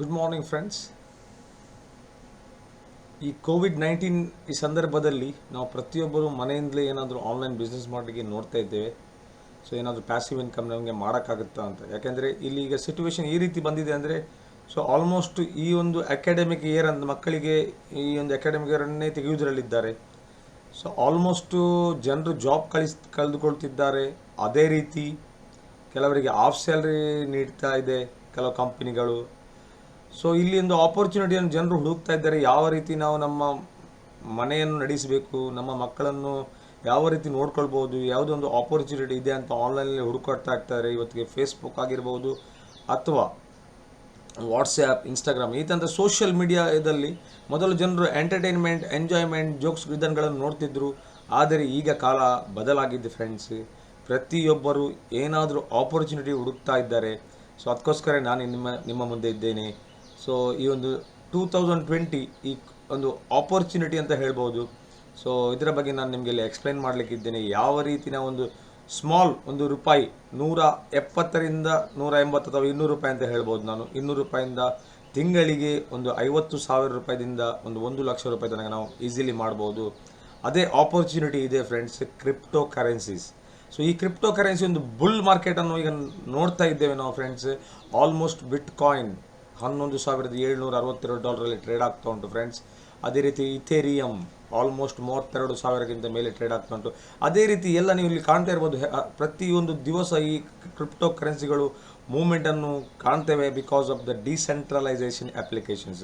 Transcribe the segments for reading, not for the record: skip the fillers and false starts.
Good morning friends. ಈ COVID-19 ಈ ಸಂದರ್ಭದಲ್ಲಿ ನಾವು ಪ್ರತಿಯೊಬ್ಬರು ಮನೆಯಿಂದಲೇ ಏನಾದರೂ ಆನ್ಲೈನ್ ಬಿಸ್ನೆಸ್ ಮಾಡಲಿಕ್ಕೆ ನೋಡ್ತಾ ಇದ್ದೇವೆ. ಸೊ ಏನಾದರೂ ಪ್ಯಾಸಿವ್ ಇನ್ಕಮ್ ನಮಗೆ ಮಾಡೋಕ್ಕಾಗುತ್ತಾ ಅಂತ. ಯಾಕೆಂದರೆ ಇಲ್ಲಿ ಈಗ ಸಿಚುವೇಶನ್ ಈ ರೀತಿ ಬಂದಿದೆ ಅಂದರೆ ಸೊ ಆಲ್ಮೋಸ್ಟ್ ಈ ಒಂದು ಅಕಾಡೆಮಿಕ್ ಇಯರ್ ಅಂತ ಮಕ್ಕಳಿಗೆ ಈ ಒಂದು ಅಕಾಡೆಮಿಕ್ ಇಯರನ್ನೇ ತೆಗೆಯುವುದರಲ್ಲಿದ್ದಾರೆ. ಸೊ ಆಲ್ಮೋಸ್ಟು ಜನರು ಜಾಬ್ ಕಳೆದುಕೊಳ್ತಿದ್ದಾರೆ. ಅದೇ ರೀತಿ ಕೆಲವರಿಗೆ ಆಫ್ ಸ್ಯಾಲ್ರಿ ನೀಡ್ತಾ ಇದೆ ಕೆಲವು ಕಂಪನಿಗಳು. ಸೊ ಇಲ್ಲಿ ಒಂದು ಆಪರ್ಚುನಿಟಿಯನ್ನು ಜನರು ಹುಡುಕ್ತಾ ಇದ್ದಾರೆ. ಯಾವ ರೀತಿ ನಾವು ನಮ್ಮ ಮನೆಯನ್ನು ನಡೆಸಬೇಕು, ನಮ್ಮ ಮಕ್ಕಳನ್ನು ಯಾವ ರೀತಿ ನೋಡ್ಕೊಳ್ಬೋದು, ಯಾವುದೊಂದು ಆಪರ್ಚುನಿಟಿ ಇದೆ ಅಂತ ಆನ್ಲೈನಲ್ಲಿ ಹುಡುಕಾಡ್ತಾ ಇರ್ತಾರೆ. ಇವತ್ತಿಗೆ ಫೇಸ್ಬುಕ್ ಆಗಿರ್ಬೋದು ಅಥವಾ ವಾಟ್ಸ್ಯಾಪ್, ಇನ್ಸ್ಟಾಗ್ರಾಮ್ ಈ ಥರ ಸೋಷಿಯಲ್ ಮೀಡಿಯಾದಲ್ಲಿ ಮೊದಲು ಜನರು ಎಂಟರ್ಟೈನ್ಮೆಂಟ್, ಎಂಜಾಯ್ಮೆಂಟ್, ಜೋಕ್ಸ್ ಇದನ್ನುಗಳನ್ನು ನೋಡ್ತಿದ್ರು. ಆದರೆ ಈಗ ಕಾಲ ಬದಲಾಗಿದೆ ಫ್ರೆಂಡ್ಸ್. ಪ್ರತಿಯೊಬ್ಬರು ಏನಾದರೂ ಆಪರ್ಚುನಿಟಿ ಹುಡುಕ್ತಾ ಇದ್ದಾರೆ. ಸೊ ಅದಕ್ಕೋಸ್ಕರ ನಾನು ನಿಮ್ಮ ಮುಂದೆ ಇದ್ದೇನೆ. ಸೊ ಈ ಒಂದು 2020 ಈ ಒಂದು ಆಪರ್ಚುನಿಟಿ ಅಂತ ಹೇಳ್ಬೋದು. ಸೊ ಇದರ ಬಗ್ಗೆ ನಾನು ನಿಮಗೆ ಇಲ್ಲಿ ಎಕ್ಸ್ಪ್ಲೈನ್ ಮಾಡಲಿಕ್ಕಿದ್ದೇನೆ. ಯಾವ ರೀತಿ ನಾವು ಒಂದು ಸ್ಮಾಲ್ ಒಂದು ರೂಪಾಯಿ 170ರಿಂದ 180 ಅಥವಾ 200 ರೂಪಾಯಿ ಅಂತ ಹೇಳ್ಬೋದು. ನಾನು 200 ರೂಪಾಯಿಂದ ತಿಂಗಳಿಗೆ ಒಂದು 50,000 ರೂಪಾಯಿದಿಂದ ಒಂದು 1 ಲಕ್ಷ ರೂಪಾಯಿ ತನಕ ನಾವು ಈಸಿಲಿ ಮಾಡ್ಬೋದು. ಅದೇ ಆಪರ್ಚುನಿಟಿ ಇದೆ ಫ್ರೆಂಡ್ಸ್, ಕ್ರಿಪ್ಟೋ ಕರೆನ್ಸೀಸ್. ಸೊ ಈ ಕ್ರಿಪ್ಟೋ ಕರೆನ್ಸಿ ಒಂದು ಬುಲ್ ಮಾರ್ಕೆಟನ್ನು ಈಗ ನೋಡ್ತಾ ಇದ್ದೇವೆ ನಾವು ಫ್ರೆಂಡ್ಸ್. ಆಲ್ಮೋಸ್ಟ್ ಬಿಟ್ ಕಾಯಿನ್ $11,762 ಟ್ರೇಡ್ ಆಗ್ತಾ ಉಂಟು ಫ್ರೆಂಡ್ಸ್. ಅದೇ ರೀತಿ ಇಥೇರಿಯಮ್ ಆಲ್ಮೋಸ್ಟ್ 32,000ಕ್ಕಿಂತ ಮೇಲೆ ಟ್ರೇಡ್ ಆಗ್ತಾ ಉಂಟು. ಅದೇ ರೀತಿ ಎಲ್ಲ ನೀವು ಇಲ್ಲಿ ಕಾಣ್ತಾ ಇರ್ಬೋದು. ಪ್ರತಿಯೊಂದು ದಿವಸ ಈ ಕ್ರಿಪ್ಟೋ ಕರೆನ್ಸಿಗಳು ಮೂವ್ಮೆಂಟನ್ನು ಕಾಣ್ತೇವೆ because of the decentralization applications.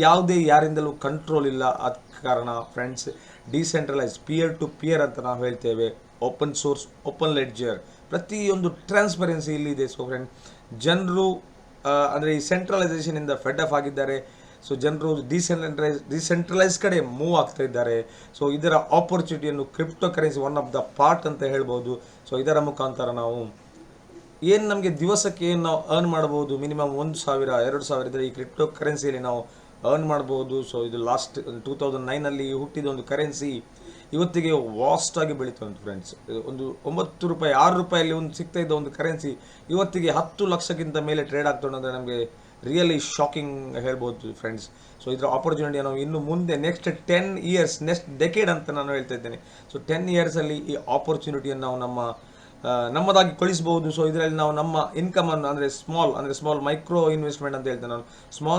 ಯಾವುದೇ ಯಾರಿಂದಲೂ ಕಂಟ್ರೋಲ್ ಇಲ್ಲ. ಅದ ಕಾರಣ friends decentralize, peer to peer ಅಂತ ನಾವು ಹೇಳ್ತೇವೆ. ಓಪನ್ ಸೋರ್ಸ್, ಓಪನ್ ಲೆಡ್ಜರ್, ಪ್ರತಿಯೊಂದು ಟ್ರಾನ್ಸ್ಪರೆನ್ಸಿ ಇಲ್ಲಿದೆ. ಸೊ ಫ್ರೆಂಡ್ ಜನರು ಅಂದರೆ ಈ ಸೆಂಟ್ರಲೈಸೇಷನಿಂದ ಫೆಡ್ ಆಫ್ ಆಗಿದ್ದಾರೆ. ಸೊ ಜನರು ಡಿಸೆಂಟ್ರಲೈಸ್ ಕಡೆ ಮೂವ್ ಆಗ್ತಾ ಇದ್ದಾರೆ. ಸೊ ಇದರ ಆಪರ್ಚುನಿಟಿಯನ್ನು crypto currency one of the part ಅಂತ ಹೇಳ್ಬೋದು. ಸೊ ಇದರ ಮುಖಾಂತರ ನಾವು ಏನು ನಮಗೆ ದಿವಸಕ್ಕೆ ಏನು ನಾವು ಅರ್ನ್ ಮಾಡ್ಬೋದು, ಮಿನಿಮಮ್ 1,000, 2,000 ಇದ್ದರೆ ಈ ಕ್ರಿಪ್ಟೋ ಕರೆನ್ಸಿಯಲ್ಲಿ ನಾವು ಅರ್ನ್ ಮಾಡ್ಬೋದು. ಸೊ ಇದು ಲಾಸ್ಟ್ 2009 ಹುಟ್ಟಿದ ಒಂದು ಕರೆನ್ಸಿ ಇವತ್ತಿಗೆ ವಾಸ್ಟ್ ಆಗಿ ಬೆಳೀತಾ ಉಂಟು ಫ್ರೆಂಡ್ಸ್. ಒಂದು 9 ರೂಪಾಯಿ, 6 ರೂಪಾಯಲ್ಲಿ ಒಂದು ಸಿಗ್ತಾ ಇದ್ದ ಒಂದು ಕರೆನ್ಸಿ ಇವತ್ತಿಗೆ 10 ಲಕ್ಷಕ್ಕಿಂತ ಮೇಲೆ ಟ್ರೇಡ್ ಆಗ್ತಾ ಉಂಟು ಅಂದರೆ ನಮಗೆ ರಿಯಲಿ ಶಾಕಿಂಗ್ ಹೇಳ್ಬೋದು ಫ್ರೆಂಡ್ಸ್. ಸೊ ಇದರ ಆಪರ್ಚುನಿಟಿ ನಾವು ಇನ್ನು ಮುಂದೆ ನೆಕ್ಸ್ಟ್ 10 ಇಯರ್ಸ್, ನೆಕ್ಸ್ಟ್ ಡೆಕೇಡ್ ಅಂತ ನಾನು ಹೇಳ್ತಾ ಇದ್ದೇನೆ. ಸೊ 10 ಇಯರ್ಸಲ್ಲಿ ಈ ಆಪರ್ಚುನಿಟಿಯನ್ನು ನಾವು ನಮ್ಮದಾಗಿ ಕಳಿಸ್ಬೋದು. ಸೊ ಇದರಲ್ಲಿ ನಾವು ನಮ್ಮ ಇನ್ಕಮನ್ನು ಅಂದರೆ ಸ್ಮಾಲ್ ಮೈಕ್ರೋ ಇನ್ವೆಸ್ಟ್ಮೆಂಟ್ ಅಂತ ಹೇಳ್ತೇನೆ ನಾನು.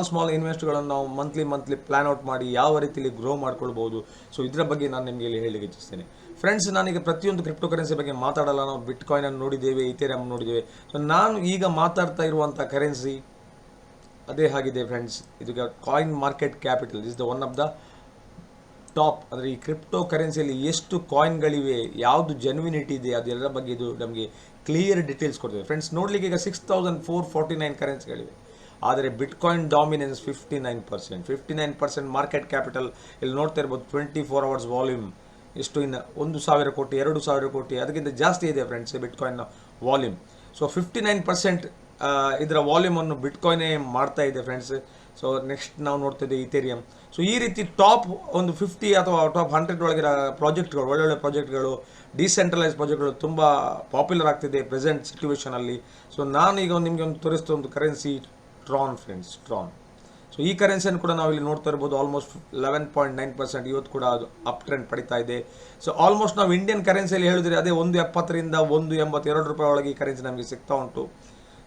ಸ್ಮಾಲ್ ಇನ್ವೆಸ್ಟ್ಗಳನ್ನು ನಾವು ಮಂತ್ಲಿ ಪ್ಲಾನ್ ಔಟ್ ಮಾಡಿ ಯಾವ ರೀತಿಯಲ್ಲಿ ಗ್ರೋ ಮಾಡ್ಕೊಳ್ಬೋದು. ಸೊ ಇದರ ಬಗ್ಗೆ ನಾನು ನಿಮಗೆ ಇಲ್ಲಿ ಹೇಳಲಿಕ್ಕೆ ಇಚ್ಛಿಸ್ತೇನೆ ಫ್ರೆಂಡ್ಸ್. ನಾನೀಗ ಪ್ರತಿಯೊಂದು ಕ್ರಿಪ್ಟೋ ಕರೆನ್ಸಿ ಬಗ್ಗೆ ಮಾತಾಡಲ್ಲ. ನಾವು ಬಿಟ್ ಕಾಯಿನನ್ನು ನೋಡಿದ್ದೇವೆ, ಇಥೇರಿಯಮ್ ನೋಡಿದ್ದೇವೆ. ಸೊ ನಾನು ಈಗ ಮಾತಾಡ್ತಾ ಇರುವಂಥ ಕರೆನ್ಸಿ ಅದೇ ಆಗಿದೆ ಫ್ರೆಂಡ್ಸ್. ಇದೀಗ coin market capital is the one of the top. ಅಂದರೆ ಈ ಕ್ರಿಪ್ಟೋ ಕರೆನ್ಸಿಯಲ್ಲಿ ಎಷ್ಟು ಕಾಯಿನ್ಗಳಿವೆ, ಯಾವುದು ಜೆನ್ವಿನಿಟಿ ಇದೆ, ಅದೆಲ್ಲರ ಬಗ್ಗೆ ಇದು ನಮಗೆ ಕ್ಲಿಯರ್ ಡೀಟೇಲ್ಸ್ ಕೊಡ್ತೇವೆ ಫ್ರೆಂಡ್ಸ್. ನೋಡಲಿಕ್ಕೆ ಈಗ 6,449 ಕರೆನ್ಸಿಗಳಿವೆ. ಆದರೆ ಬಿಟ್ ಕಾಯಿನ್ ಡಾಮಿನೆನ್ಸ್ 59% ಮಾರ್ಕೆಟ್ ಕ್ಯಾಪಿಟಲ್. ಇಲ್ಲಿ ನೋಡ್ತಾ ಇರ್ಬೋದು 24 hours ವಾಲ್ಯೂಮ್ ಎಷ್ಟು, ಇನ್ನು 1,000 ಕೋಟಿ, 2,000 ಕೋಟಿ ಅದಕ್ಕಿಂತ ಜಾಸ್ತಿ ಇದೆ ಫ್ರೆಂಡ್ಸ್ ಬಿಟ್ ಕಾಯಿನ್ನ ವಾಲ್ಯೂಮ್. ಸೊ 59% ಇದರ ವಾಲ್ಯೂಮನ್ನು ಬಿಟ್ ಕಾಯಿನೇ ಮಾಡ್ತಾ ಇದೆ ಫ್ರೆಂಡ್ಸ್. ಸೊ ನೆಕ್ಸ್ಟ್ ನಾವು ನೋಡ್ತಿದ್ದೇವೆ ಇಥೇರಿಯಮ್. ಸೊ ಈ ರೀತಿ ಟಾಪ್ ಒಂದು 50 ಅಥವಾ ಟಾಪ್ 100 ಒಳಗಿರೋ ಪ್ರಾಜೆಕ್ಟ್ಗಳು, ಒಳ್ಳೊಳ್ಳೆ ಪ್ರಾಜೆಕ್ಟ್ಗಳು, ಡಿಸೆಂಟ್ರಲೈಸ್ ಪ್ರಾಜೆಕ್ಟ್ಗಳು ತುಂಬ ಪಾಪ್ಯುಲರ್ ಆಗ್ತಿದೆ ಪ್ರೆಸೆಂಟ್ ಸಿಚುವೇಷನಲ್ಲಿ. ಸೊ ನಾನು ಈಗ ನಿಮಗೆ ಒಂದು ತೋರಿಸ್ತಾ ಒಂದು ಕರೆನ್ಸಿ ಟ್ರಾನ್ ಫ್ರೆಂಡ್ಸ್, ಟ್ರಾನ್. ಸೊ ಈ ಕರೆನ್ಸಿಯನ್ನು ಕೂಡ ನಾವು ಇಲ್ಲಿ ನೋಡ್ತಾ ಇರ್ಬೋದು. ಆಲ್ಮೋಸ್ಟ್ 11.9% ಇವತ್ತು ಕೂಡ ಅದು ಅಪ್ ಟ್ರೆಂಡ್ ಪಡಿತಾ ಇದೆ. ಸೊ ಆಲ್ಮೋಸ್ಟ್ ನಾವು ಇಂಡಿಯನ್ ಕರೆನ್ಸಿಯಲ್ಲಿ ಹೇಳಿದ್ರೆ ಅದೇ 170ರಿಂದ 182 ರೂಪಾಯಿ ಒಳಗೆ ಈ ಕರೆನ್ಸಿ ನಮಗೆ ಸಿಗ್ತಾ ಉಂಟು.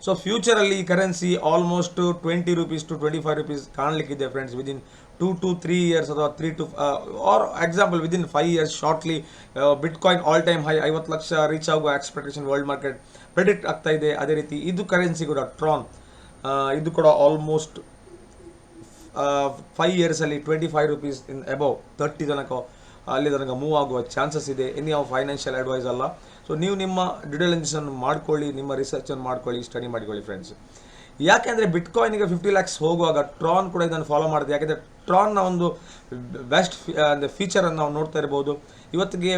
ಸೊ ಫ್ಯೂಚರಲ್ಲಿ ಈ currency almost 20 rupees to 25 rupees ಕಾಣಲಿಕ್ಕಿದೆ ಫ್ರೆಂಡ್ಸ್. ವಿದಿನ್ 2 to 3 ಇಯರ್ಸ್ ಅಥವಾ 3 to or example within 5 years shortly bitcoin all time high 50 lakh reach ಆಗುವ ಎಕ್ಸ್ಪೆಕ್ಟೇಷನ್ ವರ್ಲ್ಡ್ ಮಾರ್ಕೆಟ್ ಪ್ರೆಡಿಕ್ಟ್ ಆಗ್ತಾ ಇದೆ. ಅದೇ ರೀತಿ ಇದು ಕರೆನ್ಸಿ ಕೂಡ ಟ್ರಾನ್, ಇದು ಕೂಡ ಆಲ್ಮೋಸ್ಟ್ 5 ಇಯರ್ಸಲ್ಲಿ 25 ರೂಪೀಸ್ ಇನ್ ಅಬೌವ್ 30 ತನಕ ಅಲ್ಲಿ ತನಕ ಮೂವ್ ಆಗುವ ಚಾನ್ಸಸ್ ಇದೆ. ಎನಿ ಆಫ್ ಫೈನಾನ್ಷಿಯಲ್ ಅಡ್ವೈಸ್ ಅಲ್ಲ. ಸೊ ನೀವು ನಿಮ್ಮ ಡಿಟೇಲೆನ್ಸನ್ನು ಮಾಡ್ಕೊಳ್ಳಿ, ನಿಮ್ಮ ರಿಸರ್ಚನ್ನು ಮಾಡ್ಕೊಳ್ಳಿ, ಸ್ಟಡಿ ಮಾಡಿಕೊಳ್ಳಿ ಫ್ರೆಂಡ್ಸ್. ಯಾಕೆಂದರೆ ಬಿಟ್ ಕಾಯಿನ್ಗೆ 50 lakhs ಹೋಗುವಾಗ ಟ್ರಾನ್ ಕೂಡ ಇದನ್ನು ಫಾಲೋ ಮಾಡಿದೆ. ಯಾಕೆಂದರೆ ಟ್ರಾನ್ನ ಒಂದು ಬೆಸ್ಟ್ ಫೀಚರನ್ನು ನಾವು ನೋಡ್ತಾ ಇರ್ಬೋದು. ಇವತ್ತಿಗೆ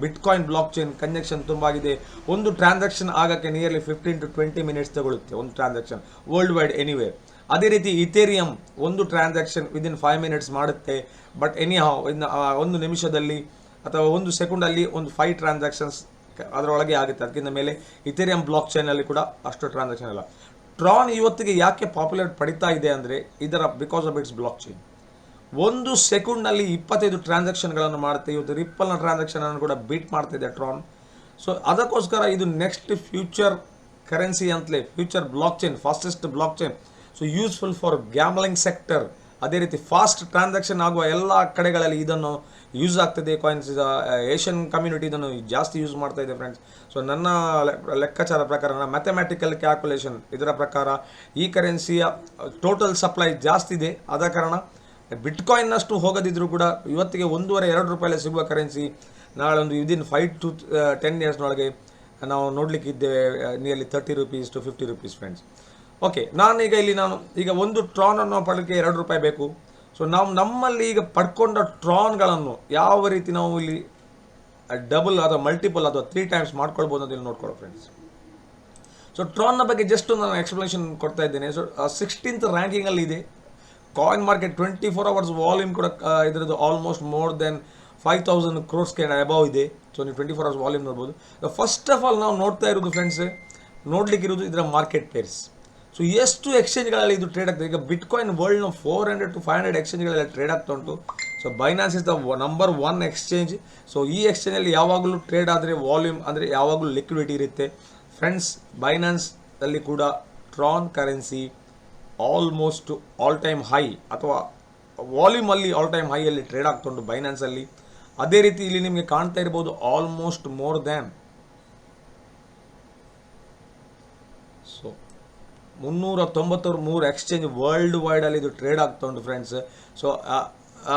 ಬಿಟ್ ಕಾಯಿನ್ ಬ್ಲಾಕ್ ಚೈನ್ ಕನೆಕ್ಷನ್ ತುಂಬ ಆಗಿದೆ. ಒಂದು ಟ್ರಾನ್ಸಾಕ್ಷನ್ ಆಗೋಕ್ಕೆ ನಿಯರ್ಲಿ 15 to 20 minutes ತಗೊಳುತ್ತೆ ಒಂದು ಟ್ರಾನ್ಸಾಕ್ಷನ್ ವರ್ಲ್ಡ್ ವೈಡ್ ಎನಿವೇರ್. ಅದೇ ರೀತಿ ಇಥೇರಿಯಮ್ ಒಂದು ಟ್ರಾನ್ಸಾಕ್ಷನ್ ವಿದಿನ್ 5 minutes ಮಾಡುತ್ತೆ. ಬಟ್ ಒಂದು ನಿಮಿಷದಲ್ಲಿ ಅಥವಾ 1 ಸೆಕೆಂಡಲ್ಲಿ ಒಂದು 5 ಟ್ರಾನ್ಸಾಕ್ಷನ್ಸ್ ಅದರೊಳಗೆ ಆಗುತ್ತೆ. ಅದಕ್ಕಿಂತ ಮೇಲೆ ಇಥೇರಿಯಂ ಬ್ಲಾಕ್ ಚೈನಲ್ಲಿ ಕೂಡ ಅಷ್ಟು ಟ್ರಾನ್ಸಾಕ್ಷನ್ ಇಲ್ಲ. ಟ್ರಾನ್ ಇವತ್ತಿಗೆ ಯಾಕೆ ಪಾಪ್ಯುಲರ್ ಪಡಿತಾ ಇದೆ ಅಂದರೆ ಇದರ because of it's blockchain. ಒಂದು ಸೆಕೆಂಡ್ನಲ್ಲಿ 25 ಟ್ರಾನ್ಸಾಕ್ಷನ್ಗಳನ್ನು ಮಾಡುತ್ತೆ. ಇವತ್ತು ರಿಪ್ಪಲ್ನ ಟ್ರಾನ್ಸಾಕ್ಷನ್ ಅನ್ನು ಕೂಡ ಬೀಟ್ ಮಾಡ್ತಿದೆ ಟ್ರಾನ್. ಸೊ ಅದಕ್ಕೋಸ್ಕರ ಇದು ನೆಕ್ಸ್ಟ್ ಫ್ಯೂಚರ್ ಕರೆನ್ಸಿ ಅಂತಲೇ, future blockchain, fastest blockchain. So useful for gambling sector. ಅದೇ ರೀತಿ ಫಾಸ್ಟ್ ಟ್ರಾನ್ಸಾಕ್ಷನ್ ಆಗುವ ಎಲ್ಲ ಕಡೆಗಳಲ್ಲಿ ಇದನ್ನು ಯೂಸ್ ಆಗ್ತದೆ. ಕಾಯಿನ್ಸ್ ಏಷ್ಯನ್ ಕಮ್ಯುನಿಟಿ ಇದನ್ನು ಜಾಸ್ತಿ ಯೂಸ್ ಮಾಡ್ತಾ ಇದೆ ಫ್ರೆಂಡ್ಸ್. ಸೊ ನನ್ನ ಲೆಕ್ಕಾಚಾರ ಪ್ರಕಾರ, ಮ್ಯಾಥಮೆಟಿಕಲ್ ಕ್ಯಾಲ್ಕುಲೇಷನ್ ಇದರ ಪ್ರಕಾರ ಈ ಕರೆನ್ಸಿಯ ಟೋಟಲ್ ಸಪ್ಲೈ ಜಾಸ್ತಿ ಇದೆ. ಆದ ಕಾರಣ ಬಿಟ್ಕಾಯಿನ್ನಷ್ಟು ಹೋಗದಿದ್ರೂ ಕೂಡ ಇವತ್ತಿಗೆ 1.5-2 ರೂಪಾಯಲ್ಲಿ ಸಿಗುವ ಕರೆನ್ಸಿ ನಾಳೆ ಒಂದು ವಿದಿನ್ 5 to 10 ಇಯರ್ಸ್ನೊಳಗೆ ನಾವು ನೋಡಲಿಕ್ಕಿದ್ದೇವೆ nearly 30 rupees to 50 rupees friends. Okay, ಈಗ ಒಂದು ಟ್ರಾನನ್ನು ಪಡಲಿಕ್ಕೆ 2 ರೂಪಾಯಿ ಬೇಕು. ಸೊ ನಮ್ಮಲ್ಲಿ ಈಗ ಪಡ್ಕೊಂಡ ಟ್ರಾನ್ಗಳನ್ನು ಯಾವ ರೀತಿ ನಾವು ಇಲ್ಲಿ ಡಬಲ್ ಅಥವಾ ಮಲ್ಟಿಪಲ್ ಅಥವಾ 3 times ಮಾಡ್ಕೊಳ್ಬೋದು ಅಂತ ಇಲ್ಲಿ ನೋಡ್ಕೊಳ್ಳೋ ಫ್ರೆಂಡ್ಸ್. ಸೊ ಟ್ರಾನ್ನ ಬಗ್ಗೆ ಜಸ್ಟ್ ನಾನು ಎಕ್ಸ್ಪ್ಲನೇಷನ್ ಕೊಡ್ತಾ ಇದ್ದೇನೆ. ಸೊ 16th ರ್ಯಾಂಕಿಂಗಲ್ಲಿ ಇದೆ. ಕಾಯಿನ್ ಮಾರ್ಕೆಟ್ 24 hours ವಾಲ್ಯೂಮ್ ಕೂಡ ಇದರದ್ದು almost more than 5,000 crores above ಇದೆ. ಸೊ ನೀವು 24 hours ವಾಲ್ಯೂಮ್ ನೋಡ್ಬೋದು. ಫಸ್ಟ್ ಆಫ್ ಆಲ್ ನಾವು ನೋಡ್ತಾ ಇರೋದು ಫ್ರೆಂಡ್ಸ್, ನೋಡ್ಲಿಕ್ಕಿರೋದು ಇದರ ಮಾರ್ಕೆಟ್ ಪೇರ್ಸ್. ಸೊ ಎಷ್ಟು ಎಕ್ಸ್ಚೇಂಜ್ಗಳಲ್ಲಿ ಇದು ಟ್ರೇಡ್ ಆಗ್ತದೆ. ಈಗ ಬಿಟ್ಕಾಯಿನ್ ವರ್ಲ್ಡ್ನ 400 to 500 ಎಕ್ಸ್ಚೇಂಜ್ಗಳಲ್ಲಿ ಟ್ರೇಡ್ ಆಗ್ತಾ ಉಂಟು. So Binance is the number 1 exchange. So ಈ ಎಕ್ಸ್ಚೇಂಜಲ್ಲಿ ಯಾವಾಗಲೂ ಟ್ರೇಡ್ ಆದರೆ ವಾಲ್ಯೂಮ್ ಅಂದರೆ ಯಾವಾಗಲೂ ಲಿಕ್ವಿಡಿಟಿ ಇರುತ್ತೆ ಫ್ರೆಂಡ್ಸ್. ಬೈನಾನ್ಸಲ್ಲಿ ಕೂಡ Tron currency almost all time high ಅಥವಾ ವಾಲ್ಯೂಮಲ್ಲಿ ಆಲ್ ಟೈಮ್ ಹೈಯಲ್ಲಿ ಟ್ರೇಡ್ ಆಗ್ತಾ ಉಂಟು ಬೈನಾನ್ಸಲ್ಲಿ. ಅದೇ ರೀತಿ ಇಲ್ಲಿ ನಿಮಗೆ ಕಾಣ್ತಾ ಇರ್ಬೋದು almost more than 393 exchange world ವೈಡಲ್ಲಿ ಇದು ಟ್ರೇಡ್ ಆಗ್ತಾ ಉಂಟು ಫ್ರೆಂಡ್ಸ್. ಸೊ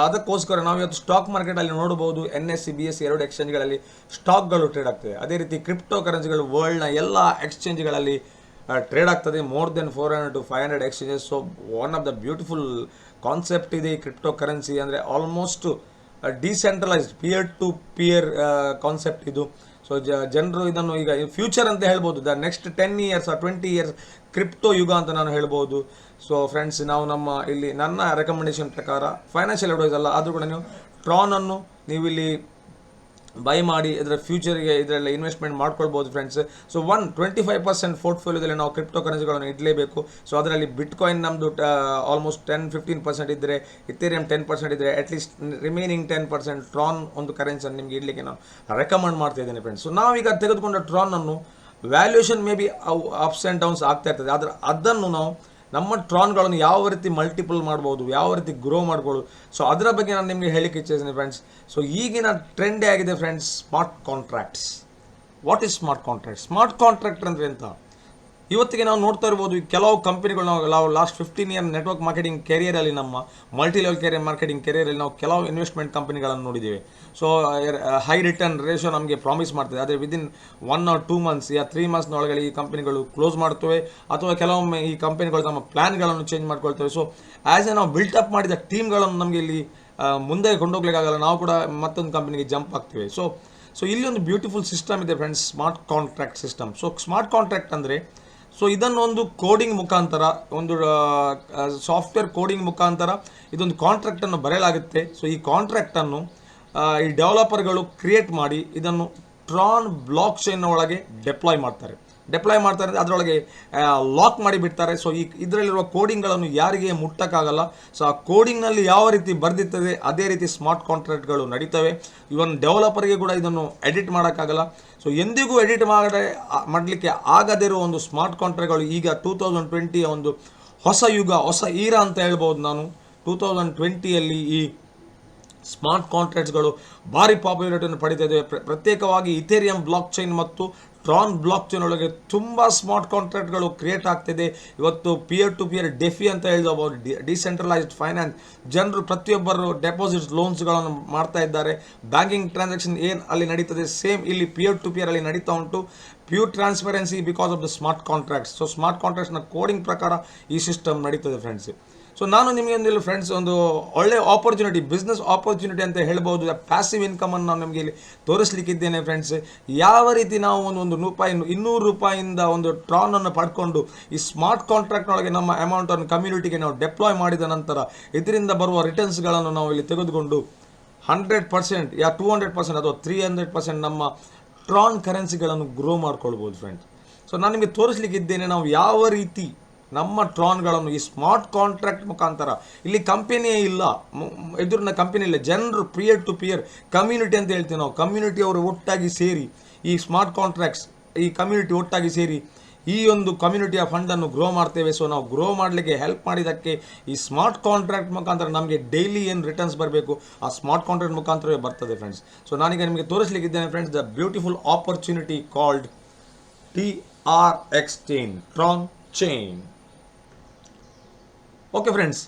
ಅದಕ್ಕೋಸ್ಕರ ನಾವು ಇವತ್ತು ಸ್ಟಾಕ್ ಮಾರ್ಕೆಟಲ್ಲಿ ನೋಡಬಹುದು NSE BSE 2 ಎಕ್ಸ್ಚೇಂಜ್ಗಳಲ್ಲಿ ಸ್ಟಾಕ್ಗಳು ಟ್ರೇಡ್ ಆಗ್ತದೆ. ಅದೇ ರೀತಿ ಕ್ರಿಪ್ಟೋ ಕರೆನ್ಸಿಗಳು ವರ್ಲ್ಡ್ನ ಎಲ್ಲ ಎಕ್ಸ್ಚೇಂಜ್ಗಳಲ್ಲಿ ಟ್ರೇಡ್ ಆಗ್ತದೆ. More than 400 to 500 exchanges. So one of the beautiful concept ಇದೆ ಈ ಕ್ರಿಪ್ಟೋ ಕರೆನ್ಸಿ ಅಂದರೆ. Almost decentralized peer to peer concept ಇದು. ಸೊ ಜನರು ಇದನ್ನು ಈಗ ಫ್ಯೂಚರ್ ಅಂತ ಹೇಳ್ಬೋದು. The next 10 years or 20 years crypto ಯುಗ ಅಂತ ನಾನು ಹೇಳ್ಬೋದು. ಸೊ ಫ್ರೆಂಡ್ಸ್, ನಾವು ನನ್ನ ರೆಕಮೆಂಡೇಶನ್ ಪ್ರಕಾರ ಫೈನಾನ್ಷಿಯಲ್ ಅಡ್ವೈಸ್ ಅಲ್ಲ, ಆದರೂ ಕೂಡ ನೀವು ಟ್ರಾನನ್ನು ನೀವು ಇಲ್ಲಿ ಬೈ ಮಾಡಿ ಇದರ ಫ್ಯೂಚರ್ಗೆ ಇದರಲ್ಲಿ ಇನ್ವೆಸ್ಟ್ಮೆಂಟ್ ಮಾಡ್ಕೊಳ್ಬೋದು ಫ್ರೆಂಡ್ಸ್. ಸೊ 25% ಪೋರ್ಟ್ಫೋಲಿಯೋದಲ್ಲಿ ನಾವು ಕ್ರಿಪ್ಟೋ ಕರೆನ್ಸಿಗಳನ್ನು ಇಡಲೇಬೇಕು. ಸೊ ಅದರಲ್ಲಿ ಬಿಟ್ಕಾಯಿನ್ ನಮ್ಮದು ಆಲ್ಮೋಸ್ಟ್ 10-15% ಇದ್ದರೆ, ಇಥೇರಿಯಂ 10% ಇದ್ದರೆ, ಅಟ್ಲೀಸ್ಟ್ ರಿಮೈನಿಂಗ್ 10% ಟ್ರಾನ್ ಒಂದು ಕರೆನ್ಸಿಯನ್ನು ನಿಮಗೆ ಇಡಲಿಕ್ಕೆ ನಾನು ರೆಕಮೆಂಡ್ ಮಾಡ್ತಾ ಇದ್ದೇನೆ ಫ್ರೆಂಡ್ಸ್. ಸೊ ನಾವೀಗ ತೆಗೆದುಕೊಂಡ ಟ್ರಾನನ್ನು valuation may be ups and downs ಆಗ್ತಾ ಇರ್ತದೆ. ಆದರೆ ಅದನ್ನು ನಾವು ನಮ್ಮ ಟ್ರಾನ್ಗಳನ್ನು ಯಾವ ರೀತಿ ಮಲ್ಟಿಪಲ್ ಮಾಡ್ಬೋದು, ಯಾವ ರೀತಿ ಗ್ರೋ ಮಾಡ್ಬೋದು, ಸೊ ಅದರ ಬಗ್ಗೆ ನಾನು ನಿಮಗೆ ಹೇಳಿಕ್ಕೆ ಇಚ್ಛಿಸ್ತೀನಿ ಫ್ರೆಂಡ್ಸ್. ಸೊ ಈಗಿನ ಟ್ರೆಂಡೇ ಆಗಿದೆ friends smart contracts. What is smart contract? Smart contract ಅಂದರೆ ಎಂತ? ಇವತ್ತಿಗೆ ನಾವು ನೋಡ್ತಾ ಇರ್ಬೋದು ಕೆಲವು ಕಂಪನಿಗಳು, ನಾವು ಲಾಸ್ಟ್ 15 year ನೆಟ್ವರ್ಕ್ ಮಾರ್ಕೆಟಿಂಗ್ ಕೆರಿಯರಲ್ಲಿ, ನಮ್ಮ ಮಲ್ಟಿ ಲೆವೆಲ್ ಕೆರಿಯರ್ ಮಾರ್ಕೆಟಿಂಗ್ ಕೆರಿಯರಲ್ಲಿ ನಾವು ಕೆಲವು ಇನ್ವೆಸ್ಟ್ಮೆಂಟ್ ಕಂಪನಿಗಳನ್ನು ನೋಡಿದ್ದೇವೆ. ಸೊ ಹೈ ರಿಟರ್ನ್ ರೇಷೋ ನಮಗೆ ಪ್ರಾಮಿಸ್ ಮಾಡ್ತದೆ. ಆದರೆ within 1 or 2 months yeah 3 months ಒಳಗಡೆ ಈ ಕಂಪನಿಗಳು ಕ್ಲೋಸ್ ಮಾಡ್ತವೆ, ಅಥವಾ ಕೆಲವೊಮ್ಮೆ ಈ ಕಂಪನಿಗಳು ತಮ್ಮ ಪ್ಲ್ಯಾನ್ಗಳನ್ನು ಚೇಂಜ್ ಮಾಡ್ಕೊಳ್ತವೆ. ಸೊ ಆ್ಯಸ್ ಎ ನಾವು ಬಿಲ್ಟಪ್ ಮಾಡಿದ ಟೀಮ್ಗಳನ್ನು ನಮಗೆ ಇಲ್ಲಿ ಮುಂದೆ ಕೊಂಡೋಗ್ಲಿಕ್ಕಾಗಲ್ಲ, ನಾವು ಕೂಡ ಮತ್ತೊಂದು ಕಂಪನಿಗೆ ಜಂಪ್ ಆಗ್ತೇವೆ. ಸೊ ಇಲ್ಲಿ ಒಂದು ಬ್ಯೂಟಿಫುಲ್ ಸಿಸ್ಟಮ್ ಇದೆ friends, smart contract system. So smart contract ಅಂದರೆ, ಸೊ ಇದನ್ನು ಒಂದು ಕೋಡಿಂಗ್ ಮುಖಾಂತರ, ಒಂದು ಸಾಫ್ಟ್ವೇರ್ ಕೋಡಿಂಗ್ ಮುಖಾಂತರ ಇದೊಂದು ಕಾಂಟ್ರಾಕ್ಟನ್ನು ಬರೆಯಲಾಗುತ್ತೆ. ಸೊ ಈ ಕಾಂಟ್ರಾಕ್ಟನ್ನು ಈ ಡೆವಲಪರ್ಗಳು ಕ್ರಿಯೇಟ್ ಮಾಡಿ ಇದನ್ನು ಟ್ರಾನ್ ಬ್ಲಾಕ್ ಚೈನ್ ಒಳಗೆ ಡೆಪ್ಲಾಯ್ ಮಾಡ್ತಾರೆ. ಅದರೊಳಗೆ ಲಾಕ್ ಮಾಡಿ ಬಿಡ್ತಾರೆ. ಸೊ ಇದರಲ್ಲಿರುವ ಕೋಡಿಂಗ್ಗಳನ್ನು ಯಾರಿಗೆ ಮುಟ್ಟಕ್ಕಾಗಲ್ಲ. ಸೊ ಆ ಕೋಡಿಂಗ್ನಲ್ಲಿ ಯಾವ ರೀತಿ ಬರೆದಿರ್ತದೆ ಅದೇ ರೀತಿ ಸ್ಮಾರ್ಟ್ ಕಾಂಟ್ರಾಕ್ಟ್ಗಳು ನಡೀತವೆ. ಇವನ್ ಡೆವಲಪರ್ಗೆ ಕೂಡ ಇದನ್ನು ಎಡಿಟ್ ಮಾಡೋಕ್ಕಾಗಲ್ಲ. ಸೊ ಎಂದಿಗೂ ಎಡಿಟ್ ಮಾಡಲಿಕ್ಕೆ ಆಗದಿರುವ ಒಂದು ಸ್ಮಾರ್ಟ್ ಕಾಂಟ್ರಾಕ್ಟ್ಗಳು ಈಗ 2020 ಒಂದು ಹೊಸ ಯುಗ, ಹೊಸ ಈರಾ ಅಂತ ಹೇಳ್ಬೋದು ನಾನು. 2020ಯಲ್ಲಿ ಈ ಸ್ಮಾರ್ಟ್ ಕಾಂಟ್ರಾಕ್ಟ್ಸ್ಗಳು ಭಾರಿ ಪಾಪ್ಯುಲಾರಿಟಿಯನ್ನು ಪಡಿತಾ ಇದ್ದಾವೆ. ಪ್ರತ್ಯೇಕವಾಗಿ ಇಥೇರಿಯಂ ಬ್ಲಾಕ್ ಚೈನ್ ಮತ್ತು ಟ್ರಾನ್ ಬ್ಲಾಕ್ ಚೈನ್ ಒಳಗೆ ತುಂಬ ಸ್ಮಾರ್ಟ್ ಕಾಂಟ್ರಾಕ್ಟ್ಗಳು ಕ್ರಿಯೇಟ್ ಆಗ್ತಿದೆ. ಇವತ್ತು ಪಿಯರ್ ಟು ಪಿಯರ್ ಡೆಫಿ ಅಂತ ಹೇಳ್ಬೋದು, ಡಿಸೆಂಟ್ರಲೈಸ್ಡ್ ಫೈನಾನ್ಸ್. ಜನರು ಪ್ರತಿಯೊಬ್ಬರು ಡೆಪಾಸಿಟ್ಸ್, ಲೋನ್ಸ್ಗಳನ್ನು ಮಾಡ್ತಾ ಇದ್ದಾರೆ. ಬ್ಯಾಂಕಿಂಗ್ ಟ್ರಾನ್ಸಾಕ್ಷನ್ ಏನು ಅಲ್ಲಿ ನಡೀತದೆ ಸೇಮ್ ಇಲ್ಲಿ ಪಿಯರ್ ಟು ಪಿಯರ್ ಅಲ್ಲಿ ನಡೀತಾ ಉಂಟು. Pure transparency because of the smart contracts. So smart ಕಾಂಟ್ರಾಕ್ಟ್ಸ್ನ ಕೋಡಿಂಗ್ ಪ್ರಕಾರ ಈ ಸಿಸ್ಟಮ್ ನಡೀತದೆ ಫ್ರೆಂಡ್ಸ್. ಸೊ ನಾನು ನಿಮಗೆ ಒಂದು ಫ್ರೆಂಡ್ಸ್ ಒಂದು ಒಳ್ಳೆ ಆಪರ್ಚುನಿಟಿ, ಬಿಸ್ನೆಸ್ ಆಪರ್ಚುನಿಟಿ ಅಂತ ಹೇಳ್ಬೋದು, ಪ್ಯಾಸಿವ್ ಇನ್ಕಮನ್ನು ನಾನು ನಿಮಗೆ ಇಲ್ಲಿ ತೋರಿಸ್ಲಿಕ್ಕಿದ್ದೇನೆ ಫ್ರೆಂಡ್ಸ್. ಯಾವ ರೀತಿ ನಾವು ಒಂದು $200 ಒಂದು ಟ್ರಾನನ್ನು ಪಡ್ಕೊಂಡು ಈ ಸ್ಮಾರ್ಟ್ ಕಾಂಟ್ರಾಕ್ಟ್ನೊಳಗೆ ನಮ್ಮ ಅಮೌಂಟನ್ನು ಕಮ್ಯುನಿಟಿಗೆ ನಾವು ಡೆಪ್ಲಾಯ್ ಮಾಡಿದ ನಂತರ ಇದರಿಂದ ಬರುವ ರಿಟರ್ನ್ಸ್ಗಳನ್ನು ನಾವು ಇಲ್ಲಿ ತೆಗೆದುಕೊಂಡು 100% ಯಾ 200% ಅಥವಾ 300% ನಮ್ಮ ಟ್ರಾನ್ ಕರೆನ್ಸಿಗಳನ್ನು ಗ್ರೋ ಮಾಡ್ಕೊಳ್ಬೋದು ಫ್ರೆಂಡ್ಸ್. ಸೊ ನಾನು ನಿಮಗೆ ತೋರಿಸ್ಲಿಕ್ಕಿದ್ದೇನೆ ನಾವು ಯಾವ ರೀತಿ ನಮ್ಮ ಟ್ರಾನ್ಗಳನ್ನು ಈ ಸ್ಮಾರ್ಟ್ ಕಾಂಟ್ರಾಕ್ಟ್ ಮುಖಾಂತರ, ಇಲ್ಲಿ ಕಂಪನಿಯೇ ಇಲ್ಲ, ಎದುರಿನ ಕಂಪನಿ ಇಲ್ಲ, ಜನರು ಪಿಯರ್ ಟು ಪಿಯರ್ ಕಮ್ಯುನಿಟಿ ಅಂತ ಹೇಳ್ತೀವಿ ನಾವು, ಕಮ್ಯುನಿಟಿ ಅವರು ಒಟ್ಟಾಗಿ ಸೇರಿ ಈ ಸ್ಮಾರ್ಟ್ ಕಾಂಟ್ರಾಕ್ಟ್ಸ್, ಈ ಕಮ್ಯುನಿಟಿ ಒಟ್ಟಾಗಿ ಸೇರಿ ಈ ಒಂದು ಕಮ್ಯುನಿಟಿಯ ಫಂಡನ್ನು ಗ್ರೋ ಮಾಡ್ತೇವೆ. ಸೊ ನಾವು ಗ್ರೋ ಮಾಡಲಿಕ್ಕೆ ಹೆಲ್ಪ್ ಮಾಡಿದ್ದಕ್ಕೆ ಈ ಸ್ಮಾರ್ಟ್ ಕಾಂಟ್ರಾಕ್ಟ್ ಮುಖಾಂತರ ನಮಗೆ ಡೈಲಿ ಏನು ರಿಟರ್ನ್ಸ್ ಬರಬೇಕು ಆ ಸ್ಮಾರ್ಟ್ ಕಾಂಟ್ರಾಕ್ಟ್ ಮುಖಾಂತರವೇ ಬರ್ತದೆ ಫ್ರೆಂಡ್ಸ್. ಸೊ ನಾನೀಗ ನಿಮಗೆ ತೋರಿಸಲಿಕ್ಕಿದ್ದೇನೆ friends the beautiful opportunity called TRX chain, Tron chain. Okay friends,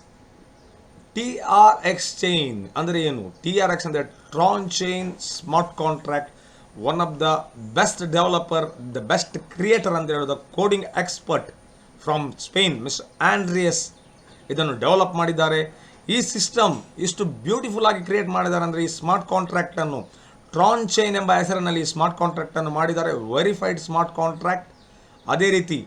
TRX chain ಅಂದರೆ ಏನು? TRX ಅಂದರೆ Tron chain smart contract. One of the best developer, the best creator ಅಂತ ಹೇಳೋದು, coding expert from Spain mister Andreas ಇದನ್ನು develop ಮಾಡಿದ್ದಾರೆ. ಈ system ಇಷ್ಟು beautiful ಆಗಿ ಕ್ರಿಯೇಟ್ ಮಾಡಿದ್ದಾರೆ ಅಂದರೆ ಈ ಸ್ಮಾರ್ಟ್ ಕಾಂಟ್ರಾಕ್ಟನ್ನು ಟ್ರಾನ್ ಚೈನ್ ಎಂಬ ಹೆಸರಿನಲ್ಲಿ ಈ ಸ್ಮಾರ್ಟ್ ಕಾಂಟ್ರಾಕ್ಟನ್ನು ಮಾಡಿದ್ದಾರೆ. ವೆರಿಫೈಡ್ ಸ್ಮಾರ್ಟ್ ಕಾಂಟ್ರಾಕ್ಟ್, ಅದೇ ರೀತಿ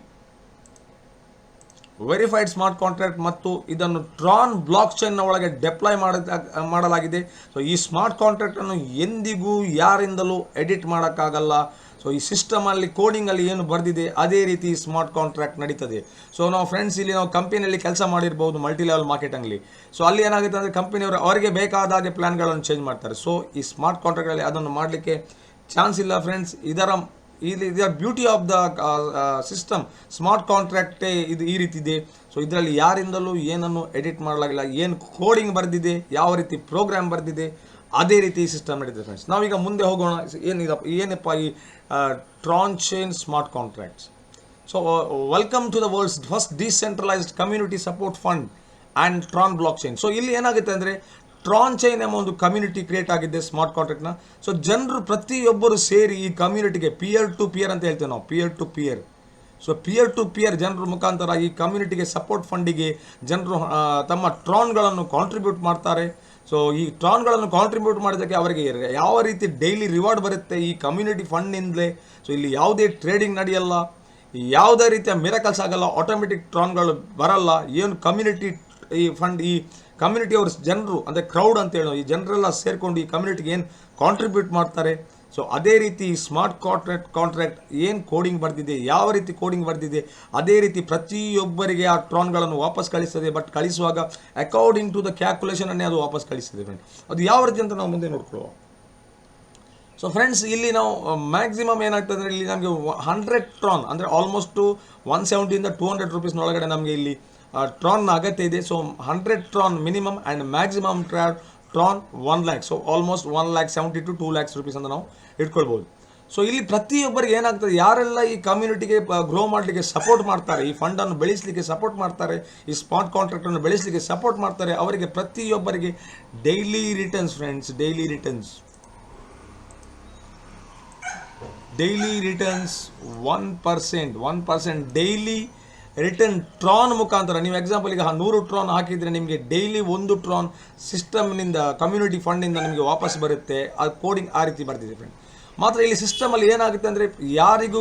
ವೆರಿಫೈಡ್ ಸ್ಮಾರ್ಟ್ ಕಾಂಟ್ರಾಕ್ಟ್ ಮತ್ತು ಇದನ್ನು ಟ್ರಾನ್ ಬ್ಲಾಕ್ ಚೈನ್ನ ಒಳಗೆ ಡೆಪ್ಲಾಯ್ ಮಾಡಲಾಗಿದೆ. ಸೊ ಈ ಸ್ಮಾರ್ಟ್ ಕಾಂಟ್ರಾಕ್ಟನ್ನು ಎಂದಿಗೂ ಯಾರಿಂದಲೂ ಎಡಿಟ್ ಮಾಡೋಕ್ಕಾಗಲ್ಲ. ಸೊ ಈ ಸಿಸ್ಟಮಲ್ಲಿ ಕೋಡಿಂಗಲ್ಲಿ ಏನು ಬರೆದಿದೆ ಅದೇ ರೀತಿ ಸ್ಮಾರ್ಟ್ ಕಾಂಟ್ರಾಕ್ಟ್ ನಡೀತದೆ. ಸೊ ನಾವು ಫ್ರೆಂಡ್ಸ್ ಇಲ್ಲಿ ನಾವು ಕಂಪನಿಯಲ್ಲಿ ಕೆಲಸ ಮಾಡಿರ್ಬೋದು ಮಲ್ಟಿ ಲೆವೆಲ್ ಮಾರ್ಕೆಟಿಂಗ್ಲಿ. ಸೊ ಅಲ್ಲಿ ಏನಾಗುತ್ತೆ ಅಂದರೆ ಕಂಪನಿಯವರು ಅವರಿಗೆ ಬೇಕಾದ ಹಾಗೆ ಪ್ಲ್ಯಾನ್ಗಳನ್ನು ಚೇಂಜ್ ಮಾಡ್ತಾರೆ. ಸೊ ಈ ಸ್ಮಾರ್ಟ್ ಕಾಂಟ್ರಾಕ್ಟಲ್ಲಿ ಅದನ್ನು ಮಾಡಲಿಕ್ಕೆ ಚಾನ್ಸ್ ಇಲ್ಲ ಫ್ರೆಂಡ್ಸ್. ಇದರ beauty of the system smart ಕಾಂಟ್ರಾಕ್ಟೇ ಇದು ಈ ರೀತಿ ಇದೆ. ಸೊ ಇದರಲ್ಲಿ ಯಾರಿಂದಲೂ ಏನನ್ನು ಎಡಿಟ್ ಮಾಡಲಾಗಿಲ್ಲ. ಏನು ಕೋಡಿಂಗ್ ಬರೆದಿದೆ, ಯಾವ ರೀತಿ ಪ್ರೋಗ್ರಾಮ್ ಬರೆದಿದೆ ಅದೇ ರೀತಿ ಸಿಸ್ಟಮ್ ನಡೀತಿದೆ ಫ್ರೆಂಡ್ಸ್. ನಾವೀಗ ಮುಂದೆ ಹೋಗೋಣ. ಏನಪ್ಪ ಈ Tron chain smart contracts. So welcome to the world's first decentralised community support fund and Tron blockchain. So ಇಲ್ಲಿ ಏನಾಗುತ್ತೆ ಅಂದರೆ ಟ್ರಾನ್ ಚೈನ್ ಎಂಬ ಒಂದು ಕಮ್ಯುನಿಟಿ ಕ್ರಿಯೇಟ್ ಆಗಿದೆ ಸ್ಮಾರ್ಟ್ ಕಾಂಟ್ರಾಕ್ಟ್ನ. ಸೊ ಜನರು ಪ್ರತಿಯೊಬ್ಬರು ಸೇರಿ ಈ ಕಮ್ಯುನಿಟಿಗೆ ಪಿಯರ್ ಟು ಪಿಯರ್ ಅಂತ ಹೇಳ್ತೇವೆ ನಾವು, peer to peer. So peer to peer ಜನರ ಮುಖಾಂತರ ಈ ಕಮ್ಯುನಿಟಿಗೆ ಸಪೋರ್ಟ್ ಫಂಡಿಗೆ ಜನರು ತಮ್ಮ ಟ್ರಾನ್ಗಳನ್ನು ಕಾಂಟ್ರಿಬ್ಯೂಟ್ ಮಾಡ್ತಾರೆ. ಸೊ ಈ ಟ್ರಾನ್ಗಳನ್ನು ಕಾಂಟ್ರಿಬ್ಯೂಟ್ ಮಾಡೋದಕ್ಕೆ ಅವರಿಗೆ ಯಾವ ರೀತಿ ಡೈಲಿ ರಿವಾರ್ಡ್ ಬರುತ್ತೆ ಈ ಕಮ್ಯುನಿಟಿ ಫಂಡ್ನಿಂದಲೇ. ಸೊ ಇಲ್ಲಿ ಯಾವುದೇ ಟ್ರೇಡಿಂಗ್ ನಡೆಯಲ್ಲ, ಯಾವುದೇ ರೀತಿಯ ಮಿರಕಲ್ಸ್ ಆಗಲ್ಲ, ಆಟೋಮೆಟಿಕ್ ಟ್ರಾನ್ಗಳು ಬರಲ್ಲ. ಏನು ಕಮ್ಯುನಿಟಿ ಈ ಫಂಡ್, ಈ ಕಮ್ಯುನಿಟಿಯವರು ಜನರು ಅಂದರೆ ಕ್ರೌಡ್ ಅಂತ ಹೇಳೋ ಈ ಜನರೆಲ್ಲ ಸೇರಿಕೊಂಡು ಈ ಕಮ್ಯುನಿಟಿಗೆ ಏನು ಕಾಂಟ್ರಿಬ್ಯೂಟ್ ಮಾಡ್ತಾರೆ. ಸೊ ಅದೇ ರೀತಿ ಸ್ಮಾರ್ಟ್ ಕಾಂಟ್ರಾಕ್ಟ್ ಏನು ಕೋಡಿಂಗ್ ಬರೆದಿದೆ, ಯಾವ ರೀತಿ ಕೋಡಿಂಗ್ ಬರೆದಿದೆ ಅದೇ ರೀತಿ ಪ್ರತಿಯೊಬ್ಬರಿಗೆ ಆ ಟ್ರಾನ್ಗಳನ್ನು ವಾಪಸ್ ಕಳಿಸ್ತದೆ. ಬಟ್ ಕಳಿಸುವಾಗ ಅಕಾರ್ಡಿಂಗ್ ಟು ದ ಕ್ಯಾಲ್ಕುಲೇಷನನ್ನೇ ಅದು ವಾಪಸ್ ಕಳಿಸ್ತದೆ ಫ್ರೆಂಡ್. ಅದು ಯಾವ ರೀತಿ ಅಂತ ನಾವು ಮುಂದೆ ನೋಡ್ಕೊಳ್ಳುವ. ಸೊ ಫ್ರೆಂಡ್ಸ್ ಇಲ್ಲಿ ನಾವು ಮ್ಯಾಕ್ಸಿಮಮ್ ಏನಾಗ್ತದೆ ಅಂದರೆ ಇಲ್ಲಿ ನಮಗೆ 100 ಟ್ರಾನ್ ಅಂದರೆ ಆಲ್ಮೋಸ್ಟು 170 ಇಂದ 200 ರೂಪೀಸ್ನೊಳಗಡೆ ನಮಗೆ ಇಲ್ಲಿ ಟ್ರಾನ್ನ ಅಗತ್ಯ ಇದೆ. So 100 Tron minimum and maximum Tron 1 lakh. So almost 1,70,000 to 2,00,000 rupees ಅಂತ ನಾವು ಇಟ್ಕೊಳ್ಬೋದು. ಸೊ ಇಲ್ಲಿ ಪ್ರತಿಯೊಬ್ಬರಿಗೆ ಏನಾಗ್ತದೆ, ಯಾರೆಲ್ಲ ಈ ಕಮ್ಯುನಿಟಿಗೆ ಗ್ರೋ ಮಾಡಲಿಕ್ಕೆ ಸಪೋರ್ಟ್ ಮಾಡ್ತಾರೆ, ಈ ಫಂಡನ್ನು ಬೆಳೆಸಲಿಕ್ಕೆ ಸಪೋರ್ಟ್ ಮಾಡ್ತಾರೆ, ಈ ಸ್ಮಾರ್ಟ್ ಕಾಂಟ್ರಾಕ್ಟನ್ನು ಬೆಳೆಸಲಿಕ್ಕೆ ಸಪೋರ್ಟ್ ಮಾಡ್ತಾರೆ, ಅವರಿಗೆ ಪ್ರತಿಯೊಬ್ಬರಿಗೆ daily returns friends, daily returns 1% daily return Tron ಮುಖಾಂತರ. ನೀವು ಎಕ್ಸಾಂಪಲ್ ಈಗ 100 ಟ್ರಾನ್ ಹಾಕಿದರೆ ನಿಮಗೆ ಡೈಲಿ 1 ಟ್ರಾನ್ ಸಿಸ್ಟಮ್ನಿಂದ ಕಮ್ಯುನಿಟಿ ಫಂಡಿಂದ ನಿಮಗೆ ವಾಪಸ್ ಬರುತ್ತೆ. ಅದು ಕೋಡಿಂಗ್ ಆ ರೀತಿ ಬರ್ತಿದೆ ಫ್ರೆಂಡ್. ಮಾತ್ರ ಇಲ್ಲಿ ಸಿಸ್ಟಮಲ್ಲಿ ಏನಾಗುತ್ತೆ ಅಂದರೆ ಯಾರಿಗೂ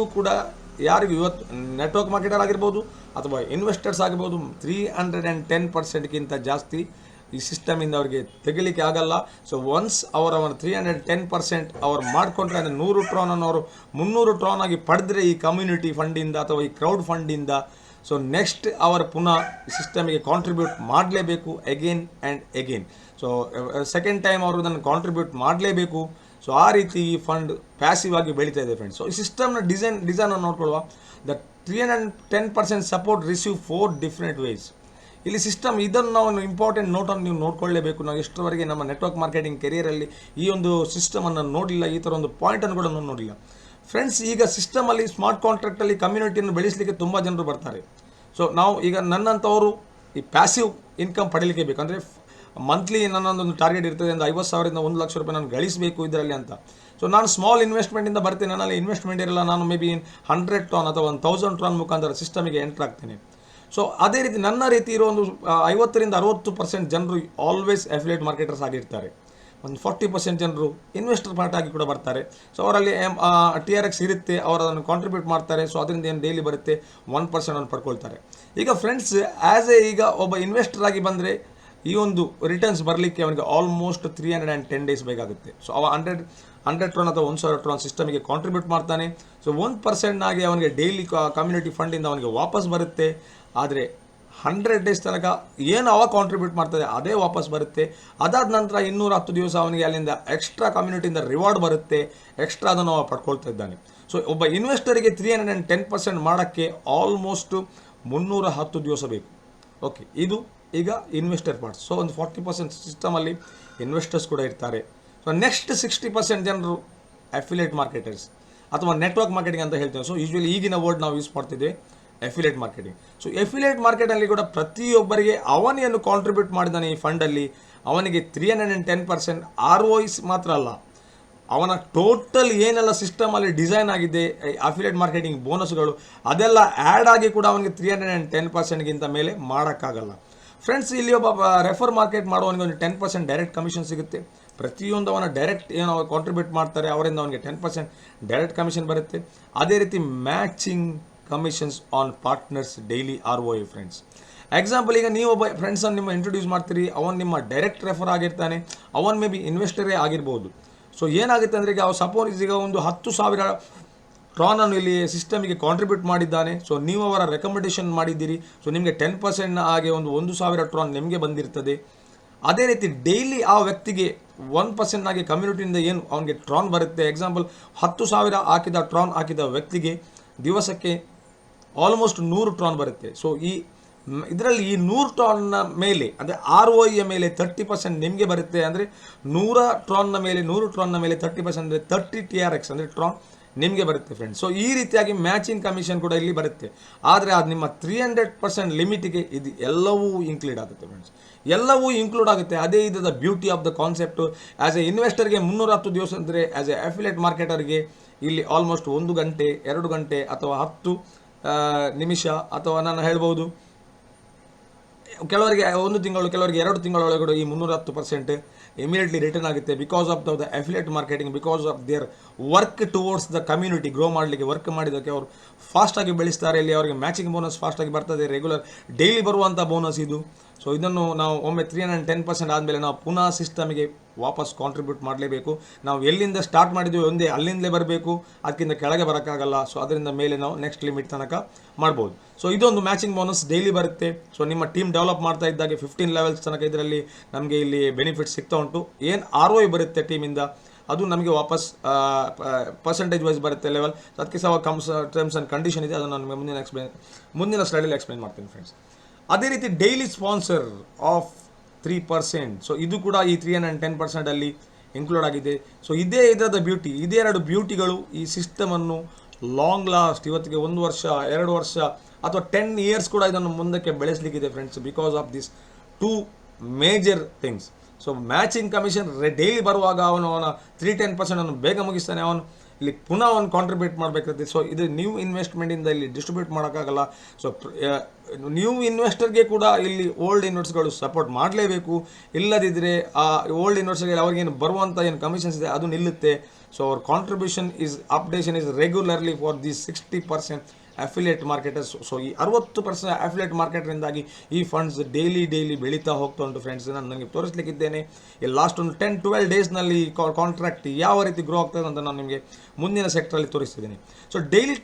ಇವತ್ತು ನೆಟ್ವರ್ಕ್ ಮಾರ್ಕೆಟರ್ ಆಗಿರ್ಬೋದು ಅಥವಾ ಇನ್ವೆಸ್ಟರ್ಸ್ ಆಗಿರ್ಬೋದು 310%ಗಿಂತ ಜಾಸ್ತಿ ಈ ಸಿಸ್ಟಮಿಂದ ಅವರಿಗೆ ತೆಗಿಲಿಕ್ಕೆ ಆಗಲ್ಲ. ಸೊ ಒನ್ಸ್ ಅವರ 310% ಅವ್ರು ಮಾಡಿಕೊಂಡ್ರೆ ಅಂದರೆ 100 ಟ್ರಾನನ್ನು ಅವರು 300 ಟ್ರಾನ್ ಆಗಿ ಪಡೆದ್ರೆ ಈ ಕಮ್ಯುನಿಟಿ ಫಂಡಿಂದ ಅಥವಾ ಈ ಕ್ರೌಡ್ ಫಂಡಿಂದ, ಸೊ ನೆಕ್ಸ್ಟ್ ಅವರು ಪುನಃ ಸಿಸ್ಟಮಿಗೆ ಕಾಂಟ್ರಿಬ್ಯೂಟ್ ಮಾಡಲೇಬೇಕು again and again. So second time ಅವರು ಅದನ್ನು ಕಾಂಟ್ರಿಬ್ಯೂಟ್ ಮಾಡಲೇಬೇಕು. ಸೊ ಆ ರೀತಿ ಈ ಫಂಡ್ ಪ್ಯಾಸಿವ್ ಆಗಿ ಬೆಳೀತಾ ಇದೆ ಫ್ರೆಂಡ್ಸ್. ಸೊ ಈ ಸಿಸ್ಟಮ್ನ ಡಿಸೈನನ್ನು ನೋಡ್ಕೊಳ್ಳುವ. The 310% support receive 4 different ways. ಇಲ್ಲಿ ಸಿಸ್ಟಮ್ ಇದನ್ನು ನಾವು ಇಂಪಾರ್ಟೆಂಟ್ ನೋಟನ್ನು ನೀವು ನೋಡ್ಕೊಳ್ಳೇಬೇಕು. ನಾವು ಎಷ್ಟರವರೆಗೆ ನಮ್ಮ ನೆಟ್ವರ್ಕ್ ಮಾರ್ಕೆಟಿಂಗ್ ಕೆರಿಯರಲ್ಲಿ ಈ ಒಂದು ಸಿಸ್ಟಮನ್ನು ನೋಡಿಲ್ಲ, ಈ ಥರ ಒಂದು ಪಾಯಿಂಟನ್ನು ಕೂಡ ನೋಡಿಲ್ಲ ಫ್ರೆಂಡ್ಸ್. ಈಗ ಸಿಸ್ಟಮಲ್ಲಿ ಸ್ಮಾರ್ಟ್ ಕಾಂಟ್ರಾಕ್ಟಲ್ಲಿ ಕಮ್ಯುನಿಟಿಯನ್ನು ಬೆಳೆಸಲಿಕ್ಕೆ ತುಂಬ ಜನರು ಬರ್ತಾರೆ. ಸೊ ನಾವು ಈಗ ನನ್ನಂಥವರು ಈ ಪ್ಯಾಸಿವ್ ಇನ್ಕಮ್ ಪಡೀಲಿಕ್ಕೆ ಬೇಕು ಅಂದರೆ ಮಂತ್ಲಿ ನನ್ನೊಂದೊಂದು ಟಾರ್ಗೆಟ್ ಇರ್ತದೆ ಅಂದರೆ 50,000 1 ಲಕ್ಷ ರೂಪಾಯಿ ನಾನು ಗಳಿಸಬೇಕು ಇದರಲ್ಲಿ ಅಂತ. ಸೊ ನಾನು ಸ್ಮಾಲ್ ಇನ್ವೆಸ್ಟ್ಮೆಂಟಿಂದ ಬರ್ತೇನೆ, ನನ್ನಲ್ಲಿ ಇನ್ವೆಸ್ಟ್ಮೆಂಟ್ ಇರಲ್ಲ, ನಾನು ಮೇ ಬಿ 100 ಟ್ರಾನ್ ಅಥವಾ 1000 ಟ್ರಾನ್ ಮುಖಾಂತರ ಸಿಸ್ಟಮಿಗೆ ಎಂಟರ್ ಆಗ್ತೇನೆ. ಸೊ ಅದೇ ರೀತಿ ನನ್ನ ರೀತಿ ಇರೋ ಒಂದು 50 to 60% ಜನರು ಆಲ್ವೇಸ್ ಅಫಿಲಿಯೇಟ್ ಮಾರ್ಕೆಟರ್ಸ್ ಆಗಿರ್ತಾರೆ. ಒಂದು 40% ಜನರು ಇನ್ವೆಸ್ಟರ್ ಪಾರ್ಟ್ ಆಗಿ ಕೂಡ ಬರ್ತಾರೆ. ಸೊ ಅವರಲ್ಲಿ TRX ಇರುತ್ತೆ, ಅವರು ಅದನ್ನು ಕಾಂಟ್ರಿಬ್ಯೂಟ್ ಮಾಡ್ತಾರೆ. ಸೊ ಅದರಿಂದ ಏನು ಡೈಲಿ ಬರುತ್ತೆ 1% ಅನ್ನು ಪಡ್ಕೊಳ್ತಾರೆ. ಈಗ ಫ್ರೆಂಡ್ಸ್ ಈಗ ಒಬ್ಬ ಇನ್ವೆಸ್ಟರ್ ಆಗಿ ಬಂದರೆ ಈ ಒಂದು ರಿಟರ್ನ್ಸ್ ಬರಲಿಕ್ಕೆ ಅವನಿಗೆ ಆಲ್ಮೋಸ್ಟ್ 310 days ಬೇಕಾಗುತ್ತೆ. ಸೊ ಅವ 100 ಟ್ರಾನ್ ಅಥವಾ 1,000 ಟ್ರಾನ್ ಸಿಸ್ಟಮಿಗೆ ಕಾಂಟ್ರಿಬ್ಯೂಟ್ ಮಾಡ್ತಾನೆ. ಸೊ 1% ಆಗಿ ಅವನಿಗೆ ಡೈಲಿ ಕಮ್ಯುನಿಟಿ ಫಂಡಿಂದ ಅವನಿಗೆ ವಾಪಸ್ ಬರುತ್ತೆ. ಆದರೆ 100 ಡೇಸ್ ತನಕ ಏನು ಅವ ಕಾಂಟ್ರಿಬ್ಯೂಟ್ ಮಾಡ್ತದೆ ಅದೇ ವಾಪಸ್ ಬರುತ್ತೆ. ಅದಾದ ನಂತರ 210 ದಿವಸ ಅವನಿಗೆ ಅಲ್ಲಿಂದ ಎಕ್ಸ್ಟ್ರಾ ಕಮ್ಯುನಿಟಿಯಿಂದ ರಿವಾರ್ಡ್ ಬರುತ್ತೆ, ಎಕ್ಸ್ಟ್ರಾ ಅದನ್ನು ಅವ ಪಡ್ಕೊಳ್ತಾ ಇದ್ದಾನೆ. ಸೊ ಒಬ್ಬ ಇನ್ವೆಸ್ಟರಿಗೆ 310% ಮಾಡೋಕ್ಕೆ ಆಲ್ಮೋಸ್ಟ್ 310 ದಿವಸ ಬೇಕು. ಓಕೆ, ಇದು ಈಗ ಇನ್ವೆಸ್ಟರ್ ಪಾರ್ಟ್ಸ್. ಸೊ ಒಂದು 40% ಸಿಸ್ಟಮಲ್ಲಿ ಇನ್ವೆಸ್ಟರ್ಸ್ ಕೂಡ ಇರ್ತಾರೆ. ಸೊ ನೆಕ್ಸ್ಟ್ 60% ಜನರು ಅಫಿಲಿಯೇಟ್ ಮಾರ್ಕೆಟರ್ಸ್ ಅಥವಾ ನೆಟ್ವರ್ಕ್ ಮಾರ್ಕೆಟಿಂಗ್ ಅಂತ ಹೇಳ್ತೇವೆ. ಸೊ ಯೂಶ್ವಲಿ ಈಗಿನ ವರ್ಡ್ ನಾವು ಯೂಸ್ ಮಾಡ್ತಿದ್ದೇವೆ ಅಫಿಲಿಯೇಟ್ ಮಾರ್ಕೆಟಿಂಗ್. ಸೊ ಅಫಿಲಿಯೇಟ್ ಮಾರ್ಕೆಟಲ್ಲಿ ಕೂಡ ಪ್ರತಿಯೊಬ್ಬರಿಗೆ ಅವನೇನು ಕಾಂಟ್ರಿಬ್ಯೂಟ್ ಮಾಡಿದ್ದಾನೆ ಈ ಫಂಡಲ್ಲಿ ಅವನಿಗೆ 310% ROI ಮಾತ್ರ ಅಲ್ಲ, ಅವನ ಟೋಟಲ್ ಏನೆಲ್ಲ ಸಿಸ್ಟಮಲ್ಲಿ ಡಿಸೈನ್ ಆಗಿದೆ ಅಫಿಲಿಯೇಟ್ ಮಾರ್ಕೆಟಿಂಗ್ ಬೋನಸ್ಗಳು ಅದೆಲ್ಲ ಆ್ಯಡ್ ಆಗಿ ಕೂಡ ಅವನಿಗೆ 310%ಗಿಂತ ಮೇಲೆ ಮಾಡೋಕ್ಕಾಗಲ್ಲ. ಫ್ರೆಂಡ್ಸ್, ಇಲ್ಲಿ ಒಬ್ಬ ರೆಫರ್ ಮಾರ್ಕೆಟ್ ಮಾಡುವವನಿಗೆ ಒಂದು 10% ಡೈರೆಕ್ಟ್ ಕಮಿಷನ್ ಸಿಗುತ್ತೆ. ಪ್ರತಿಯೊಂದು ಅವನ ಡೈರೆಕ್ಟ್ ಏನು ಕಾಂಟ್ರಿಬ್ಯೂಟ್ ಮಾಡ್ತಾರೆ ಅವರಿಂದ ಅವನಿಗೆ 10% ಡೈರೆಕ್ಟ್ ಕಮಿಷನ್ ಬರುತ್ತೆ. ಅದೇ ರೀತಿ matching commissions on partners daily ROI friends. Example, ಈಗ ನೀವು ಒಬ್ಬ ಫ್ರೆಂಡ್ಸನ್ನು ನಿಮ್ಮ ಇಂಟ್ರೊಡ್ಯೂಸ್ ಮಾಡ್ತೀರಿ, ಅವನು ನಿಮ್ಮ ಡೈರೆಕ್ಟ್ ರೆಫರ್ ಆಗಿರ್ತಾನೆ, ಅವನು ಮೇ ಬಿ ಇನ್ವೆಸ್ಟರೇ ಆಗಿರ್ಬೋದು. ಸೊ ಏನಾಗುತ್ತೆ ಅಂದರೆ ಈಗ ಸಪೋಸ್ ಈಗ ಒಂದು 10,000 ಟ್ರಾನನ್ನು ಇಲ್ಲಿ ಸಿಸ್ಟಮಿಗೆ ಕಾಂಟ್ರಿಬ್ಯೂಟ್ ಮಾಡಿದ್ದಾನೆ. ಸೊ ನೀವು ಅವರ ರೆಕಮೆಂಡೇಷನ್ ಮಾಡಿದ್ದೀರಿ. ಸೊ ನಿಮಗೆ 10% ಆಗಿ ಒಂದು 1,000 ಟ್ರಾನ್ ನಿಮಗೆ ಬಂದಿರ್ತದೆ. ಅದೇ ರೀತಿ ಡೈಲಿ ಆ ವ್ಯಕ್ತಿಗೆ 1% ಆಗಿ ಕಮ್ಯುನಿಟಿಯಿಂದ ಏನು ಅವನಿಗೆ ಟ್ರಾನ್ ಬರುತ್ತೆ. ಎಕ್ಸಾಂಪಲ್ 10,000 ಟ್ರಾನ್ ಹಾಕಿದ ವ್ಯಕ್ತಿಗೆ ದಿವಸಕ್ಕೆ ಆಲ್ಮೋಸ್ಟ್ 100 ಟ್ರಾನ್ ಬರುತ್ತೆ. ಸೊ ಇದರಲ್ಲಿ ಈ 100 ಟ್ರಾನ್ನ ಮೇಲೆ ಅಂದರೆ ROI ಮೇಲೆ 30% ನಿಮಗೆ ಬರುತ್ತೆ. ಅಂದರೆ 100 ಟ್ರಾನ್ನ ಮೇಲೆ 30% ಅಂದರೆ 30 TRX ಅಂದರೆ ಟ್ರಾನ್ ನಿಮಗೆ ಬರುತ್ತೆ ಫ್ರೆಂಡ್ಸ್. ಸೊ ಈ ರೀತಿಯಾಗಿ ಮ್ಯಾಚಿಂಗ್ ಕಮಿಷನ್ ಕೂಡ ಇಲ್ಲಿ ಬರುತ್ತೆ. ಆದರೆ ಅದು ನಿಮ್ಮ 300% ಲಿಮಿಟಿಗೆ ಇದು ಎಲ್ಲವೂ ಇನ್ಕ್ಲೂಡ್ ಆಗುತ್ತೆ ಫ್ರೆಂಡ್ಸ್, ಎಲ್ಲವೂ ಇನ್ಕ್ಲೂಡ್ ಆಗುತ್ತೆ. ಅದೇ ಇದರ beauty of the concept. As a ಇನ್ವೆಸ್ಟರ್ಗೆ 310 ದಿವಸ ಅಂದರೆ ಆ್ಯಸ್ ಎ ಅಫಿಲಿಯೇಟ್ ಮಾರ್ಕೆಟರ್ಗೆ ಇಲ್ಲಿ ಆಲ್ಮೋಸ್ಟ್ 1 ಗಂಟೆ 2 ಗಂಟೆ ಅಥವಾ 10 ನಿಮಿಷ ಅಥವಾ ನಾನು ಹೇಳ್ಬೋದು ಕೆಲವರಿಗೆ 1 ತಿಂಗಳು ಕೆಲವರಿಗೆ 2 ತಿಂಗಳೊಳಗಡೆ ಈ 310% ಇಮಿಡಿಯೇಟ್ಲಿ ರಿಟರ್ನ್ ಆಗುತ್ತೆ. Because of the affiliate marketing, because of their work towards the community grow ಮಾಡಲಿಕ್ಕೆ ವರ್ಕ್ ಮಾಡಿದ್ದಕ್ಕೆ ಅವರು ಫಾಸ್ಟಾಗಿ ಬೆಳೆಸ್ತಾರೆ. ಇಲ್ಲಿ ಅವರಿಗೆ ಮ್ಯಾಚಿಂಗ್ ಬೋನಸ್ ಫಾಸ್ಟಾಗಿ ಬರ್ತದೆ, ರೆಗ್ಯುಲರ್ ಡೈಲಿ ಬರುವಂಥ ಬೋನಸ್ ಇದು. ಸೊ ಇದನ್ನು ನಾವು ಒಮ್ಮೆ 310% ಆದಮೇಲೆ ನಾವು ಪುನಃ ಸಿಸ್ಟಮಿಗೆ ವಾಪಸ್ ಕಾಂಟ್ರಿಬ್ಯೂಟ್ ಮಾಡಲೇಬೇಕು. ನಾವು ಎಲ್ಲಿಂದ ಸ್ಟಾರ್ಟ್ ಮಾಡಿದ್ವಿ ಒಂದೇ ಅಲ್ಲಿಂದಲೇ ಬರಬೇಕು, ಅದಕ್ಕಿಂತ ಕೆಳಗೆ ಬರೋಕ್ಕಾಗಲ್ಲ. ಸೊ ಅದರಿಂದ ಮೇಲೆ ನಾವು ನೆಕ್ಸ್ಟ್ ಲಿಮಿಟ್ ತನಕ ಮಾಡ್ಬೋದು. ಸೊ ಇದೊಂದು ಮ್ಯಾಚಿಂಗ್ ಬೋನಸ್ ಡೈಲಿ ಬರುತ್ತೆ. ಸೊ ನಿಮ್ಮ ಟೀಮ್ ಡೆವಲಪ್ ಮಾಡ್ತಾ ಇದ್ದಾಗೆ 15 ಲೆವೆಲ್ಸ್ ತನಕ ಇದರಲ್ಲಿ ನಮಗೆ ಇಲ್ಲಿ ಬೆನಿಫಿಟ್ ಸಿಗ್ತಾ ಉಂಟು. ಏನು ROI ಬರುತ್ತೆ ಟೀಮಿಂದ ಅದು ನಮಗೆ ವಾಪಸ್ ಪರ್ಸೆಂಟೇಜ್ ವೈಸ್ ಬರುತ್ತೆ ಲೆವೆಲ್. ಅದಕ್ಕೆ ಸಹ ಟರ್ಮ್ಸ್ ಆ್ಯಂಡ್ ಕಂಡೀಷನ್ ಇದೆ, ಅದನ್ನು ನಾನು ಮುಂದಿನ ಸ್ಲೈಡಲ್ಲಿ ಎಕ್ಸ್ಪ್ಲೈನ್ ಮಾಡ್ತೀನಿ ಫ್ರೆಂಡ್ಸ್. ಅದೇ ರೀತಿ ಡೈಲಿ ಸ್ಪಾನ್ಸರ್ ಆಫ್ 3%. ಸೊ ಇದು ಕೂಡ ಈ 310% ಅಲ್ಲಿ ಇನ್ಕ್ಲೂಡ್ ಆಗಿದೆ. ಸೊ ಇದೇ ಇದರದ ಬ್ಯೂಟಿ, ಇದೇ 2 ಬ್ಯೂಟಿಗಳು ಈ ಸಿಸ್ಟಮನ್ನು ಲಾಂಗ್ ಲಾಸ್ಟ್ ಇವತ್ತಿಗೆ 1 ವರ್ಷ 2 ವರ್ಷ ಅಥವಾ 10 ಇಯರ್ಸ್ ಕೂಡ ಇದನ್ನು ಮುಂದಕ್ಕೆ ಬೆಳೆಸಲಿಕ್ಕಿದೆ friends, because of this 2 major things. So matching commission daily ಬರುವಾಗ ಅವನ 310% ಅನ್ನು ಬೇಗ ಮುಗಿಸ್ತಾನೆ, ಅವನು ಇಲ್ಲಿ ಪುನಃ ಅವನು ಕಾಂಟ್ರಿಬ್ಯೂಟ್ ಮಾಡಬೇಕಾಗುತ್ತೆ. ಸೊ ಇದು ನ್ಯೂ ಇನ್ವೆಸ್ಟ್ಮೆಂಟಿಂದ ಇಲ್ಲಿ ಡಿಸ್ಟ್ರಿಬ್ಯೂಟ್ ಮಾಡೋಕ್ಕಾಗಲ್ಲ. ಸೊ ನ್ಯೂ ಇನ್ವೆಸ್ಟರ್ಗೆ ಕೂಡ ಇಲ್ಲಿ ಓಲ್ಡ್ ಇನ್ವೆಸ್ಟರ್ಗಳು ಸಪೋರ್ಟ್ ಮಾಡಲೇಬೇಕು. ಇಲ್ಲದಿದ್ದರೆ ಆ ಓಲ್ಡ್ ಇನ್ವೆಸ್ಟರ್ಗೆ ಅವ್ರಿಗೇನು ಬರುವಂಥ ಏನು ಕಮಿಷನ್ಸ್ ಇದೆ ಅದು ನಿಲ್ಲುತ್ತೆ. ಸೊ ಅವ್ರ contribution updation is regularly for this 60% affiliate marketers. So ಈ 60% ಅಫಿಲಿಯೇಟ್ ಮಾರ್ಕೆಟರಿಂದಾಗಿ ಈ ಫಂಡ್ಸ್ ಡೈಲಿ ಬೆಳೀತಾ ಹೋಗ್ತಾ ಉಂಟು ಫ್ರೆಂಡ್ಸ್. ನಾನು ನನಗೆ ತೋರಿಸ್ಲಿಕ್ಕಿದ್ದೇನೆ ಈ ಲಾಸ್ಟ್ ಒಂದು 10-12 ಡೇಸ್ನಲ್ಲಿ ಕಾಂಟ್ರಾಕ್ಟ್ ಯಾವ ರೀತಿ ಗ್ರೋ ಆಗ್ತದೆ ಅಂತ ನಾನು ನಿಮಗೆ ಮುಂದಿನ ಸೆಕ್ಟ್ರಲ್ಲಿ ತೋರಿಸ್ತಿದ್ದೀನಿ. So daily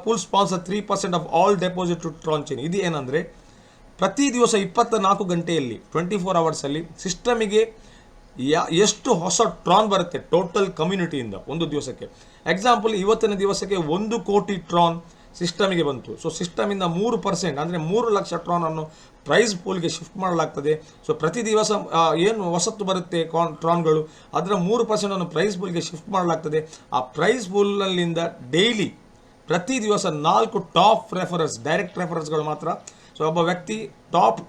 pool sponsor 3% of all deposit to Tron chain. ಇದು ಏನಂದರೆ ಪ್ರತಿ ದಿವಸ 24 ಗಂಟೆಯಲ್ಲಿ 24 ಅವರ್ಸಲ್ಲಿ ಸಿಸ್ಟಮಿಗೆ ಎಷ್ಟು ಹೊಸ ಟ್ರಾನ್ ಬರುತ್ತೆ ಟೋಟಲ್ ಕಮ್ಯುನಿಟಿಯಿಂದ ಒಂದು ದಿವಸಕ್ಕೆ. ಎಕ್ಸಾಂಪಲ್, ಇವತ್ತಿನ ದಿವಸಕ್ಕೆ 1 ಕೋಟಿ ಟ್ರಾನ್ ಸಿಸ್ಟಮಿಗೆ ಬಂತು. ಸೊ ಸಿಸ್ಟಮಿಂದ 3% ಅಂದರೆ 3 ಲಕ್ಷ ಟ್ರಾನನ್ನು ಪ್ರೈಸ್ ಪೂಲ್ಗೆ ಶಿಫ್ಟ್ ಮಾಡಲಾಗ್ತದೆ. ಸೊ ಪ್ರತಿ ದಿವಸ ಏನು ಹೊಸತ್ತು ಬರುತ್ತೆ ಟ್ರಾನ್ಗಳು ಅದರ 3% ಪ್ರೈಸ್ ಪೂಲ್ಗೆ ಶಿಫ್ಟ್ ಮಾಡಲಾಗ್ತದೆ. ಆ ಪ್ರೈಸ್ ಪೂಲ್ನಲ್ಲಿಂದ ಡೈಲಿ ಪ್ರತಿ ದಿವಸ 4 ಟಾಪ್ ರೆಫರರ್ಸ್ ಡೈರೆಕ್ಟ್ ರೆಫರರ್ಸ್ಗಳು ಮಾತ್ರ. ಸೊ ಒಬ್ಬ ವ್ಯಕ್ತಿ ಟಾಪ್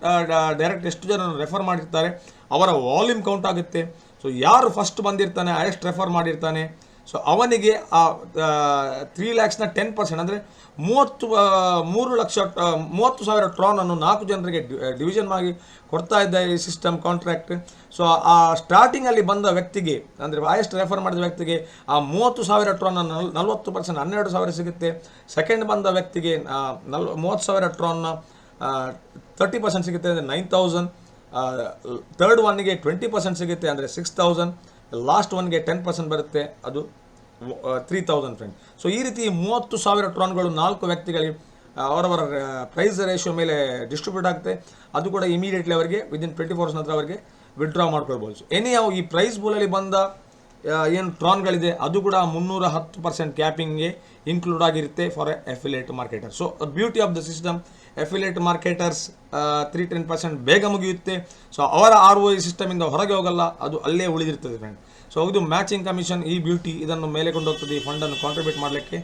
ಡೈರೆಕ್ಟ್ ಎಷ್ಟು ಜನ ರೆಫರ್ ಮಾಡಿರ್ತಾರೆ ಅವರ ವಾಲ್ಯೂಮ್ ಕೌಂಟ್ ಆಗುತ್ತೆ. ಸೊ ಯಾರು ಫಸ್ಟ್ ಬಂದಿರ್ತಾನೆ ಹೈಯೆಸ್ಟ್ ರೆಫರ್ ಮಾಡಿರ್ತಾನೆ ಸೊ ಅವನಿಗೆ ಆ 3 ಲ್ಯಾಕ್ಸ್ನ 10% ಅಂದರೆ 30,000 ಟ್ರಾನನ್ನು 4 ಜನರಿಗೆ ಡಿವಿಷನ್ ಆಗಿ ಕೊಡ್ತಾ ಇದ್ದ ಈ ಸಿಸ್ಟಮ್ ಕಾಂಟ್ರಾಕ್ಟ್. ಸೊ ಆ ಸ್ಟಾರ್ಟಿಂಗಲ್ಲಿ ಬಂದ ವ್ಯಕ್ತಿಗೆ ಅಂದರೆ ಹೈಯೆಸ್ಟ್ ರೆಫರ್ ಮಾಡಿದ ವ್ಯಕ್ತಿಗೆ ಆ 30,000 ಟ್ರಾನನ್ನು 40% 12,000 ಸಿಗುತ್ತೆ. ಸೆಕೆಂಡ್ ಬಂದ ವ್ಯಕ್ತಿಗೆ 30,000 ಟ್ರಾನ್ನ 30% ಸಿಗುತ್ತೆ ಅಂದರೆ 9,000. ಥರ್ಡ್ ಒನ್ನಿಗೆ 20% ಸಿಗುತ್ತೆ ಅಂದರೆ 6,000. ಲಾಸ್ಟ್ ಒನ್ಗೆ 10% ಬರುತ್ತೆ, ಅದು 3000 ಫ್ರೆಂಡ್. ಸೊ ಈ ರೀತಿ 30,000 ಟ್ರಾನ್ಗಳು 4 ವ್ಯಕ್ತಿಗಳಿಗೆ ಅವರವರ ಪ್ರೈಸ್ ರೇಷಿಯೋ ಮೇಲೆ ಡಿಸ್ಟ್ರಿಬ್ಯೂಟ್ ಆಗುತ್ತೆ. ಅದು ಕೂಡ ಇಮಿಡಿಯೇಟ್ಲಿ ಅವರಿಗೆ ವಿದಿನ್ 24 hours ನಂತರ ಅವರಿಗೆ ವಿಡ್ರಾ ಮಾಡ್ಕೊಳ್ಬೋದು. ಎನಿ ಯಾವ ಈ ಪ್ರೈಸ್ ಬೂಲಲ್ಲಿ ಬಂದ ಏನು ಟ್ರಾನ್ಗಳಿದೆ ಅದು ಕೂಡ 310% ಕ್ಯಾಪಿಂಗ್ಗೆ ಇನ್ಕ್ಲೂಡ್ ಆಗಿರುತ್ತೆ for affiliate marketer. So beauty of the system, affiliate marketers 3-10% ಬೇಗ ಮುಗಿಯುತ್ತೆ. ಸೊ ಅವರ ROI ಸಿಸ್ಟಮಿಂದ ಹೊರಗೆ ಹೋಗಲ್ಲ, ಅದು ಅಲ್ಲೇ ಉಳಿದಿರ್ತದೆ ಫ್ರೆಂಡ್. ಸೊ ಇದು ಮ್ಯಾಚಿಂಗ್ ಕಮಿಷನ್, ಈ ಬ್ಯೂಟಿ ಇದನ್ನು ಮೇಲೆ ಕೊಂಡೋಗ್ತದೆ ಈ ಫಂಡನ್ನು ಕಾಂಟ್ರಿಬ್ಯೂಟ್ ಮಾಡಲಿಕ್ಕೆ.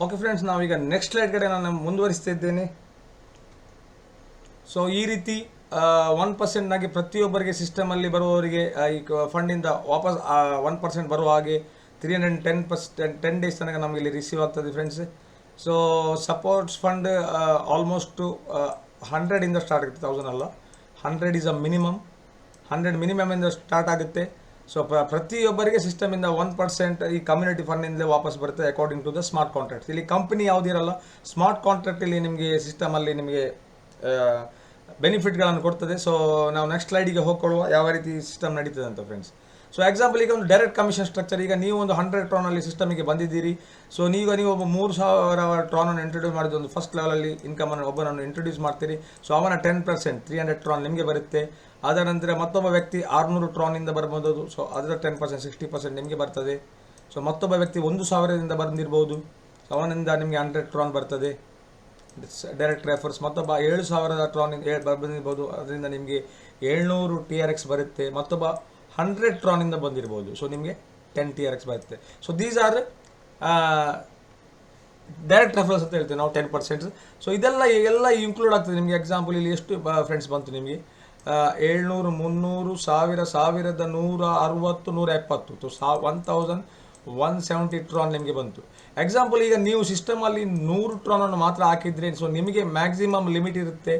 ಓಕೆ ಫ್ರೆಂಡ್ಸ್, ನಾವೀಗ ನೆಕ್ಸ್ಟ್ ಸ್ಲೈಡ್ ಕಡೆ ನಾನು ಮುಂದುವರಿಸ್ತಾ ಇದ್ದೇನೆ. ಸೊ ಈ ರೀತಿ 1%ನಾಗಿ ಪ್ರತಿಯೊಬ್ಬರಿಗೆ ಸಿಸ್ಟಮಲ್ಲಿ ಬರುವವರಿಗೆ ಈ ಫಂಡಿಂದ ವಾಪಸ್ 1% ಬರುವ ಹಾಗೆ 310 ಡೇಸ್ ತನಕ ನಮಗೆ ಇಲ್ಲಿ ರಿಸೀವ್ ಆಗ್ತದೆ friends. So supports fund almost 100ಇಂದ ಸ್ಟಾರ್ಟ್ ಆಗುತ್ತೆ, 1000 ಅಲ್ಲ, 100 ಇಸ್ ಅ ಮಿನಿಮಮ್. 100 ಮಿನಿಮಮಿಂದ ಸ್ಟಾರ್ಟ್ ಆಗುತ್ತೆ. ಸೊ ಪ್ರತಿಯೊಬ್ಬರಿಗೆ ಸಿಸ್ಟಮಿಂದ 1% ಈ ಕಮ್ಯುನಿಟಿ ಫಂಡಿಂದ ವಾಪಸ್ ಬರುತ್ತೆ according to the smart contract. ಇಲ್ಲಿ ಕಂಪನಿ ಯಾವುದಿರಲ್ಲ, ಸ್ಮಾರ್ಟ್ ಕಾಂಟ್ರಾಕ್ಟಲ್ಲಿ ನಿಮಗೆ ಸಿಸ್ಟಮಲ್ಲಿ ನಿಮಗೆ ಬೆನಿಫಿಟ್ಗಳನ್ನು ಕೊಡ್ತದೆ. ಸೊ ನಾವು ನೆಕ್ಸ್ಟ್ ಸ್ಲೈಡಿಗೆ ಹೋಗ್ಕೊಳ್ಳುವ ಯಾವ ರೀತಿ ಸಿಸ್ಟಮ್ ನಡೀತದೆ ಅಂತ ಫ್ರೆಂಡ್ಸ್. ಸೊ ಎಕ್ಸಾಂಪಲ್ ಈಗ ಒಂದು ಡೈರೆಕ್ಟ್ ಕಮಿಷನ್ ಸ್ಟ್ರಕ್ಚರ್. ಈಗ ನೀವು ಒಂದು 100 ಟ್ರಾನಲ್ಲಿ ಸಿಸ್ಟಮಿಗೆ ಬಂದಿದ್ದೀರಿ. ಸೊ ನೀವು ಒಬ್ಬ 3000 ಟ್ರಾನನ್ನು ಇಂಟ್ರೊಡ್ಯೂಸ್ ಮಾಡಿದ ಒಂದು ಫಸ್ಟ್ ಲೆವೆಲಲ್ಲಿ ಇನ್ಕಮನ್ನು ಒಬ್ಬನನ್ನು ಇಂಟ್ರೊಡ್ಯೂಸ್ ಮಾಡ್ತೀರಿ. ಸೊ ಅವನ 10% 300 ಟ್ರಾನ್ ನಿಮಗೆ ಬರುತ್ತೆ. ಅದರ ನಂತರ ಮತ್ತೊಬ್ಬ ವ್ಯಕ್ತಿ 600 ಟ್ರಾನಿಂದ ಬರ್ಬೋದು. ಸೊ ಅದರ 10% 60% ನಿಮಗೆ ಬರ್ತದೆ. ಸೊ ಮತ್ತೊಬ್ಬ ವ್ಯಕ್ತಿ 1000ದಿಂದ ಬಂದಿರ್ಬೋದು. ಸೊ ಅವನಿಂದ ನಿಮಗೆ 100 ಟ್ರಾನ್ ಬರ್ತದೆ ಡೈರೆಕ್ಟ್ ರೆಫರ್ಸ್. ಮತ್ತೊಬ್ಬ 7000 ಟ್ರಾನಿಂದ ಬಂದಿರ್ಬೋದು, ಅದರಿಂದ ನಿಮಗೆ 700 TRX ಬರುತ್ತೆ. ಮತ್ತೊಬ್ಬ 100 ಟ್ರಾನಿಂದ ಬಂದಿರ್ಬೋದು, ಸೊ ನಿಮಗೆ 10 TRX ಬರುತ್ತೆ. So these are direct reference ಅಂತ ಹೇಳ್ತೀವಿ ನಾವು 10%. ಸೊ ಎಲ್ಲ ಇನ್ಕ್ಲೂಡ್ ಆಗ್ತದೆ ನಿಮಗೆ. ಎಕ್ಸಾಂಪಲ್ ಇಲ್ಲಿ ಎಷ್ಟು ಫ್ರೆಂಡ್ಸ್ ಬಂತು ನಿಮಗೆ? 700, 300, 1000, 1160, 170. ಸೊ 1170 ಟ್ರಾನ್ ನಿಮಗೆ ಬಂತು. ಎಕ್ಸಾಂಪಲ್ ಈಗ ನೀವು ಸಿಸ್ಟಮಲ್ಲಿ 100 ಟ್ರಾನನ್ನು ಮಾತ್ರ ಹಾಕಿದ್ರೆ, ಸೊ ನಿಮಗೆ ಮ್ಯಾಕ್ಸಿಮಮ್ ಲಿಮಿಟ್ ಇರುತ್ತೆ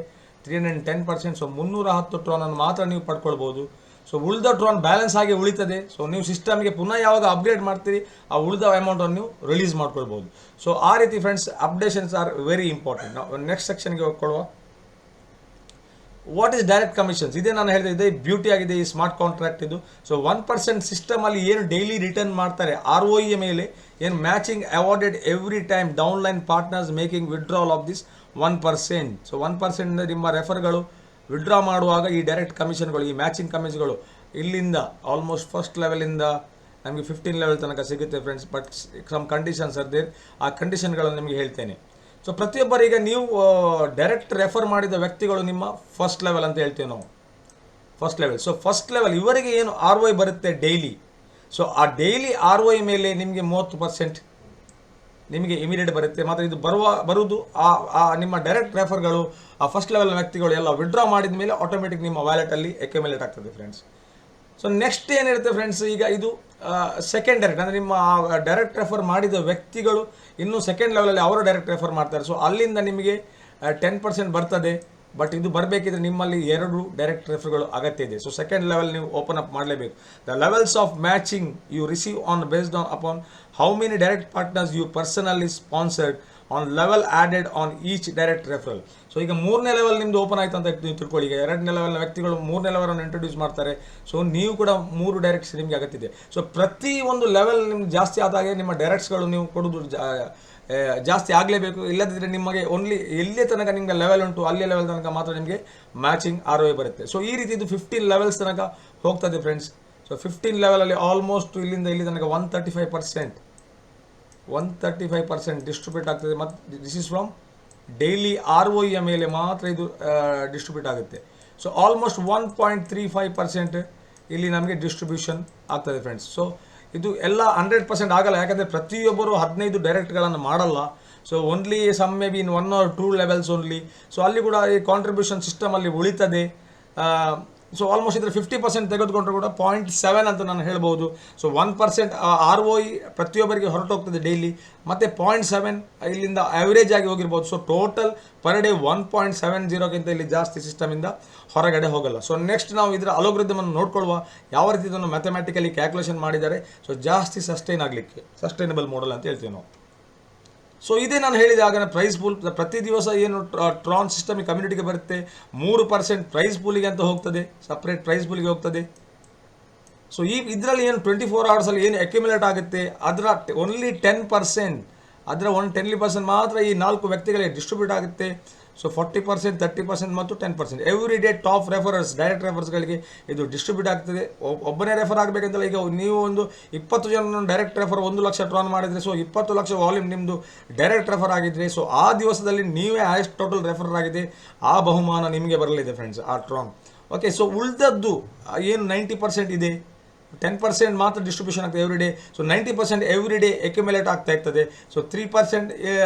310%. ಸೊ 310 ಟ್ರಾನನ್ನು ಮಾತ್ರ ನೀವು ಪಡ್ಕೊಳ್ಬೋದು. ಸೊ ಉಳಿದ ಟ್ರಾನ್ ಬ್ಯಾಲೆನ್ಸ್ ಆಗಿ ಉಳಿತದೆ. ಸೊ ನೀವು ಸಿಸ್ಟಮ್ಗೆ ಪುನಃ ಯಾವಾಗ ಅಪ್ಗ್ರೇಡ್ ಮಾಡ್ತೀರಿ ಆ ಉಳಿದ ಅಮೌಂಟನ್ನು ನೀವು ರಿಲೀಸ್ ಮಾಡ್ಕೊಳ್ಬೋದು. ಸೊ ಆ ರೀತಿ friends updations are very important. ನಾವು ನೆಕ್ಸ್ಟ್ ಸೆಕ್ಷನ್ಗೆ ಹೋಗ್ಕೊಳ್ಳುವ. What is direct commissions? ಇದೇ ನಾನು ಹೇಳಿದೆ, ಇದೇ ಬ್ಯೂಟಿ ಆಗಿದೆ ಈ ಸ್ಮಾರ್ಟ್ ಕಾಂಟ್ರಾಕ್ಟ್ ಇದು. ಸೊ 1% ಸಿಸ್ಟಮಲ್ಲಿ ಏನು ಡೈಲಿ ರಿಟರ್ನ್ ಮಾಡ್ತಾರೆ ROI ಮೇಲೆ, ಏನು matching awarded every time downline partners making withdrawal of this 1%. So 1% ನಿಮ್ಮ ರೆಫರ್ಗಳು ವಿಡ್ರಾ ಮಾಡುವಾಗ ಈ ಡೈರೆಕ್ಟ್ ಕಮಿಷನ್ಗಳು, ಈ ಮ್ಯಾಚಿಂಗ್ ಕಮಿಷನ್ಗಳು ಇಲ್ಲಿಂದ ಆಲ್ಮೋಸ್ಟ್ ಫಸ್ಟ್ ಲೆವೆಲಿಂದ ನಮಗೆ 15 ಲೆವೆಲ್ ತನಕ ಸಿಗುತ್ತೆ friends. But some conditions are there, ಆ ಕಂಡೀಷನ್ಗಳನ್ನು ನಿಮಗೆ ಹೇಳ್ತೇನೆ. ಸೊ ಪ್ರತಿಯೊಬ್ಬರಿಗೆ ನೀವು ಡೈರೆಕ್ಟ್ ರೆಫರ್ ಮಾಡಿದ ವ್ಯಕ್ತಿಗಳು ನಿಮ್ಮ ಫಸ್ಟ್ ಲೆವೆಲ್ ಅಂತ ಹೇಳ್ತೇವೆ ನಾವು, first level. So first level ಇವರಿಗೆ ಏನು ROI ಬರುತ್ತೆ ಡೈಲಿ, ಸೊ ಆ ಡೈಲಿ ROI ಮೇಲೆ ನಿಮಗೆ 30% ನಿಮಗೆ ಇಮಿಡಿಯೇಟ್ ಬರುತ್ತೆ. ಮತ್ತು ಇದು ಬರುವುದು ಆ ನಿಮ್ಮ ಡೈರೆಕ್ಟ್ ರೆಫರ್ಗಳು, ಆ ಫಸ್ಟ್ ಲೆವೆಲ್ ವ್ಯಕ್ತಿಗಳು ಎಲ್ಲ ವಿಡ್ರಾ ಮಾಡಿದ ಮೇಲೆ ಆಟೋಮೆಟಿಕ್ ನಿಮ್ಮ ವ್ಯಾಲೆಟಲ್ಲಿ ಅಕ್ಯುಮುಲೇಟ್ ಆಗ್ತದೆ ಫ್ರೆಂಡ್ಸ್. ಸೊ ನೆಕ್ಸ್ಟ್ ಏನಿರುತ್ತೆ ಫ್ರೆಂಡ್ಸ್, ಈಗ ಇದು ಸೆಕೆಂಡ್ ಡೈರೆಕ್ಟ್, ಅಂದರೆ ನಿಮ್ಮ ಡೈರೆಕ್ಟ್ ರೆಫರ್ ಮಾಡಿದ ವ್ಯಕ್ತಿಗಳು ಇನ್ನೂ ಸೆಕೆಂಡ್ ಲೆವೆಲಲ್ಲಿ ಅವರು ಡೈರೆಕ್ಟ್ ರೆಫರ್ ಮಾಡ್ತಾರೆ. ಸೊ ಅಲ್ಲಿಂದ ನಿಮಗೆ 10% ಬರ್ತದೆ. ಬಟ್ ಇದು ಬರಬೇಕಿದ್ರೆ ನಿಮ್ಮಲ್ಲಿ 2 ಡೈರೆಕ್ಟ್ ರೆಫರ್ಗಳು ಅಗತ್ಯ ಇದೆ. ಸೊ ಸೆಕೆಂಡ್ ಲೆವೆಲ್ ನೀವು ಓಪನ್ ಅಪ್ ಮಾಡಲೇಬೇಕು. The levels of matching you receive on based on upon how many direct partners you personally sponsored on level added on each direct referral. So ಈಗ 3ನೇ level ನಿಮ್ಮದು open ಆಯಿತು ಅಂತ ನೀವು ತಿಳ್ಕೊಳ್ಳಿ. ಈಗ 2ನೇ ಲೆವೆಲ್ನ ವ್ಯಕ್ತಿಗಳು 3ನೇ ಲೆವೆಲನ್ನು ಇಂಟ್ರೊಡ್ಯೂಸ್ ಮಾಡ್ತಾರೆ. ಸೊ ನೀವು ಕೂಡ 3 ಡೈರೆಕ್ಟ್ಸ್ ನಿಮಗೆ ಅಗತ್ಯ ಇದೆ. ಸೊ ಪ್ರತಿ ಒಂದು ಲೆವೆಲ್ ನಿಮ್ಗೆ ಜಾಸ್ತಿ ಆದಾಗೆ ನಿಮ್ಮ ಡೈರೆಕ್ಟ್ಸ್ಗಳು ನೀವು ಕೊಡೋದು ಜಾಸ್ತಿ ಆಗಲೇಬೇಕು. ಇಲ್ಲದಿದ್ದರೆ ನಿಮಗೆ ಓನ್ಲಿ ಎಲ್ಲಿ ತನಕ ನಿಮಗೆ ಲೆವೆಲ್ ಉಂಟು ಅಲ್ಲಿ ಲೆವೆಲ್ ತನಕ ಮಾತ್ರ ನಿಮಗೆ ಮ್ಯಾಚಿಂಗ್ ROI ಬರುತ್ತೆ. ಸೊ ಈ ರೀತಿ ಇದು 15 ಲೆವೆಲ್ಸ್ ತನಕ ಹೋಗ್ತದೆ ಫ್ರೆಂಡ್ಸ್. ಸೊ 15 ಲೆವೆಲಲ್ಲಿ ಆಲ್ಮೋಸ್ಟ್ ಇಲ್ಲಿಂದ ಇಲ್ಲಿ ತನಕ 135% ಡಿಸ್ಟ್ರಿಬ್ಯೂಟ್ ಆಗ್ತದೆ. ಮತ್ತು this is from daily ROI ಮೇಲೆ ಮಾತ್ರ ಇದು ಡಿಸ್ಟ್ರಿಬ್ಯೂಟ್ ಆಗುತ್ತೆ. ಸೊ ಆಲ್ಮೋಸ್ಟ್ 1.35% ಇಲ್ಲಿ ನಮಗೆ ಡಿಸ್ಟ್ರಿಬ್ಯೂಷನ್ ಆಗ್ತದೆ ಫ್ರೆಂಡ್ಸ್. ಸೊ ಇದು ಎಲ್ಲ 100% ಆಗಲ್ಲ, ಯಾಕಂದರೆ ಪ್ರತಿಯೊಬ್ಬರು 15 ಡೈರೆಕ್ಟ್ಗಳನ್ನು ಮಾಡಲ್ಲ. So only some may be in 1 or 2 levels only. So ಅಲ್ಲಿ ಕೂಡ ಈ ಕಾಂಟ್ರಿಬ್ಯೂಷನ್ ಸಿಸ್ಟಮಲ್ಲಿ ಉಳಿತದೆ. ಸೊ ಆಲ್ಮೋಸ್ಟ್ ಇದರ 50% ತೆಗೆದುಕೊಂಡ್ರು ಕೂಡ 0.7 ಅಂತ ನಾನು ಹೇಳ್ಬೋದು. ಸೊ 1% ROI ಪ್ರತಿಯೊಬ್ಬರಿಗೆ ಹೊರಟೋಗ್ತದೆ ಡೈಲಿ, ಮತ್ತು 0.7 ಇಲ್ಲಿಂದ ಆ್ಯಾವ್ರೇಜ್ ಆಗಿ ಹೋಗಿರ್ಬೋದು. ಸೊ ಟೋಟಲ್ ಪರ್ ಡೇ 1.70ಗಿಂತ ಇಲ್ಲಿ ಜಾಸ್ತಿ ಸಿಸ್ಟಮಿಂದ ಹೊರಗಡೆ ಹೋಗಲ್ಲ. ಸೊ ನೆಕ್ಸ್ಟ್ ನಾವು ಇದರ ಅಲೋಗ್ರಿದಮನ್ನು ನೋಡ್ಕೊಳ್ಳುವ, ಯಾವ ರೀತಿ ಇದನ್ನು ಮ್ಯಾಥಮೆಟಿಕಲಿ ಕ್ಯಾಲ್ಕುಲೇಷನ್ ಮಾಡಿದ್ದಾರೆ. ಸೊ ಜಾಸ್ತಿ ಸಸ್ಟೈನಬಲ್ ಮಾಡಲ್ ಅಂತ ಹೇಳ್ತೀವಿ ನಾವು. ಸೊ ಇದೇ ನಾನು ಹೇಳಿದ ಆಗ ಪ್ರೈಸ್ ಪೂಲ್ ಪ್ರತಿ ದಿವಸ ಏನು ಟ್ರಾನ್ ಸಿಸ್ಟಮ್ ಕಮ್ಯುನಿಟಿಗೆ ಬರುತ್ತೆ, 3% ಪ್ರೈಸ್ ಪೂಲಿಗೆ ಅಂತ ಹೋಗ್ತದೆ, ಸಪ್ರೇಟ್ ಪ್ರೈಸ್ ಪೂಲಿಗೆ ಹೋಗ್ತದೆ. ಸೊ ಇದರಲ್ಲಿ ಏನು 24 ಅವರ್ಸಲ್ಲಿ ಏನು ಅಕ್ಯುಮುಲೇಟ್ ಆಗುತ್ತೆ ಅದರ ಓನ್ಲಿ 10%, ಅದರ 10% ಮಾತ್ರ ಈ 4 ವ್ಯಕ್ತಿಗಳಿಗೆ ಡಿಸ್ಟ್ರಿಬ್ಯೂಟ್ ಆಗುತ್ತೆ. ಸೊ 40%, 30% ಮತ್ತು 10% ಎವ್ರಿ ಡೇ ಟಾಪ್ ರೆಫರರ್ಸ್, ಡೈರೆಕ್ಟ್ ರೆಫರ್ಸ್ಗಳಿಗೆ ಇದು ಡಿಸ್ಟ್ರಿಬ್ಯೂಟ್ ಆಗ್ತದೆ. ಒಬ್ಬನೇ ರೆಫರ್ ಆಗಬೇಕಂತಲ್ಲ. ಈಗ ನೀವು ಒಂದು 20 ಜನ ಡೈರೆಕ್ಟ್ ರೆಫರ್ 1 ಲಕ್ಷ ಟ್ರಾನ್ ಮಾಡಿದರೆ, ಸೊ 20 ಲಕ್ಷ ವಾಲ್ಯೂಮ್ ನಿಮ್ಮದು ಡೈರೆಕ್ಟ್ ರೆಫರ್ ಆಗಿದ್ರೆ, ಸೊ ಆ ದಿವಸದಲ್ಲಿ ನೀವೇ ಹೈಯೆಸ್ಟ್ ಟೋಟಲ್ ರೆಫರ್ ಆಗಿದೆ, ಆ ಬಹುಮಾನ ನಿಮಗೆ ಬರಲಿದೆ ಫ್ರೆಂಡ್ಸ್, ಆ ಟ್ರಾನ್. ಓಕೆ, ಸೊ ಉಳಿದದ್ದು ಏನು 90% ಇದೆ, 10% ಮಾತ್ರ ಡಿಸ್ಟ್ರಿಬ್ಯೂಷನ್ ಆಗ್ತದೆ every day. So 90% every day accumulate ಆಗ್ತಾ ಇರ್ತದೆ. ಸೊ 3%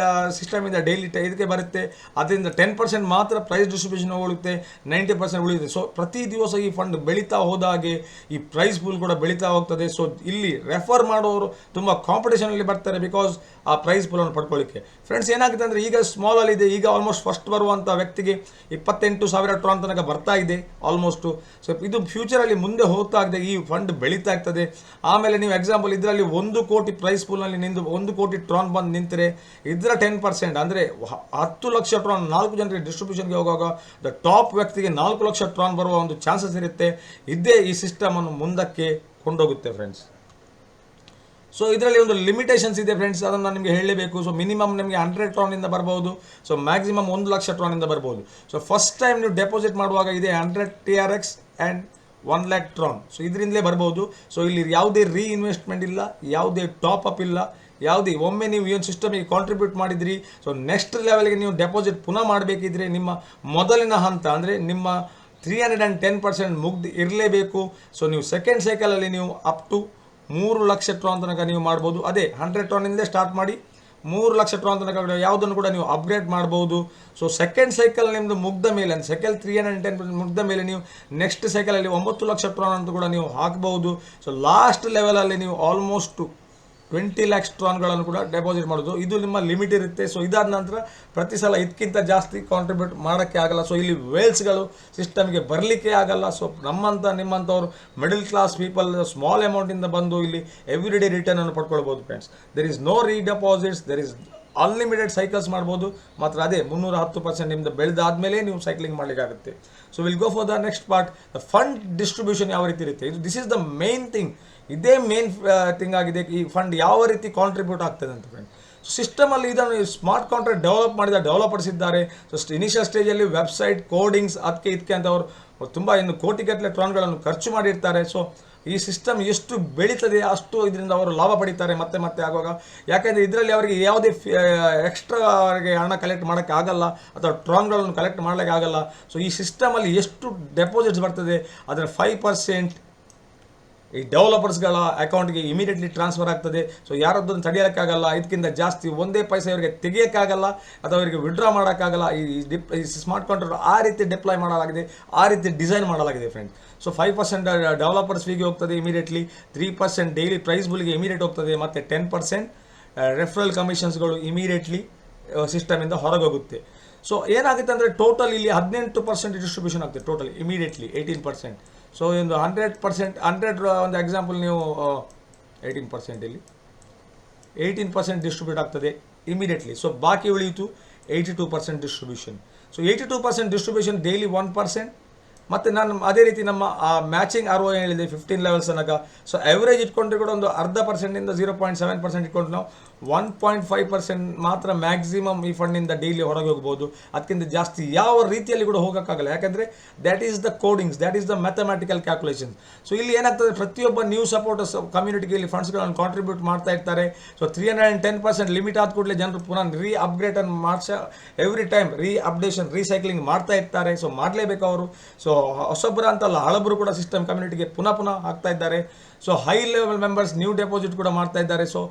ಸಿಸ್ಟಮಿಂದ ಡೈಲಿ ಇದಕ್ಕೆ ಬರುತ್ತೆ. ಅದರಿಂದ 10% ಮಾತ್ರ ಪ್ರೈಸ್ ಡಿಸ್ಟ್ರಿಬ್ಯೂಷನ್ ಹೋಗುತ್ತೆ, 90% ಉಳಿಯುತ್ತೆ. ಸೊ ಪ್ರತಿ ದಿವಸ ಈ ಫಂಡ್ ಬೆಳೀತಾ ಹೋದಾಗೆ ಈ ಪ್ರೈಸ್ ಪೂಲ್ ಕೂಡ ಬೆಳೀತಾ ಹೋಗ್ತದೆ. ಸೊ ಇಲ್ಲಿ ರೆಫರ್ ಮಾಡೋರು ತುಂಬ ಕಾಂಪಿಟೇಷನಲ್ಲಿ ಬರ್ತಾರೆ, ಬಿಕಾಸ್ ಆ ಪ್ರೈಸ್ ಪೂಲನ್ನು ಪಡ್ಕೊಳ್ಳಿಕ್ಕೆ. ಫ್ರೆಂಡ್ಸ್ ಏನಾಗುತ್ತೆ ಅಂದರೆ, ಈಗ ಸ್ಮಾಲಲ್ಲಿ ಇದೆ, ಈಗ ಆಲ್ಮೋಸ್ಟ್ ಫಸ್ಟ್ ಬರುವಂಥ ವ್ಯಕ್ತಿಗೆ 28,000 ಟ್ರಾನ್ ತನಕ ಬರ್ತಾ ಇದೆ ಆಲ್ಮೋಸ್ಟು. ಸೊ ಇದು ಫ್ಯೂಚರಲ್ಲಿ ಮುಂದೆ ಹೋಗ್ತಾ ಇದೆ, ಈ ಫಂಡ್ ಬೆಳೀತಾ ಆಗ್ತದೆ. ಆಮೇಲೆ ನೀವು ಎಕ್ಸಾಂಪಲ್ ಇದರಲ್ಲಿ 1 ಕೋಟಿ ಪ್ರೈಸ್ ಪೂಲ್ನಲ್ಲಿ ನಿಂತು 1 ಕೋಟಿ ಟ್ರಾನ್ ಬಂದು ನಿಂತರೆ ಇದರ 10% ಅಂದರೆ 10 ಲಕ್ಷ ಟ್ರಾನ್ 4 ಜನರಿಗೆ ಡಿಸ್ಟ್ರಿಬ್ಯೂಷನ್ಗೆ ಹೋಗುವಾಗ ದ ಟಾಪ್ ವ್ಯಕ್ತಿಗೆ 4 ಲಕ್ಷ ಟ್ರಾನ್ ಬರುವ ಒಂದು ಚಾನ್ಸಸ್ ಇರುತ್ತೆ. ಇದೇ ಈ ಸಿಸ್ಟಮನ್ನು ಮುಂದಕ್ಕೆ ಕೊಂಡೋಗುತ್ತೆ ಫ್ರೆಂಡ್ಸ್. ಸೊ ಇದರಲ್ಲಿ ಒಂದು ಲಿಮಿಟೇಷನ್ಸ್ ಇದೆ ಫ್ರೆಂಡ್ಸ್, ಅದನ್ನು ನಾನು ನಿಮಗೆ ಹೇಳಲೇಬೇಕು. ಸೊ ಮಿನಿಮಮ್ ನಿಮಗೆ 100 ಟ್ರಾನಿಂದ ಬರ್ಬೋದು, ಸೊ ಮ್ಯಾಕ್ಸಿಮಮ್ 1 ಲಕ್ಷ ಟ್ರಾನಿಂದ ಬರ್ಬೋದು. ಸೊ ಫಸ್ಟ್ ಟೈಮ್ ನೀವು ಡೆಪಾಸಿಟ್ ಮಾಡುವಾಗ ಇದೆ 100 TRX ಆ್ಯಂಡ್ 1 lakh ಟ್ರಾನ್. ಸೊ ಇದರಿಂದಲೇ ಬರ್ಬೋದು. ಸೊ ಇಲ್ಲಿ ಯಾವುದೇ ಇನ್ವೆಸ್ಟ್ಮೆಂಟ್ ಇಲ್ಲ, ಯಾವುದೇ ಟಾಪ್ ಅಪ್ ಇಲ್ಲ, ಯಾವುದೇ ಒಮ್ಮೆ ನೀವು ಏನು ಸಿಸ್ಟಮಿಗೆ ಕಾಂಟ್ರಿಬ್ಯೂಟ್ ಮಾಡಿದ್ರಿ, ಸೊ ನೆಕ್ಸ್ಟ್ ಲೆವೆಲ್ಗೆ ನೀವು ಡೆಪಾಸಿಟ್ ಪುನಃ ಮಾಡಬೇಕಿದ್ರೆ ನಿಮ್ಮ ಮೊದಲಿನ ಹಂತ ಅಂದರೆ ನಿಮ್ಮ 310% ಮುಗ್ದು ಇರಲೇಬೇಕು. ಸೊ ನೀವು ಸೆಕೆಂಡ್ ಸೈಕಲಲ್ಲಿ ನೀವು ಅಪ್ ಟು 3 ಲಕ್ಷ ಟ್ರಾನ್ ತನಕ ನೀವು ಮಾಡ್ಬೋದು. ಅದೇ 100 ಟ್ರಾನಿಂದಲೇ ಸ್ಟಾರ್ಟ್ ಮಾಡಿ 3 ಲಕ್ಷ ಟ್ರಾನ್ ತನಕ ಯಾವುದನ್ನು ಕೂಡ ನೀವು ಅಪ್ಗ್ರೇಡ್ ಮಾಡ್ಬೋದು. ಸೊ ಸೆಕೆಂಡ್ ಸೈಕಲ್ ನಿಮ್ಮದು ಮುಗ್ದ ಮೇಲೆ, ಸೈಕಲ್ 310% ಮುಗ್ದ ಮೇಲೆ ನೀವು ನೆಕ್ಸ್ಟ್ ಸೈಕಲಲ್ಲಿ 9 ಲಕ್ಷ ಟ್ರಾನ್ ಅಂತ ಕೂಡ ನೀವು ಹಾಕ್ಬೋದು. ಸೊ ಲಾಸ್ಟ್ ಲೆವೆಲಲ್ಲಿ ನೀವು ಆಲ್ಮೋಸ್ಟ್ 20 lakhs ಟ್ರಾನ್ಗಳನ್ನು ಕೂಡ ಡೆಪಾಸಿಟ್ ಮಾಡೋದು, ಇದು ನಿಮ್ಮ ಲಿಮಿಟ್ ಇರುತ್ತೆ. ಸೊ ಇದಾದ ನಂತರ ಪ್ರತಿ ಸಲ ಇದಕ್ಕಿಂತ ಜಾಸ್ತಿ ಕಾಂಟ್ರಿಬ್ಯೂಟ್ ಮಾಡೋಕ್ಕೆ ಆಗಲ್ಲ. ಸೊ ಇಲ್ಲಿ ವೇಲ್ಸ್ಗಳು ಸಿಸ್ಟಮ್ಗೆ ಬರಲಿಕ್ಕೆ ಆಗಲ್ಲ. ಸೊ ನಿಮ್ಮಂಥವ್ರು ಮಿಡಲ್ ಕ್ಲಾಸ್ ಪೀಪಲ್ ಸ್ಮಾಲ್ ಅಮೌಂಟಿಂದ ಬಂದು ಇಲ್ಲಿ ಎವ್ರಿ ಡೇ ರಿಟರ್ನನ್ನು ಪಡ್ಕೊಳ್ಬೋದು friends. There is no redeposits, there is unlimited cycles ಮಾಡ್ಬೋದು. ಮಾತ್ರ ಅದೇ 310% ನಿಮ್ಮದು ಬೆಳೆದಾದ್ಮೇಲೆ ನೀವು ಸೈಕ್ಲಿಂಗ್ ಮಾಡಲಿಕ್ಕಾಗುತ್ತೆ. So will go for the next part, the fund distribution ಯಾವ ರೀತಿ ಇರುತ್ತೆ. This is the main thing, ಇದೇ ಮೇನ್ ಥಿಂಗ್ ಆಗಿದೆ. ಈ ಫಂಡ್ ಯಾವ ರೀತಿ ಕಾಂಟ್ರಿಬ್ಯೂಟ್ ಆಗ್ತದೆ ಅಂತ ಫ್ರೆಂಡ್. ಸೊ ಸಿಸ್ಟಮಲ್ಲಿ ಇದನ್ನು ಸ್ಮಾರ್ಟ್ ಕಾಂಟ್ರಾಕ್ಟ್ ಡೆವಲಪ್ ಮಾಡಿದ ಡೆವಲಪರ್ಸ್ ಇದ್ದಾರೆ. ಸೊ ಇನಿಷಿಯಲ್ ಸ್ಟೇಜಲ್ಲಿ ವೆಬ್ಸೈಟ್ ಕೋಡಿಂಗ್ಸ್ ಅದಕ್ಕೆ ಇದಕ್ಕೆ ಅಂತ ಅವರು ತುಂಬ ಇನ್ನು ಕೋಟಿಗಟ್ಟಲೆ ಟ್ರಾನ್ಗಳನ್ನು ಖರ್ಚು ಮಾಡಿರ್ತಾರೆ. ಸೊ ಈ ಸಿಸ್ಟಮ್ ಎಷ್ಟು ಬೆಳೀತದೆ ಅಷ್ಟು ಇದರಿಂದ ಅವರು ಲಾಭ ಪಡೀತಾರೆ ಮತ್ತೆ ಆಗುವಾಗ. ಯಾಕೆಂದರೆ ಇದರಲ್ಲಿ ಅವರಿಗೆ ಯಾವುದೇ ಎಕ್ಸ್ಟ್ರಾ ಅವರಿಗೆ ಹಣ ಕಲೆಕ್ಟ್ ಮಾಡೋಕ್ಕೆ ಆಗಲ್ಲ, ಅಥವಾ ಟ್ರಾನ್ಗಳನ್ನು ಕಲೆಕ್ಟ್ ಮಾಡಲಿಕ್ಕೆ ಆಗಲ್ಲ. ಸೊ ಈ ಸಿಸ್ಟಮಲ್ಲಿ ಎಷ್ಟು ಡೆಪಾಸಿಟ್ಸ್ ಬರ್ತದೆ ಅದರ 5% ಈ ಡೆವಲಪರ್ಸ್ಗಳ ಅಕೌಂಟ್ಗೆ ಇಮಿಡಿಯೇಟ್ಲಿ ಟ್ರಾನ್ಸ್ಫರ್ ಆಗ್ತದೆ. ಸೊ ಯಾರದ್ದನ್ನು ತಡೆಯೋಕ್ಕಾಗಲ್ಲ, ಇದಕ್ಕಿಂತ ಜಾಸ್ತಿ ಒಂದೇ ಪೈಸೆ ಅವರಿಗೆ ತೆಗಿಯೋಕ್ಕಾಗಲ್ಲ ಅಥವಾ ಅವರಿಗೆ ವಿಡ್ರಾ ಮಾಡೋಕ್ಕಾಗಲ್ಲ. ಈ ಸ್ಮಾರ್ಟ್ ಕಾಂಟ್ರಾಕ್ಟ್ ಆ ರೀತಿ ಡಿಪ್ಲಾಯ್ ಮಾಡಲಾಗಿದೆ, ಆ ರೀತಿ ಡಿಸೈನ್ ಮಾಡಲಾಗಿದೆ ಫ್ರೆಂಡ್. ಸೊ 5% ಡೆವಲಪರ್ಸ್ ಫೀಗೆ ಹೋಗ್ತದೆ ಇಮಿಡಿಯೇಟ್ಲಿ, 3% ಡೈಲಿ ಪ್ರೈಸ್ ಬುಲ್ಗೆ ಇಮಿಡಿಯೇಟ್ ಹೋಗ್ತದೆ, ಮತ್ತು 10% ರೆಫರಲ್ ಕಮಿಷನ್ಸ್ಗಳು ಇಮಿಡಿಯೇಟ್ಲಿ ಸಿಸ್ಟಮಿಂದ ಹೊರಗೆ ಹೋಗುತ್ತೆ. ಸೊ ಏನಾಗುತ್ತೆ ಅಂದರೆ ಟೋಟಲ್ ಇಲ್ಲಿ 18% ಡಿಸ್ಟ್ರಿಬ್ಯೂಷನ್ ಆಗ್ತದೆ ಟೋಟಲ್ ಇಮಿಡಿಯೇಟ್ಲಿ 18%. ಸೊ ಒಂದು 100% ಒಂದು ಎಕ್ಸಾಂಪಲ್ ನೀವು 18% ಇಲ್ಲಿ 18% ಡಿಸ್ಟ್ರಿಬ್ಯೂಟ್ ಆಗ್ತದೆ ಇಮಿಡಿಯೇಟ್ಲಿ. ಸೊ ಬಾಕಿ ಉಳಿಯಿತು 82% ಡಿಸ್ಟ್ರಿಬ್ಯೂಷನ್. So 82% distribution daily 1%. ಮತ್ತು ನಾನು ಅದೇ ರೀತಿ ನಮ್ಮ ಮ್ಯಾಚಿಂಗ್ ROI ಹೇಳಿದೆ 15 ಲೆವೆಲ್ಸ್ ತನಕ. ಸೊ ಎವರೇಜ್ ಇಟ್ಕೊಂಡ್ರೆ ಕೂಡ ಒಂದು 0.5% 0.7% ಇಟ್ಕೊಂಡು ನಾವು 1.5% ಮಾತ್ರ ಮ್ಯಾಕ್ಸಿಮಮ್ ಈ ಫಂಡಿಂದ ಡೈಲಿ ಹೊರಗೆ ಹೋಗ್ಬೋದು. ಅದಕ್ಕಿಂತ ಜಾಸ್ತಿ ಯಾವ ರೀತಿಯಲ್ಲಿ ಕೂಡ ಹೋಗೋಕ್ಕಾಗಲ್ಲ, ಯಾಕಂದರೆ that is the codings, that is the mathematical calculations. So ಇಲ್ಲಿ ಏನಾಗ್ತದೆ, ಪ್ರತಿಯೊಬ್ಬ ನ್ಯೂ ಸಪೋರ್ಟರ್ಸ್ ಕಮ್ಯುನಿಟಿಗೆ ಇಲ್ಲಿ ಫಂಡ್ಸ್ಗಳನ್ನು ಕಾಂಟ್ರಿಬ್ಯೂಟ್ ಮಾಡ್ತಾ ಇರ್ತಾರೆ. ಸೊ 310% ಲಿಮಿಟ್ ಆದ ಕೂಡಲೇ ಜನರು ಪುನಃ ಅಪ್ಗ್ರೇಡನ್ನು ಎವ್ರಿ ಟೈಮ್ ಅಪ್ಡೇಷನ್ ರೀಸೈಕ್ಲಿಂಗ್ ಮಾಡ್ತಾ ಇರ್ತಾರೆ. ಸೊ ಮಾಡಲೇಬೇಕು ಅವರು. ಸೊ ಹೊಸೊಬ್ಬರ ಅಂತಲ್ಲ, ಹಳಬರು ಕೂಡ ಸಿಸ್ಟಮ್ ಕಮ್ಯುನಿಟಿಗೆ ಪುನಃ ಆಗ್ತಾ ಇದ್ದಾರೆ. So high level members new deposit ಕೂಡ ಮಾಡ್ತಾ ಇದ್ದಾರೆ. ಸೊ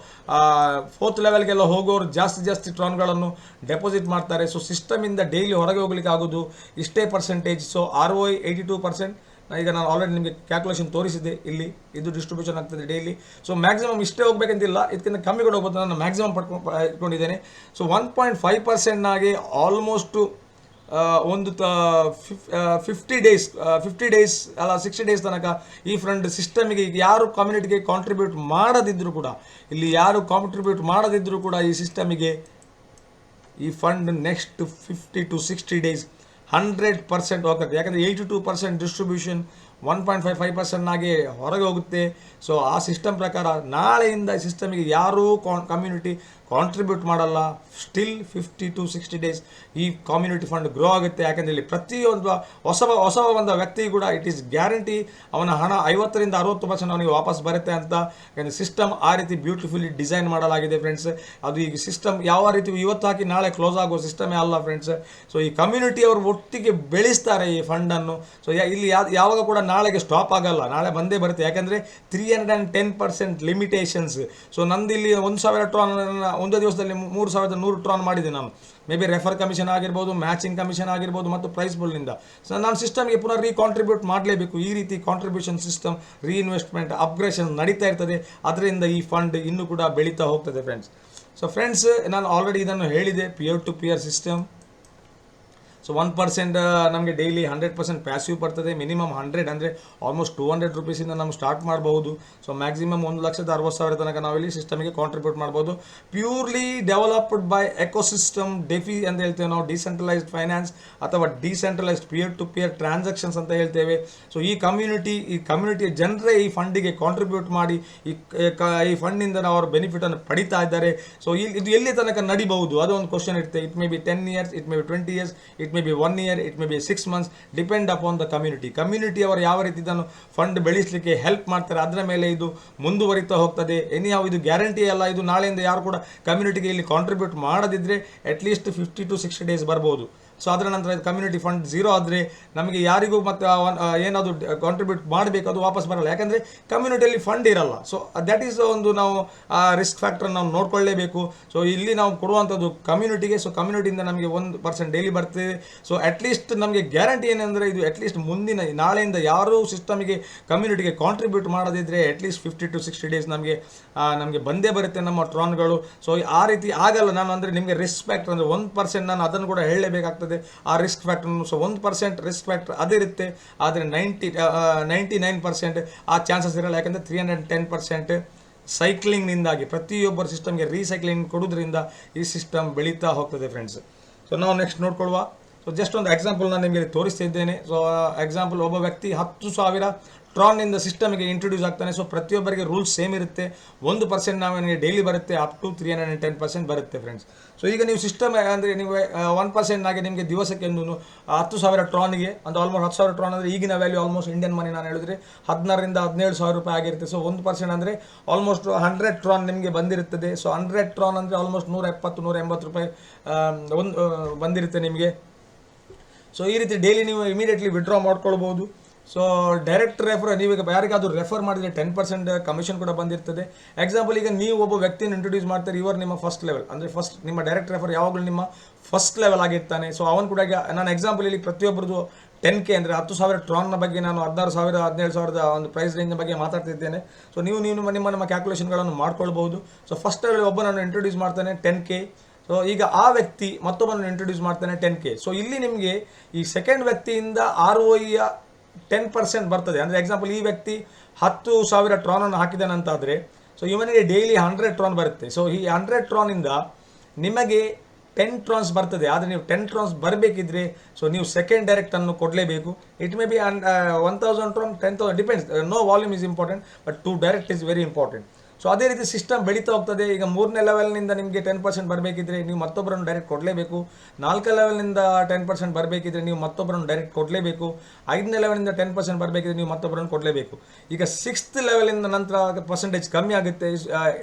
4th ಲೆವೆಲ್ಗೆಲ್ಲ ಹೋಗೋರು ಜಾಸ್ತಿ ಟ್ರಾನ್ಗಳನ್ನು ಡೆಪಾಸಿಟ್ ಮಾಡ್ತಾರೆ. ಸೊ ಸಿಸ್ಟಮಿಂದ ಡೈಲಿ ಹೊರಗೆ ಹೋಗ್ಲಿಕ್ಕೆ ಆಗೋದು ಇಷ್ಟೇ ಪರ್ಸೆಂಟೇಜ್. So ROI 82%. ಈಗ ನಾನು ಆಲ್ರೆಡಿ ನಿಮಗೆ ಕ್ಯಾಲ್ಕುಲೇಷನ್ ತೋರಿಸಿದೆ, ಇಲ್ಲಿ ಇದು ಡಿಸ್ಟ್ರಿಬ್ಯೂಷನ್ ಆಗ್ತದೆ ಡೈಲಿ. ಸೊ ಮ್ಯಾಕ್ಸಿಮಮ್ ಇಷ್ಟೇ ಹೋಗ್ಬೇಕಂತಿಲ್ಲ, ಇದಕ್ಕಿಂತ ಕಮ್ಮಿ ಕೂಡ ಹೋಗ್ಬೋದು. ನಾನು ಮ್ಯಾಕ್ಸಿಮಮ್ ಇಟ್ಕೊಂಡಿದ್ದೇನೆ. ಸೊ 1.5%ನಾಗಿ ಆಲ್ಮೋಸ್ಟು ಒಂದು 50 ಡೇಸ್ ಅಲ್ಲ 60 ಡೇಸ್ ತನಕ ಈ ಫಂಡ್ ಸಿಸ್ಟಮಿಗೆ ಯಾರು ಕಮ್ಯುನಿಟಿಗೆ ಕಾಂಟ್ರಿಬ್ಯೂಟ್ ಮಾಡದಿದ್ದರೂ ಕೂಡ ಈ ಸಿಸ್ಟಮಿಗೆ ಈ ಫಂಡ್ ನೆಕ್ಸ್ಟ್ 50 to 60 ಡೇಸ್ 100% ಹೋಗ್ತದೆ. ಯಾಕಂದರೆ 82% ಡಿಸ್ಟ್ರಿಬ್ಯೂಷನ್ 1.55% ಆಗಿ ಹೊರಗೆ ಹೋಗುತ್ತೆ. ಸೊ ಆ ಸಿಸ್ಟಮ್ ಪ್ರಕಾರ ನಾಳೆಯಿಂದ ಸಿಸ್ಟಮಿಗೆ ಯಾರೂ ಕಮ್ಯುನಿಟಿ ಕಾಂಟ್ರಿಬ್ಯೂಟ್ ಮಾಡಲ್ಲ. ಸ್ಟಿಲ್ 50 to 60 ಡೇಸ್ ಈ ಕಮ್ಯುನಿಟಿ ಫಂಡ್ ಗ್ರೋ ಆಗುತ್ತೆ. ಯಾಕಂದರೆ ಇಲ್ಲಿ ಪ್ರತಿಯೊಂದು ಹೊಸ ಬಂದ ವ್ಯಕ್ತಿ ಕೂಡ ಇಟ್ ಈಸ್ ಗ್ಯಾರಂಟಿ ಅವನ ಹಣ 50% to 60% ಅವನಿಗೆ ವಾಪಸ್ ಬರುತ್ತೆ ಅಂತ. ಯಾಕಂದರೆ ಸಿಸ್ಟಮ್ ಆ ರೀತಿ ಬ್ಯೂಟಿಫುಲಿ ಡಿಸೈನ್ ಮಾಡಲಾಗಿದೆ ಫ್ರೆಂಡ್ಸ್. ಅದು ಈ ಸಿಸ್ಟಮ್ ಯಾವ ರೀತಿ ಇವತ್ತು ಹಾಕಿ ನಾಳೆ ಕ್ಲೋಸ್ ಆಗೋ ಸಿಸ್ಟಮೇ ಅಲ್ಲ ಫ್ರೆಂಡ್ಸ್. ಸೊ ಈ ಕಮ್ಯುನಿಟಿ ಅವರು ಒಟ್ಟಿಗೆ ಬೆಳೆಸ್ತಾರೆ ಈ ಫಂಡನ್ನು. ಸೊ ಇಲ್ಲಿ ಯಾವಾಗ ಕೂಡ ನಾಳೆಗೆ ಸ್ಟಾಪ್ ಆಗಲ್ಲ, ನಾಳೆ ಬಂದೇ ಬರುತ್ತೆ. ಯಾಕಂದರೆ 310% ಲಿಮಿಟೇಷನ್ಸ್. ಸೊ ನಂದು ಇಲ್ಲಿ 1,000 ಟ್ರಾನ್ ಒಂದು ದಿವಸದಲ್ಲಿ 3,100 ಟ್ರಾನ್ ಮಾಡಿದೆ ನಾನು. ಮೇ ಬಿ ರೆಫರ್ ಕಮಿಷನ್ ಆಗಿರ್ಬೋದು, ಮ್ಯಾಚಿಂಗ್ ಕಮಿಷನ್ ಆಗಿರ್ಬೋದು ಮತ್ತು ಪ್ರೈಸ್ ಬುಲ್ನಿಂದ. ಸೊ ನಾನು ಸಿಸ್ಟಮ್ಗೆ ಪುನಃ ಕಾಂಟ್ರಿಬ್ಯೂಟ್ ಮಾಡಲೇಬೇಕು. ಈ ರೀತಿ ಕಾಂಟ್ರಿಬ್ಯೂಷನ್ ಸಿಸ್ಟಮ್ ರೀಇನ್ವೆಸ್ಟ್ಮೆಂಟ್ ಅಪ್ಗ್ರೇಷನ್ ನಡೀತಾ ಇರ್ತದೆ. ಅದರಿಂದ ಈ ಫಂಡ್ ಇನ್ನೂ ಕೂಡ ಬೆಳೀತಾ ಹೋಗ್ತದೆ ಫ್ರೆಂಡ್ಸ್. ಸೊ ಫ್ರೆಂಡ್ಸ್, ನಾನು ಆಲ್ರೆಡಿ ಇದನ್ನು ಹೇಳಿದೆ, peer to peer system. So 1% ನಮಗೆ ಡೈಲಿ 100% ಪ್ಯಾಸಿವ್ ಬರ್ತದೆ. ಮಿನಿಮಮ್ 100 ಅಂದರೆ ಆಲ್ಮೋಸ್ಟ್ 200 ರುಪೀಸಿಂದ ನಾವು ಸ್ಟಾರ್ಟ್ ಮಾಡಬಹುದು. ಸೊ ಮ್ಯಾಕ್ಸಿಮಮ್ 1,60,000 ತನಕ ನಾವಿಲ್ಲಿ ಸಿಸ್ಟಮಿಗೆ ಕಾಂಟ್ರಿಬ್ಯೂಟ್ ಮಾಡ್ಬೋದು. Purely developed by ecosystem DeFi ಅಂತ ಹೇಳ್ತೇವೆ ನಾವು, ಡಿಸೆಂಟ್ರಲೈಸ್ಡ್ ಫೈನಾನ್ಸ್ ಅಥವಾ decentralized peer to peer transactions ಅಂತ ಹೇಳ್ತೇವೆ. ಸೊ ಈ ಕಮ್ಯುನಿಟಿಯ ಜನರೇ ಈ ಫಂಡಿಗೆ ಕಾಂಟ್ರಿಬ್ಯೂಟ್ ಮಾಡಿ ಈ ಫಂಡಿಂದ ಅವರು ಬೆನಿಫಿಟನ್ನು ಪಡಿತಾ ಇದ್ದಾರೆ. ಸೊ ಇದು ಎಲ್ಲಿ ತನಕ ನಡಿಬಹುದು ಅದು ಒಂದು ಕ್ವಶನ್ ಇರುತ್ತೆ. It may B 10 years, it may B 20 years, it may B 1 year, it may B 6 months, depend upon the community ಅವರು ಯಾವ ರೀತಿ ಇದನ್ನು ಫಂಡ್ ಬೆಳೆಸಲಿಕ್ಕೆ ಹೆಲ್ಪ್ ಮಾಡ್ತಾರೆ ಅದರ ಮೇಲೆ ಇದು ಮುಂದುವರಿತಾ ಹೋಗ್ತದೆ. ಎನಿಯಾವ್ ಇದು ಗ್ಯಾರಂಟಿ ಅಲ್ಲ. ಇದು ನಾಳೆಯಿಂದ ಯಾರು ಕೂಡ ಕಮ್ಯುನಿಟಿಗೆ ಇಲ್ಲಿ ಕಾಂಟ್ರಿಬ್ಯೂಟ್ ಮಾಡದಿದ್ದರೆ ಅಟ್ಲೀಸ್ಟ್ 50 to 60 ಡೇಸ್ ಬರ್ಬೋದು. ಸೊ ಅದರ ನಂತರ ಕಮ್ಯುನಿಟಿ ಫಂಡ್ ಝೀರೋ ಆದರೆ ನಮಗೆ ಯಾರಿಗೂ ಮತ್ತು ಏನಾದರೂ ಕಾಂಟ್ರಿಬ್ಯೂಟ್ ಮಾಡಬೇಕು ಅದು ವಾಪಸ್ ಬರಲ್ಲ. ಯಾಕಂದರೆ ಕಮ್ಯುನಿಟಿಯಲ್ಲಿ ಫಂಡ್ ಇರಲ್ಲ. ಸೊ ದ್ಯಾಟ್ ಈಸ್ ಒಂದು ನಾವು ರಿಸ್ಕ್ ಫ್ಯಾಕ್ಟರ್ ನಾವು ನೋಡ್ಕೊಳ್ಳೇಬೇಕು. ಸೊ ಇಲ್ಲಿ ನಾವು ಕೊಡುವಂಥದ್ದು ಕಮ್ಯುನಿಟಿಗೆ. ಸೊ ಕಮ್ಯುನಿಟಿಯಿಂದ ನಮಗೆ 1% ಡೈಲಿ ಬರ್ತದೆ. ಸೊ ಅಟ್ಲೀಸ್ಟ್ ನಮಗೆ ಗ್ಯಾರಂಟಿ ಏನಂದರೆ ಇದು ಅಟ್ಲೀಸ್ಟ್ ಮುಂದಿನ ನಾಳೆಯಿಂದ ಯಾರೂ ಸಿಸ್ಟಮಿಗೆ ಕಮ್ಯುನಿಟಿಗೆ ಕಾಂಟ್ರಿಬ್ಯೂಟ್ ಮಾಡೋದಿದ್ರೆ ಅಟ್ಲೀಸ್ಟ್ 50 to 60 ಡೇಸ್ ನಮಗೆ ಬಂದೇ ಬರುತ್ತೆ ನಮ್ಮ ಟ್ರಾನ್ಗಳು. ಸೊ ಆ ರೀತಿ ಆಗಲ್ಲ. ನಾನು ಅಂದರೆ ನಿಮಗೆ ರಿಸ್ಕ್ ಫ್ಯಾಕ್ಟರ್ ಅಂದರೆ 1% ನಾನು ಅದನ್ನು ಕೂಡ ಹೇಳಲೇಬೇಕಾಗ್ತದೆ ಆ ರಿಸ್ಕ್ ಫ್ಯಾಕ್ಟರ್ನು. ಸೊ 1% ರಿಸ್ಕ್ ಫ್ಯಾಕ್ಟರ್ ಅದಿರುತ್ತೆ. ಆದರೆ 99% ಆ ಚಾನ್ಸಸ್ ಇರಲ್ಲ. ಯಾಕಂದರೆ 310% ಸೈಕ್ಲಿಂಗ್ನಿಂದಾಗಿ ಪ್ರತಿಯೊಬ್ಬರ ಸಿಸ್ಟಮ್ಗೆ ರೀಸೈಕ್ಲಿಂಗ್ ಕೊಡೋದ್ರಿಂದ ಈ ಸಿಸ್ಟಮ್ ಬೆಳೀತಾ ಹೋಗ್ತದೆ ಫ್ರೆಂಡ್ಸ್. ಸೊ ನಾವು ನೆಕ್ಸ್ಟ್ ನೋಡ್ಕೊಳ್ಳುವ. ಸೊ ಜಸ್ಟ್ ಒಂದು ಎಕ್ಸಾಂಪಲ್ ನಾನು ನಿಮಗೆ ತೋರಿಸ್ತಾ ಇದ್ದೇನೆ. ಸೊ ಎಕ್ಸಾಂಪಲ್, ಒಬ್ಬ ವ್ಯಕ್ತಿ 10,000 ಟ್ರಾನ್ನಿಂದ ಸಿಸ್ಟಮಿಗೆ ಇಂಟ್ರೊಡ್ಯೂಸ್ ಆಗ್ತಾನೆ. ಸೊ ಪ್ರತಿಯೊಬ್ಬರಿಗೆ ರೂಲ್ಸ್ ಸೇಮ್ ಇರುತ್ತೆ. 1% ನಾವನಿಗೆ ಡೈಲಿ ಬರುತ್ತೆ, ಅಪ್ ಟು 310% ಬರುತ್ತೆ ಫ್ರೆಂಡ್ಸ್. ಸೊ ಈಗ ನೀವು ಸಿಸ್ಟಮ್ ಅಂದರೆ ನೀವು 1% ಆಗಿ ನಿಮಗೆ ದಿವಸಕ್ಕೆ ಒಂದು 10,000 ಟ್ರಾನ್ಗೆ ಅಂದರೆ ಆಲ್ಮೋಸ್ಟ್ 10,000 ಟ್ರಾನ್ ಅಂದರೆ ಈಗಿನ ವ್ಯಾಲ್ಯೂ ಆಲ್ಮೋಸ್ಟ್ ಇಂಡಿಯನ್ ಮನಿ ನಾನು ಹೇಳಿದ್ರೆ 16,000 to 17,000 ರೂಪಾಯಿ ಆಗಿರುತ್ತೆ. ಸೊ 1% ಅಂದರೆ ಆಲ್ಮೋಸ್ಟ್ 100 ಟ್ರಾನ್ ನಿಮಗೆ ಬಂದಿರುತ್ತದೆ. ಸೊ 100 ಟ್ರಾನ್ ಅಂದರೆ ಆಲ್ಮೋಸ್ಟ್ 170-180 ರೂಪಾಯಿ ಬಂದಿರುತ್ತೆ ನಿಮಗೆ. ಸೊ ಈ ರೀತಿ ಡೈಲಿ ನೀವು ಇಮಿಡಿಯೇಟ್ಲಿ ವಿಡ್ರಾ ಮಾಡ್ಕೊಳ್ಬೋದು. ಸೊ ಡೈರೆಕ್ಟ್ ನೀವು ಈಗ ಯಾರಿಗಾದರೂ ರೆಫರ್ ಮಾಡಿದರೆ 10% ಕಮಿಷನ್ ಕೂಡ ಬಂದಿರ್ತದೆ. ಎಕ್ಸಾಂಪಲ್, ಈಗ ನೀವು ಒಬ್ಬ ವ್ಯಕ್ತಿಯನ್ನು ಇಂಟ್ರೊಡ್ಯೂಸ್ ಮಾಡ್ತಾರೆ, ಇವರು ನಿಮ್ಮ ಫಸ್ಟ್ ಲೆವೆಲ್ ಅಂದರೆ ನಿಮ್ಮ ಡೈರೆಕ್ಟ್ ರೆಫರ್ ಯಾವಾಗಲೂ ನಿಮ್ಮ ಫಸ್ಟ್ ಲೆವೆಲ್ ಆಗಿರ್ತಾನೆ. ಸೊ ಅವನು ಕೂಡ ನಾನು ಎಕ್ಸಾಂಪಲ್ ಇಲ್ಲಿ ಪ್ರತಿಯೊಬ್ಬರದು 10K ಅಂದರೆ 10,000 ಟ್ರಾನ್ನ ಬಗ್ಗೆ ನಾನು 16,000 17,000 ಒಂದು ಪ್ರೈಸ್ ರೇಂಜ್ನ ಬಗ್ಗೆ ಮಾತಾಡ್ತಿದ್ದೇನೆ. ಸೊ ನೀವು ನಿಮ್ಮ ಕ್ಯಾಲ್ಕುಲೇಷನ್ಗಳನ್ನು ಮಾಡ್ಕೊಳ್ಬಹುದು. ಸೊ ಫಸ್ಟ್ ಲೆವೆಲ್ ಒಬ್ಬ ನಾನು ಇಂಟ್ರೊಡ್ಯೂಸ್ ಮಾಡ್ತಾನೆ 10K. ಸೊ ಈಗ ಆ ವ್ಯಕ್ತಿ ಮತ್ತೊಬ್ಬನನ್ನು ಇಂಟ್ರೊಡ್ಯೂಸ್ ಮಾಡ್ತಾನೆ 10K. ಸೊ ಇಲ್ಲಿ ನಿಮಗೆ ಈ ಸೆಕೆಂಡ್ ವ್ಯಕ್ತಿಯಿಂದ ROIಯ 10% ಬರ್ತದೆ. ಅಂದರೆ ಎಕ್ಸಾಂಪಲ್, ಈ ವ್ಯಕ್ತಿ 10,000 ಟ್ರಾನನ್ನು ಹಾಕಿದಾನಂತಾದರೆ ಸೊ ಇವನಿಗೆ ಡೈಲಿ 100 ಟ್ರಾನ್ ಬರುತ್ತೆ. ಸೊ ಈ 100 ಟ್ರಾನಿಂದ ನಿಮಗೆ 10 ಟ್ರಾನ್ಸ್ ಬರ್ತದೆ. ಆದರೆ ನೀವು 10 ಟ್ರಾನ್ಸ್ ಬರಬೇಕಿದ್ರೆ ಸೊ ನೀವು ಸೆಕೆಂಡ್ ಡೈರೆಕ್ಟನ್ನು ಕೊಡಲೇಬೇಕು. It may be 1,000 Tron, 10,000 depends. No volume is important, but 2 direct is very important. So ಅದೇ ರೀತಿ ಸಿಸ್ಟಮ್ ಬೆಳೀತಾ ಹೋಗ್ತದೆ. ಈಗ 3ನೇ ಲೆವೆಲ್ನಿಂದ ನಿಮಗೆ 10% ಬರಬೇಕಿದ್ರೆ ನೀವು ಮತ್ತೊಬ್ಬರನ್ನು ಡೈರೆಕ್ಟ್ ಕೊಡಲೇಬೇಕು. 4ನೇ ಲೆವೆಲ್ನಿಂದ 10% ಬರಬೇಕಿದ್ರೆ ನೀವು ಮತ್ತೊಬ್ಬರನ್ನು ಡೈರೆಕ್ಟ್ ಕೊಡಲೇಬೇಕು. 5ನೇ ಲೆವೆಲಿಂದ 10% ಬರಬೇಕಿದ್ರೆ ನೀವು ಮತ್ತೊಬ್ಬರನ್ನು ಕೊಡಲೇಬೇಕು. ಈಗ 6th ಲೆವೆಲಿಂದ ನಂತರ ಪರ್ಸೆಂಟೇಜ್ ಕಮ್ಮಿ ಆಗುತ್ತೆ.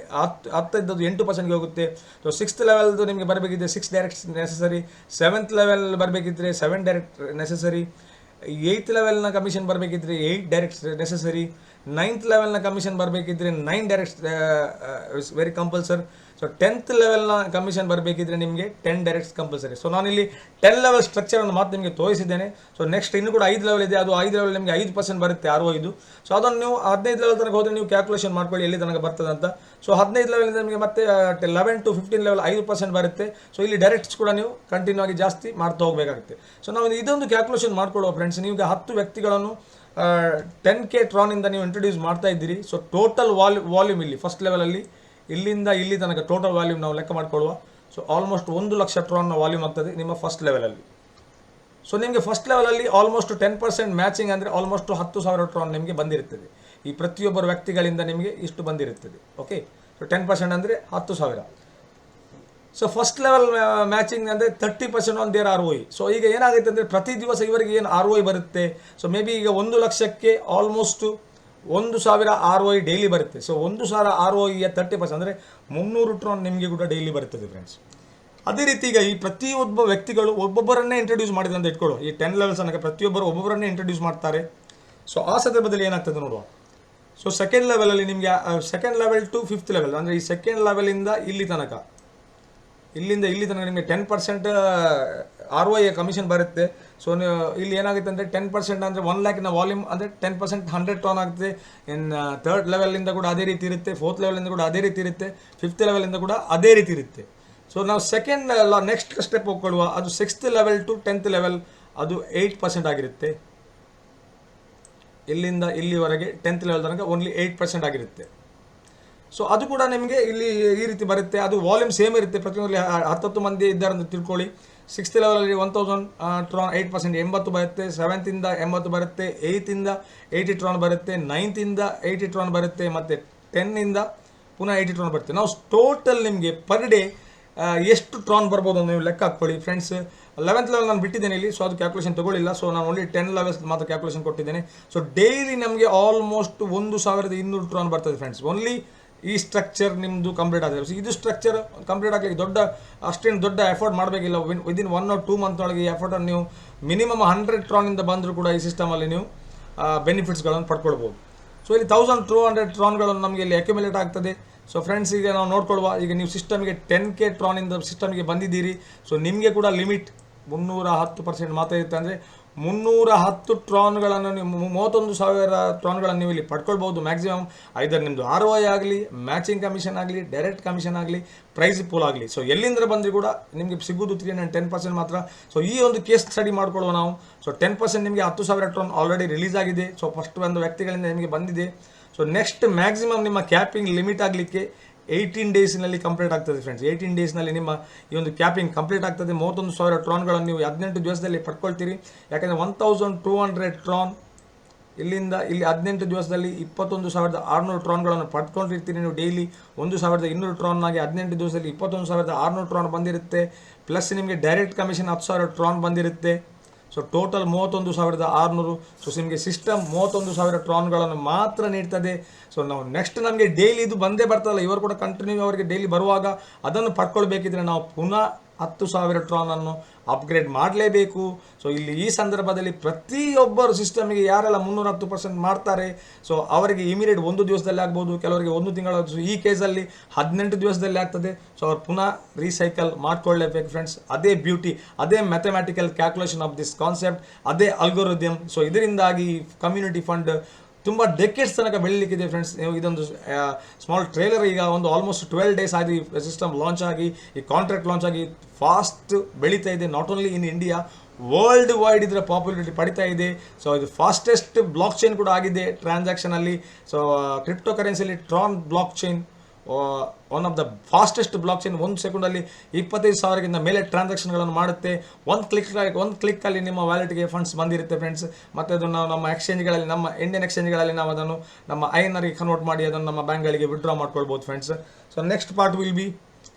10 ಇದ್ದದ್ದು 8%ಗೆ ಹೋಗುತ್ತೆ. ಸೊ 6th ಲೆವೆಲ್ದು ನಿಮಗೆ ಬರಬೇಕಿದ್ರೆ 6 ಡೈರೆಕ್ಟ್ಸ್ ನೆಸೆಸರಿ. 7th ಲೆವೆಲ್ ಬರಬೇಕಿದ್ರೆ 7 ಡೈರೆಕ್ಟ್ ನೆಸೆಸರಿ. 8th ಲೆವೆಲ್ನ ಕಮಿಷನ್ ಬರಬೇಕಿದ್ರೆ 8 ಡೈರೆಕ್ಟ್ಸ್ ನೆಸೆಸರಿ. 9th ಲೆವೆಲ್ನ ಕಮಿಷನ್ ಬರಬೇಕಿದ್ರೆ 9 directs is very compulsory. So 10th ಲೆವೆಲ್ನ ಕಮಿಷನ್ ಬರಬೇಕಿದ್ರೆ ನಿಮಗೆ 10 ಡೈರೆಕ್ಟ್ಸ್ ಕಂಪಲ್ಸರಿ. ಸೊ ನಾನಿಲ್ಲಿ 10 ಲೆವೆಲ್ ಸ್ಟ್ರಕ್ಚರನ್ನು ಮಾತ್ರ ನಿಮಗೆ ತೋರಿಸಿದ್ದೇನೆ. ಸೊ ನೆಕ್ಸ್ಟ್ ಇನ್ನೂ ಕೂಡ 5 ಲೆವೆಲ್ ಇದೆ. ಅದು 5 ಲೆವೆಲ್ ನಿಮಗೆ 5% ಬರುತ್ತೆ ROI. ಸೊ ಅದನ್ನು ನೀವು 15 ಲೆವೆಲ್ ತನಕ ಹೋದರೆ ನೀವು ಕ್ಯಾಲ್ಕುಲೇಷನ್ ಮಾಡ್ಕೊಳ್ಳಿ ಎಲ್ಲಿ ತನಕ ಬರ್ತದೆ ಅಂತ. ಸೊ 15 ಲೆವೆಲಿಂದ ನಿಮಗೆ ಮತ್ತೆ 11 to 15 ಲೆವೆಲ್ 5% ಬರುತ್ತೆ. ಸೊ ಇಲ್ಲಿ ಡೈರೆಕ್ಟ್ಸ್ ಕೂಡ ನೀವು ಕಂಟಿನ್ಯೂ ಆಗಿ ಜಾಸ್ತಿ ಮಾಡ್ತಾ ಹೋಗಬೇಕಾಗುತ್ತೆ. ಸೊ ನಾವು ಇದೊಂದು ಕ್ಯಾಲ್ಕುಲೇಷನ್ ಮಾಡ್ಕೊಳ್ಳುವ ಫ್ರೆಂಡ್ಸ್. ನೀವು 10 ವ್ಯಕ್ತಿಗಳನ್ನು 10K ಟ್ರಾನಿಂದ ನೀವು ಇಂಟ್ರೊಡ್ಯೂಸ್ ಮಾಡ್ತಾ ಇದ್ದೀರಿ. ಸೊ ಟೋಟಲ್ ವಾಲ್ಯೂಮ್ ಇಲ್ಲಿ ಫಸ್ಟ್ ಲೆವೆಲಲ್ಲಿ ಇಲ್ಲಿಂದ ಇಲ್ಲಿ ತನಕ ಟೋಟಲ್ ವಾಲ್ಯೂಮ್ ನಾವು ಲೆಕ್ಕ ಮಾಡ್ಕೊಳ್ಳುವ. ಸೊ ಆಲ್ಮೋಸ್ಟ್ 1,00,000 ಟ್ರಾನ್ನ ವಾಲ್ಯೂಮ್ ಆಗ್ತದೆ ನಿಮ್ಮ ಫಸ್ಟ್ ಲೆವೆಲಲ್ಲಿ. ಸೊ ನಿಮಗೆ ಫಸ್ಟ್ ಲೆವೆಲಲ್ಲಿ ಆಲ್ಮೋಸ್ಟ್ 10% ಮ್ಯಾಚಿಂಗ್ ಅಂದರೆ ಆಲ್ಮೋಸ್ಟ್ 10,000 ಟ್ರಾನ್ ನಿಮಗೆ ಬಂದಿರುತ್ತದೆ. ಈ ಪ್ರತಿಯೊಬ್ಬರು ವ್ಯಕ್ತಿಗಳಿಂದ ನಿಮಗೆ ಇಷ್ಟು ಬಂದಿರುತ್ತದೆ. ಓಕೆ, ಸೊ 10% ಅಂದರೆ 10,000. ಸೊ ಫಸ್ಟ್ ಲೆವೆಲ್ ಮ್ಯಾಚಿಂಗ್ ಅಂದರೆ 30% ಆನ್ ದೇರ್ ROI. ಸೊ ಈಗ ಏನಾಗುತ್ತೆ ಅಂದರೆ ಪ್ರತಿ ದಿವಸ ಇವರಿಗೆ ಏನು ROI ಬರುತ್ತೆ, ಸೊ ಮೇ ಬಿ ಈಗ 1,00,000ಕ್ಕೆ ಆಲ್ಮೋಸ್ಟ್ 1,000 ROI ಡೈಲಿ ಬರುತ್ತೆ. ಸೊ 1,000 ROIಯ 30% ಅಂದರೆ 300 ಟ್ರಾನ್ ನಿಮಗೆ ಕೂಡ ಡೈಲಿ ಬರುತ್ತದೆ ಫ್ರೆಂಡ್ಸ್. ಅದೇ ರೀತಿ ಈಗ ಈ ಪ್ರತಿಯೊಬ್ಬ ವ್ಯಕ್ತಿಗಳು ಒಬ್ಬೊಬ್ಬರನ್ನೇ ಇಂಟ್ರೊಡ್ಯೂಸ್ ಮಾಡಿದೆ ಅಂತ ಇಟ್ಕೊಳ್ಳೋ, ಈ 10 ಲೆವೆಲ್ಸ್ ಅನ್ನೋಕ್ಕೆ ಪ್ರತಿಯೊಬ್ಬರು ಒಬ್ಬೊಬ್ಬರನ್ನೇ ಇಂಟ್ರೊಡ್ಯೂಸ್ ಮಾಡ್ತಾರೆ. ಸೊ ಆ ಸಂದರ್ಭದಲ್ಲಿ ಏನಾಗ್ತದೆ ನೋಡುವ. ಸೊ ಸೆಕೆಂಡ್ ಲೆವೆಲಲ್ಲಿ ನಿಮಗೆ second level to 5th level ಅಂದರೆ ಈ ಸೆಕೆಂಡ್ ಲೆವೆಲಿಂದ ಇಲ್ಲಿಂದ ಇಲ್ಲಿ ತನಕ ನಿಮಗೆ 10% ROI ಕಮಿಷನ್ ಬರುತ್ತೆ. ಸೊ ಇಲ್ಲಿ ಏನಾಗುತ್ತೆ ಅಂದರೆ 10% ಅಂದರೆ 1,00,000ನ ವಾಲ್ಯೂಮ್ ಅಂದರೆ 10% 100 ಟ್ರಾನ್ ಆಗುತ್ತೆ. ಇನ್ನು ಥರ್ಡ್ ಲೆವೆಲಿಂದ ಕೂಡ ಅದೇ ರೀತಿ ಇರುತ್ತೆ, 4th ಲೆವೆಲಿಂದ ಕೂಡ ಅದೇ ರೀತಿ ಇರುತ್ತೆ, 5th ಲೆವೆಲಿಂದ ಕೂಡ ಅದೇ ರೀತಿ ಇರುತ್ತೆ. ಸೊ ನಾವು ಸೆಕೆಂಡ್ ನೆಕ್ಸ್ಟ್ ಸ್ಟೆಪ್ ಹೋಗ್ಕೊಳ್ಳುವ, ಅದು 6th level to 10th level ಅದು 8% ಆಗಿರುತ್ತೆ. ಇಲ್ಲಿಂದ ಇಲ್ಲಿವರೆಗೆ 10th ಲೆವೆಲ್ ತನಕ ಓನ್ಲಿ 8% ಆಗಿರುತ್ತೆ. ಸೊ ಅದು ಕೂಡ ನಿಮಗೆ ಇಲ್ಲಿ ಈ ರೀತಿ ಬರುತ್ತೆ. ಅದು ವಾಲ್ಯೂಮ್ ಸೇಮ್ ಇರುತ್ತೆ, ಪ್ರತಿಯೊಂದು 10 ಮಂದಿ ಇದ್ದಾರೆ ಅಂತ ತಿಳ್ಕೊಳ್ಳಿ. 6th ಲೆವೆಲಲ್ಲಿ 1,000 ಟ್ರಾನ್ 8% 80 ಬರುತ್ತೆ, 7th 80 ಬರುತ್ತೆ, 8th 80 ಟ್ರಾನ್ ಬರುತ್ತೆ, 9th 80 ಟ್ರಾನ್ ಬರುತ್ತೆ, ಮತ್ತು 10th ಪುನಃ 80 ಟ್ರಾನ್ ಬರುತ್ತೆ. ನಾವು ಟೋಟಲ್ ನಿಮಗೆ ಪರ್ ಡೇ ಎಷ್ಟು ಟ್ರಾನ್ ಬರ್ಬೋದು ನೀವು ಲೆಕ್ಕ ಹಾಕ್ಕೊಳ್ಳಿ ಫ್ರೆಂಡ್ಸ್. 11th ಲೆವೆಲ್ ನಾನು ಬಿಟ್ಟಿದ್ದೇನೆ ಇಲ್ಲಿ, ಸೊ ಅದು ಕ್ಯಾಲ್ಕುಲೇಷನ್ ತಗೊಳ್ಳಿಲ್ಲ. ಸೊ ನಾನು ಓನ್ಲಿ 10 ಲೆವೆಲ್ಸ್ ಮಾತ್ರ ಕ್ಯಾಲ್ಕುಲೇಷನ್ ಕೊಟ್ಟಿದ್ದೇನೆ. ಸೊ ಡೈಲಿ ನಮಗೆ ಆಲ್ಮೋಸ್ಟ್ 1,200 ಟ್ರಾನ್ ಬರ್ತದೆ ಫ್ರೆಂಡ್ಸ್. ಓನ್ಲಿ ಈ ಸ್ಟ್ರಕ್ಚರ್ ನಿಮ್ಮದು ಕಂಪ್ಲೀಟ್ ಆಗಿದೆ. ಸೊ ಇದು ಸ್ಟ್ರಕ್ಚರ್ ಕಂಪ್ಲೀಟ್ ಆಗಲಿಕ್ಕೆ ಅಷ್ಟೇನು ದೊಡ್ಡ ಎಫರ್ಟ್ ಮಾಡಬೇಕಿಲ್ಲ. ವಿದಿನ್ 1 or 2 ಮಂತ್ ಒಳಗೆ ಈ ಎಫರ್ಟನ್ನು ನೀವು ಮಿನಿಮಮ್ 100 ಟ್ರಾನಿಂದ ಬಂದರೂ ಕೂಡ ಈ ಸಿಸ್ಟಮಲ್ಲಿ ನೀವು ಬೆನಿಫಿಟ್ಸ್ಗಳನ್ನು ಪಡ್ಕೊಳ್ಬೋದು. ಸೊ ಇಲ್ಲಿ 1,200 ಟ್ರಾನ್ಗಳನ್ನು ನಮಗೆ ಇಲ್ಲಿ ಅಕ್ಯುಮುಲೇಟ್ ಆಗ್ತದೆ. ಸೊ ಫ್ರೆಂಡ್ಸ್ ಈಗ ನಾವು ನೋಡ್ಕೊಳ್ಳುವ, ಈಗ ನೀವು ಸಿಸ್ಟಮ್ಗೆ 10K ಟ್ರಾನಿಂದ ಸಿಸ್ಟಮ್ಗೆ ಬಂದಿದ್ದೀರಿ. ಸೊ ನಿಮಗೆ ಕೂಡ ಲಿಮಿಟ್ 310% ಮಾತ್ರ ಇರುತ್ತೆ. ಅಂದರೆ 310 ಟ್ರಾನ್ಗಳನ್ನು ನೀವು 31,000 ಟ್ರಾನ್ಗಳನ್ನು ನೀವು ಇಲ್ಲಿ ಪಡ್ಕೊಳ್ಬೋದು ಮ್ಯಾಕ್ಸಿಮಮ್. ಐದರ್ ನಿಮ್ಮದು ROI ಆಗಲಿ, ಮ್ಯಾಚಿಂಗ್ ಕಮಿಷನ್ ಆಗಲಿ, ಡೈರೆಕ್ಟ್ ಕಮಿಷನ್ ಆಗಲಿ, ಪ್ರೈಸ್ ಪೂಲ್ ಆಗಲಿ. ಸೊ ಎಲ್ಲಿಂದ ಬಂದರೂ ಕೂಡ ನಿಮಗೆ ಸಿಗೋದು 310% ಮಾತ್ರ. ಸೊ ಈ ಒಂದು ಕೇಸ್ ಸ್ಟಡಿ ಮಾಡ್ಕೊಳ್ಳುವ ನಾವು. ಸೊ 10% ನಿಮಗೆ 10,000 ಟ್ರಾನ್ ಆಲ್ರೆಡಿ ರಿಲೀಸ್ ಆಗಿದೆ. ಸೊ ಫಸ್ಟ್ ಒಂದು ವ್ಯಕ್ತಿಗಳಿಂದ ನಿಮಗೆ ಬಂದಿದೆ. ಸೊ ನೆಕ್ಸ್ಟ್ ಮ್ಯಾಕ್ಸಿಮಮ್ ನಿಮ್ಮ ಕ್ಯಾಪಿಂಗ್ ಲಿಮಿಟ್ ಆಗಲಿಕ್ಕೆ 18 ಡೇಸ್ನಲ್ಲಿ ಕಂಪ್ಲೀಟ್ ಆಗ್ತದೆ ಫ್ರೆಂಡ್ಸ್. 18 ಡೇಸ್ನಲ್ಲಿ ನಿಮ್ಮ ಈ ಒಂದು ಕ್ಯಾಪಿಂಗ್ ಕಂಪ್ಲೀಟ್ ಆಗ್ತದೆ. 31,000 ಟ್ರಾನ್ಗಳನ್ನು ನೀವು 18 ದಿವಸದಲ್ಲಿ ಪಡ್ಕೊಳ್ತೀರಿ. ಯಾಕಂದರೆ 1,200 ಟ್ರಾನ್ ಇಲ್ಲಿಂದ ಇಲ್ಲಿ 18 ದಿವಸದಲ್ಲಿ 21,600 ಟ್ರಾನ್ಗಳನ್ನು ಪಡ್ಕೊಂಡಿರ್ತೀರಿ ನೀವು ಡೈಲಿ. 1,200 ಟ್ರಾನ್ನಾಗಿ 18 ದಿವಸದಲ್ಲಿ 21,600 ಟ್ರಾನ್ ಬಂದಿರುತ್ತೆ. ಪ್ಲಸ್ ನಿಮಗೆ ಡೈರೆಕ್ಟ್ ಕಮಿಷನ್ 10,000 ಟ್ರಾನ್ ಬಂದಿರುತ್ತೆ. So total 31,600. ಸೊ ನಿಮಗೆ ಸಿಸ್ಟಮ್ 31,000 ಟ್ರಾನ್ಗಳನ್ನು ಮಾತ್ರ ನೀಡ್ತದೆ. ಸೊ ನಾವು ನೆಕ್ಸ್ಟ್ ನಮಗೆ ಡೈಲಿ ಇದು ಬಂದೇ ಬರ್ತಲ್ಲ, ಇವರು ಕೂಡ ಕಂಟಿನ್ಯೂ ಅವರಿಗೆ ಡೈಲಿ ಬರುವಾಗ ಅದನ್ನು ಪಡ್ಕೊಳ್ಬೇಕಿದ್ರೆ ನಾವು ಪುನಃ 10,000 ಟ್ರಾನನ್ನು ಅಪ್ಗ್ರೇಡ್ ಮಾಡಲೇಬೇಕು. ಸೊ ಇಲ್ಲಿ ಈ ಸಂದರ್ಭದಲ್ಲಿ ಪ್ರತಿಯೊಬ್ಬರು ಸಿಸ್ಟಮಿಗೆ ಯಾರೆಲ್ಲ 310% ಮಾಡ್ತಾರೆ, ಸೊ ಅವರಿಗೆ ಇಮಿಡಿಯೇಟ್ 1 ದಿವಸದಲ್ಲಿ ಆಗ್ಬೋದು, ಕೆಲವರಿಗೆ 1 ತಿಂಗಳ. ಈ ಕೇಸಲ್ಲಿ 18 ದಿವಸದಲ್ಲಿ ಆಗ್ತದೆ. ಸೊ ಅವ್ರು ಪುನಃ ರೀಸೈಕಲ್ ಮಾಡ್ಕೊಳ್ಳೇಬೇಕು ಫ್ರೆಂಡ್ಸ್. ಅದೇ ಬ್ಯೂಟಿ, ಅದೇ mathematical calculation of this concept, ಅದೇ ಅಲ್ಗೋರಿದಮ್. ಸೊ ಇದರಿಂದಾಗಿ ಕಮ್ಯುನಿಟಿ ಫಂಡ್ ತುಂಬ ಡೆಕೆಟ್ಸ್ ತನಕ ಬೆಳೀಲಿಕ್ಕಿದೆ ಫ್ರೆಂಡ್ಸ್. ಇದೊಂದು ಸ್ಮಾಲ್ ಟ್ರೇಲರ್ ಈಗ ಒಂದು ಆಲ್ಮೋಸ್ಟ್ 12 ಡೇಸ್ ಆಗಿ ಈ ಸಿಸ್ಟಮ್ ಲಾಂಚ್ ಆಗಿ, ಈ ಕಾಂಟ್ರಾಕ್ಟ್ ಲಾಂಚ್ ಆಗಿ ಫಾಸ್ಟ್ ಬೆಳೀತಾ ಇದೆ. Not only in India, world wide ಇದರ ಪಾಪ್ಯುಲಾರಿಟಿ ಪಡಿತಾ ಇದೆ. ಸೊ ಇದು ಫಾಸ್ಟೆಸ್ಟ್ ಬ್ಲಾಕ್ ಚೈನ್ ಕೂಡ ಆಗಿದೆ ಟ್ರಾನ್ಸಾಕ್ಷನಲ್ಲಿ. ಸೊ ಕ್ರಿಪ್ಟೋ ಕರೆನ್ಸಿಯಲ್ಲಿ Tron blockchain one of the fastest blockchain. 1 ಸೆಕೆಂಡಲ್ಲಿ 25,000ಗಿಂತ ಮೇಲೆ ಟ್ರಾನ್ಸಾಕ್ಷನ್ಗಳನ್ನು ಮಾಡುತ್ತೆ. ಒಂದು ಕ್ಲಿಕ್ಕಲ್ಲಿ ನಿಮ್ಮ ವ್ಯಾಲೆಟ್ಗೆ ಫಂಡ್ಸ್ ಬಂದಿರುತ್ತೆ ಫ್ರೆಂಡ್ಸ್. ಮತ್ತು ಅದನ್ನು ನಮ್ಮ ಎಕ್ಸ್ಚೇಂಜ್ಗಳಲ್ಲಿ, ನಮ್ಮ ಇಂಡಿಯನ್ ಎಕ್ಸ್ಚೇಂಜ್ಗಳಲ್ಲಿ ನಾವು ಅದನ್ನು ನಮ್ಮ INRಗೆ ಕನ್ವರ್ಟ್ ಮಾಡಿ ಅದನ್ನು ನಮ್ಮ ಬ್ಯಾಂಕ್ಗಳಿಗೆ ವಿಡ್ರಾ ಮಾಡ್ಕೊಳ್ಬೋದು friends. So next part will be,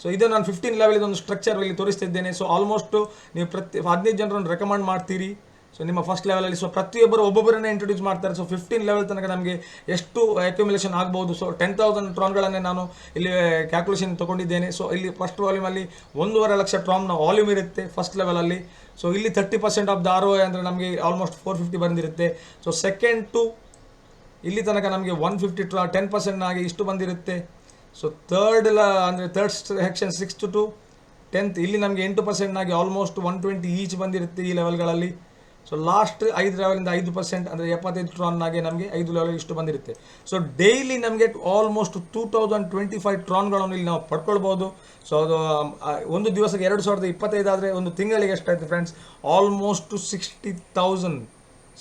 so ಇದು ನಾನು 15 ಲೆವೆಲ್ ಇದೊಂದು ಸ್ಟ್ರಕ್ಚರ್ ಇಲ್ಲಿ ತೋರಿಸ್ತಿದ್ದೇನೆ. ಸೊ ಆಲ್ಮೋಸ್ಟ್ ನೀವು 15 ಜನರನ್ನು ರೆಕಮೆಂಡ್ ಮಾಡ್ತೀರಿ. ಸೊ ನಿಮ್ಮ ಫಸ್ಟ್ ಲೆವೆಲಲ್ಲಿ. ಸೊ ಪ್ರತಿಯೊಬ್ಬರು ಒಬ್ಬೊಬ್ಬರನ್ನೇ ಇಂಟ್ರೊಡ್ಯೂಸ್ ಮಾಡ್ತಾರೆ. ಸೊ 15 ಲೆವೆಲ್ ತನಕ ನಮಗೆ ಎಷ್ಟು ಅಕ್ಯುಮುಲೇಷನ್ ಆಗ್ಬೋದು. ಸೊ 10,000 ಟ್ರಾನ್ಗಳನ್ನೇ ನಾನು ಇಲ್ಲಿ ಕ್ಯಾಲ್ಕುಲೇಷನ್ ತೊಗೊಂಡಿದ್ದೇನೆ. ಸೊ ಇಲ್ಲಿ ಫಸ್ಟ್ ವಾಲ್ಯೂಮಲ್ಲಿ 1,50,000 ಟ್ರಾನ್ನ ವಾಲ್ಯೂಮ್ ಇರುತ್ತೆ ಫಸ್ಟ್ ಲೆವೆಲಲ್ಲಿ. ಸೊ ಇಲ್ಲಿ 30% ಆಫ್ ದ ROI ಅಂದರೆ ನಮಗೆ ಆಲ್ಮೋಸ್ಟ್ 450 ಬಂದಿರುತ್ತೆ. ಸೊ ಸೆಕೆಂಡ್ ಟು ಇಲ್ಲಿ ತನಕ ನಮಗೆ 150 10% ಆಗಿ ಇಷ್ಟು ಬಂದಿರುತ್ತೆ. So third section 6th to 10th ಇಲ್ಲಿ ನಮಗೆ 8% ಆಗಿ ಆಲ್ಮೋಸ್ಟ್ 120 ಈಚ್ ಬಂದಿರುತ್ತೆ ಈ ಲೆವೆಲ್ಗಳಲ್ಲಿ. ಸೊ ಲಾಸ್ಟ್ 5 ಲೆವೆಲಿಂದ 5% ಅಂದರೆ 75 ಟ್ರಾನ್ನಾಗಿ ನಮಗೆ 5 ಲೆವೆಲ್ ಇಷ್ಟು ಬಂದಿರುತ್ತೆ. ಸೊ ಡೈಲಿ ನಮಗೆ ಆಲ್ಮೋಸ್ಟ್ 2,025 ಟ್ರಾನ್ಗಳನ್ನು ಇಲ್ಲಿ ನಾವು ಪಡ್ಕೊಳ್ಬೋದು. ಸೊ ಅದು ಒಂದು ದಿವಸಕ್ಕೆ 2,025 ಆದರೆ ಒಂದು ತಿಂಗಳಿಗೆ ಎಷ್ಟಾಯಿತು ಫ್ರೆಂಡ್ಸ್? ಆಲ್ಮೋಸ್ಟ್ 60,000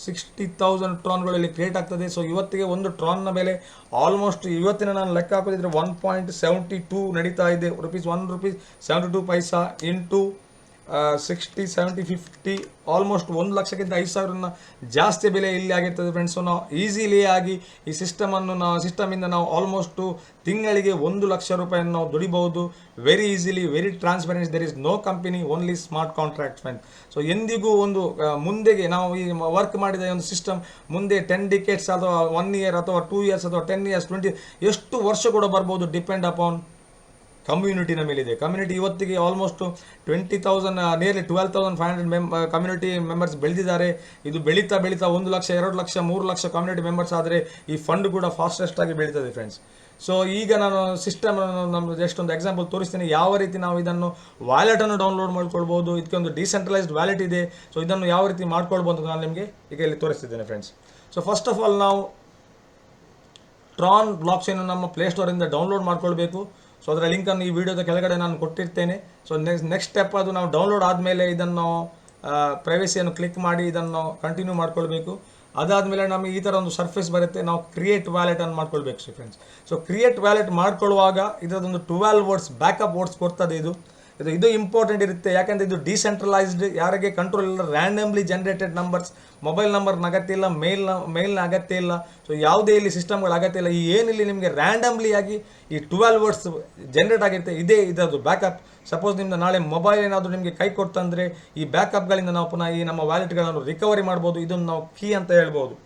60,000 ಟ್ರಾನ್ಗಳಲ್ಲಿ ಕ್ರಿಯೇಟ್ ಆಗ್ತದೆ. ಸೊ ಇವತ್ತಿಗೆ ಒಂದು ಟ್ರಾನ್ನ ಬೆಲೆ ಆಲ್ಮೋಸ್ಟ್ ಇವತ್ತಿನ ನಾನು ಲೆಕ್ಕ ಹಾಕೋದಿದ್ರೆ 1.72 ನಡೀತಾ ಇದೆ. ₹1.72 ಇಂಟು 60, 70, 50 ಆಲ್ಮೋಸ್ಟ್ 1,00,000ಕ್ಕಿಂತ 5,000 ಜಾಸ್ತಿ ಬೆಲೆ ಇಲ್ಲಿ ಆಗಿರ್ತದೆ ಫ್ರೆಂಡ್ಸ್. ಸೊ ನಾವು ಈಸಿಲಿ ಆಗಿ ಈ ಸಿಸ್ಟಮಿಂದ ನಾವು ಆಲ್ಮೋಸ್ಟು ತಿಂಗಳಿಗೆ ₹1,00,000 ನಾವು ದುಡಿಬಹುದು very easily, very transparence. There is no company, only smart contract friend. So ಎಂದಿಗೂ ಒಂದು ಮುಂದೆಗೆ ನಾವು ಈ ವರ್ಕ್ ಮಾಡಿದ ಒಂದು ಸಿಸ್ಟಮ್ ಮುಂದೆ 10 ಡಿಕೇಟ್ಸ್ ಅಥವಾ 1 ಇಯರ್ ಅಥವಾ 2 ಇಯರ್ಸ್ ಅಥವಾ 10 ಇಯರ್ಸ್ 20 ಎಷ್ಟು ವರ್ಷ ಕೂಡ ಬರ್ಬೋದು, ಡಿಪೆಂಡ್ ಅಪಾನ್ ಕಮ್ಯುನಿಟಿನ ಮೇಲಿದೆ. ಕಮ್ಯುನಿಟಿ ಇವತ್ತಿಗೆ ಆಲ್ಮೋಸ್ಟ್ 20,000 ನಿಯರ್ಲಿ 12,500 ಕಮ್ಯುನಿಟಿ ಮೆಂಬರ್ಸ್ ಬೆಳೆದಿದ್ದಾರೆ. ಇದು ಬೆಳೀತಾ 1 ಲಕ್ಷ, 2 ಲಕ್ಷ, 3 ಲಕ್ಷ ಕಮ್ಯುನಿಟಿ ಮೆಂಬರ್ಸ್ ಆದರೆ ಈ ಫಂಡ್ ಕೂಡ ಫಾಸ್ಟೆಸ್ಟ್ ಆಗಿ ಬೆಳೀತದೆ ಫ್ರೆಂಡ್ಸ್. ಸೊ ಈಗ ನಾನು ಸಿಸ್ಟಮ್ ನಮ್ಮದು ಜಸ್ಟ್ ಒಂದು ಎಕ್ಸಾಂಪಲ್ ತೋರಿಸ್ತೀನಿ, ಯಾವ ರೀತಿ ನಾವು ಇದನ್ನು ವ್ಯಾಲೆಟನ್ನು ಡೌನ್ಲೋಡ್ ಮಾಡ್ಕೊಳ್ಬೋದು. ಇದಕ್ಕೆ ಒಂದು ಡಿಸೆಂಟ್ರಲೈಸ್ಡ್ ವ್ಯಾಲೆಟ್ ಇದೆ. ಸೊ ಇದನ್ನು ಯಾವ ರೀತಿ ಮಾಡ್ಕೊಳ್ಬೋದು ಅಂತ ನಾನು ನಿಮಗೆ ಈಗ ಇಲ್ಲಿ ತೋರಿಸ್ತಿದ್ದೇನೆ friends. So first of all ನಾವು ಟ್ರಾನ್ ಬ್ಲಾಕ್ ಚೈನ್ ನಮ್ಮ ಪ್ಲೇಸ್ಟೋರಿಂದ ಡೌನ್ಲೋಡ್ ಮಾಡ್ಕೊಳ್ಬೇಕು. ಸೊ ಅದರ ಲಿಂಕನ್ನು ಈ ವಿಡಿಯೋದ ಕೆಳಗಡೆ ನಾನು ಕೊಟ್ಟಿರ್ತೇನೆ. ಸೊ ನೆಕ್ಸ್ಟ್ ಸ್ಟೆಪ್ ಅದು ನಾವು ಡೌನ್ಲೋಡ್ ಆದಮೇಲೆ ಇದನ್ನು ಪ್ರೈವಸಿಯನ್ನು ಕ್ಲಿಕ್ ಮಾಡಿ ಇದನ್ನು ಕಂಟಿನ್ಯೂ ಮಾಡ್ಕೊಳ್ಬೇಕು. ಅದಾದಮೇಲೆ ನಮಗೆ ಈ ಥರ ಒಂದು ಸರ್ಫೇಸ್ ಬರುತ್ತೆ, ನಾವು ಕ್ರಿಯೇಟ್ ವ್ಯಾಲೆಟನ್ನು ಮಾಡ್ಕೊಳ್ಬೇಕು ಫ್ರೆಂಡ್ಸ್. ಸೊ ಕ್ರಿಯೇಟ್ ವ್ಯಾಲೆಟ್ ಮಾಡ್ಕೊಳ್ಳುವಾಗ ಇದರದೊಂದು 12 ವರ್ಡ್ಸ್ ಬ್ಯಾಕಪ್ ವರ್ಡ್ಸ್ ಕೊಡ್ತದೆ. ಇದು ಇಂಪಾರ್ಟೆಂಟ್ ಇರುತ್ತೆ, ಯಾಕೆಂದರೆ ಇದು ಡಿಸೆಂಟ್ರಲೈಸ್ಡ್, ಯಾರಿಗೆ ಕಂಟ್ರೋಲ್ ಇಲ್ಲ, ರ್ಯಾಂಡಮ್ಲಿ ಜನರೇಟೆಡ್ ನಂಬರ್ಸ್. ಮೊಬೈಲ್ ನಂಬರ್ನ ಅಗತ್ಯ ಇಲ್ಲ, ಮೇಲ್ನ ಅಗತ್ಯ ಇಲ್ಲ. ಸೊ ಯಾವುದೇ ಇಲ್ಲಿ ಸಿಸ್ಟಮ್ಗಳ ಅಗತ್ಯ ಇಲ್ಲ. ಈ ಏನಿಲ್ಲಿ ನಿಮಗೆ ರ್ಯಾಂಡಮ್ಲಿ ಆಗಿ ಈ 12 ವರ್ಡ್ಸ್ ಜನರೇಟ್ ಆಗಿರುತ್ತೆ, ಇದೇ ಇದರದ್ದು ಬ್ಯಾಕಪ್. ಸಪೋಸ್ ನಿಮ್ದು ನಾಳೆ ಮೊಬೈಲ್ ಏನಾದರೂ ನಿಮಗೆ ಕೈ ಕೊಡ್ತಂದರೆ ಈ ಬ್ಯಾಕಪ್ಗಳಿಂದ ನಾವು ಪುನಃ ಈ ನಮ್ಮ ವ್ಯಾಲೆಟ್ಗಳನ್ನು ರಿಕವರಿ ಮಾಡ್ಬೋದು. ಇದನ್ನು ನಾವು ಕೀ ಅಂತ ಹೇಳ್ಬೋದು.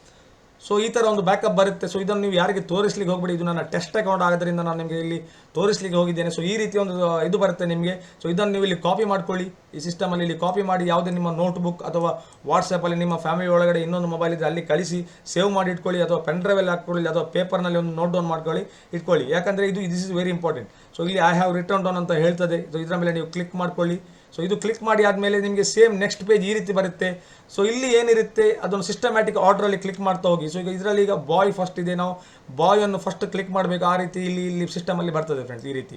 ಸೊ ಈ ಥರ ಒಂದು ಬ್ಯಾಕಪ್ ಬರುತ್ತೆ. ಸೊ ಇದನ್ನು ನೀವು ಯಾರಿಗೆ ತೋರಿಸ್ಲಿಕ್ಕೆ ಹೋಗ್ಬಿಡಿ, ಇದು ನನ್ನ ಟೆಸ್ಟ್ ಅಕೌಂಟ್ ಆಗೋದ್ರಿಂದ ನಾನು ನಿಮಗೆ ಇಲ್ಲಿ ತೋರಿಸ್ಲಿಕ್ಕೆ ಹೋಗಿದ್ದೇನೆ. ಸೊ ಈ ರೀತಿ ಒಂದು ಇದು ಬರುತ್ತೆ ನಿಮಗೆ. ಸೊ ಇದನ್ನು ನೀವು ಇಲ್ಲಿ ಕಾಪಿ ಮಾಡ್ಕೊಳ್ಳಿ, ಈ ಸಿಸ್ಟಮಲ್ಲಿ ಇಲ್ಲಿ ಕಾಪಿ ಮಾಡಿ ಯಾವುದೇ ನಿಮ್ಮ ನೋಟ್ಬುಕ್ ಅಥವಾ ವಾಟ್ಸಪ್ಪಲ್ಲಿ ನಿಮ್ಮ ಫ್ಯಾಮಿಲಿ ಒಳಗಡೆ ಇನ್ನೊಂದು ಮೊಬೈಲ್ ಇದ್ದರೆ ಅಲ್ಲಿ ಕಳಿಸಿ ಸೇವ್ ಮಾಡಿ ಇಟ್ಕೊಳ್ಳಿ, ಅಥವಾ ಪೆನ್ ಡ್ರೈವಲ್ಲಿ ಹಾಕ್ಕೊಳ್ಳಿ, ಅಥವಾ ಪೇಪರ್ನಲ್ಲಿ ಒಂದು ನೋಟ್ ಡೌನ್ ಮಾಡ್ಕೊಳ್ಳಿ ಇಟ್ಕೊಳ್ಳಿ. ಯಾಕಂದರೆ this is very important. So ಇಲ್ಲಿ ಐ ಹ್ಯಾವ್ ರಿಟರ್ನ್ ಡೌನ್ ಅಂತ ಹೇಳ್ತದೆ. ಸೊ ಇದರ ಮೇಲೆ ನೀವು ಕ್ಲಿಕ್ ಮಾಡ್ಕೊಳ್ಳಿ. ಸೊ ಇದು ಕ್ಲಿಕ್ ಮಾಡಿ ಆದಮೇಲೆ ನಿಮಗೆ ಸೇಮ್ ನೆಕ್ಸ್ಟ್ ಪೇಜ್ ಈ ರೀತಿ ಬರುತ್ತೆ. ಸೊ ಇಲ್ಲಿ ಏನಿರುತ್ತೆ ಅದನ್ನು ಸಿಸ್ಟಮ್ಯಾಟಿಕ್ ಆರ್ಡ್ರಲ್ಲಿ ಕ್ಲಿಕ್ ಮಾಡ್ತಾ ಹೋಗಿ. ಸೊ ಇದರಲ್ಲಿ ಈಗ ಬಾಯ್ ಫಸ್ಟ್ ಇದೆ, ನಾವು ಬಾಯನ್ನು ಫಸ್ಟ್ ಕ್ಲಿಕ್ ಮಾಡಬೇಕು. ಆ ರೀತಿ ಇಲ್ಲಿ ಸಿಸ್ಟಮಲ್ಲಿ ಬರ್ತದೆ ಫ್ರೆಂಡ್ಸ್ ಈ ರೀತಿ.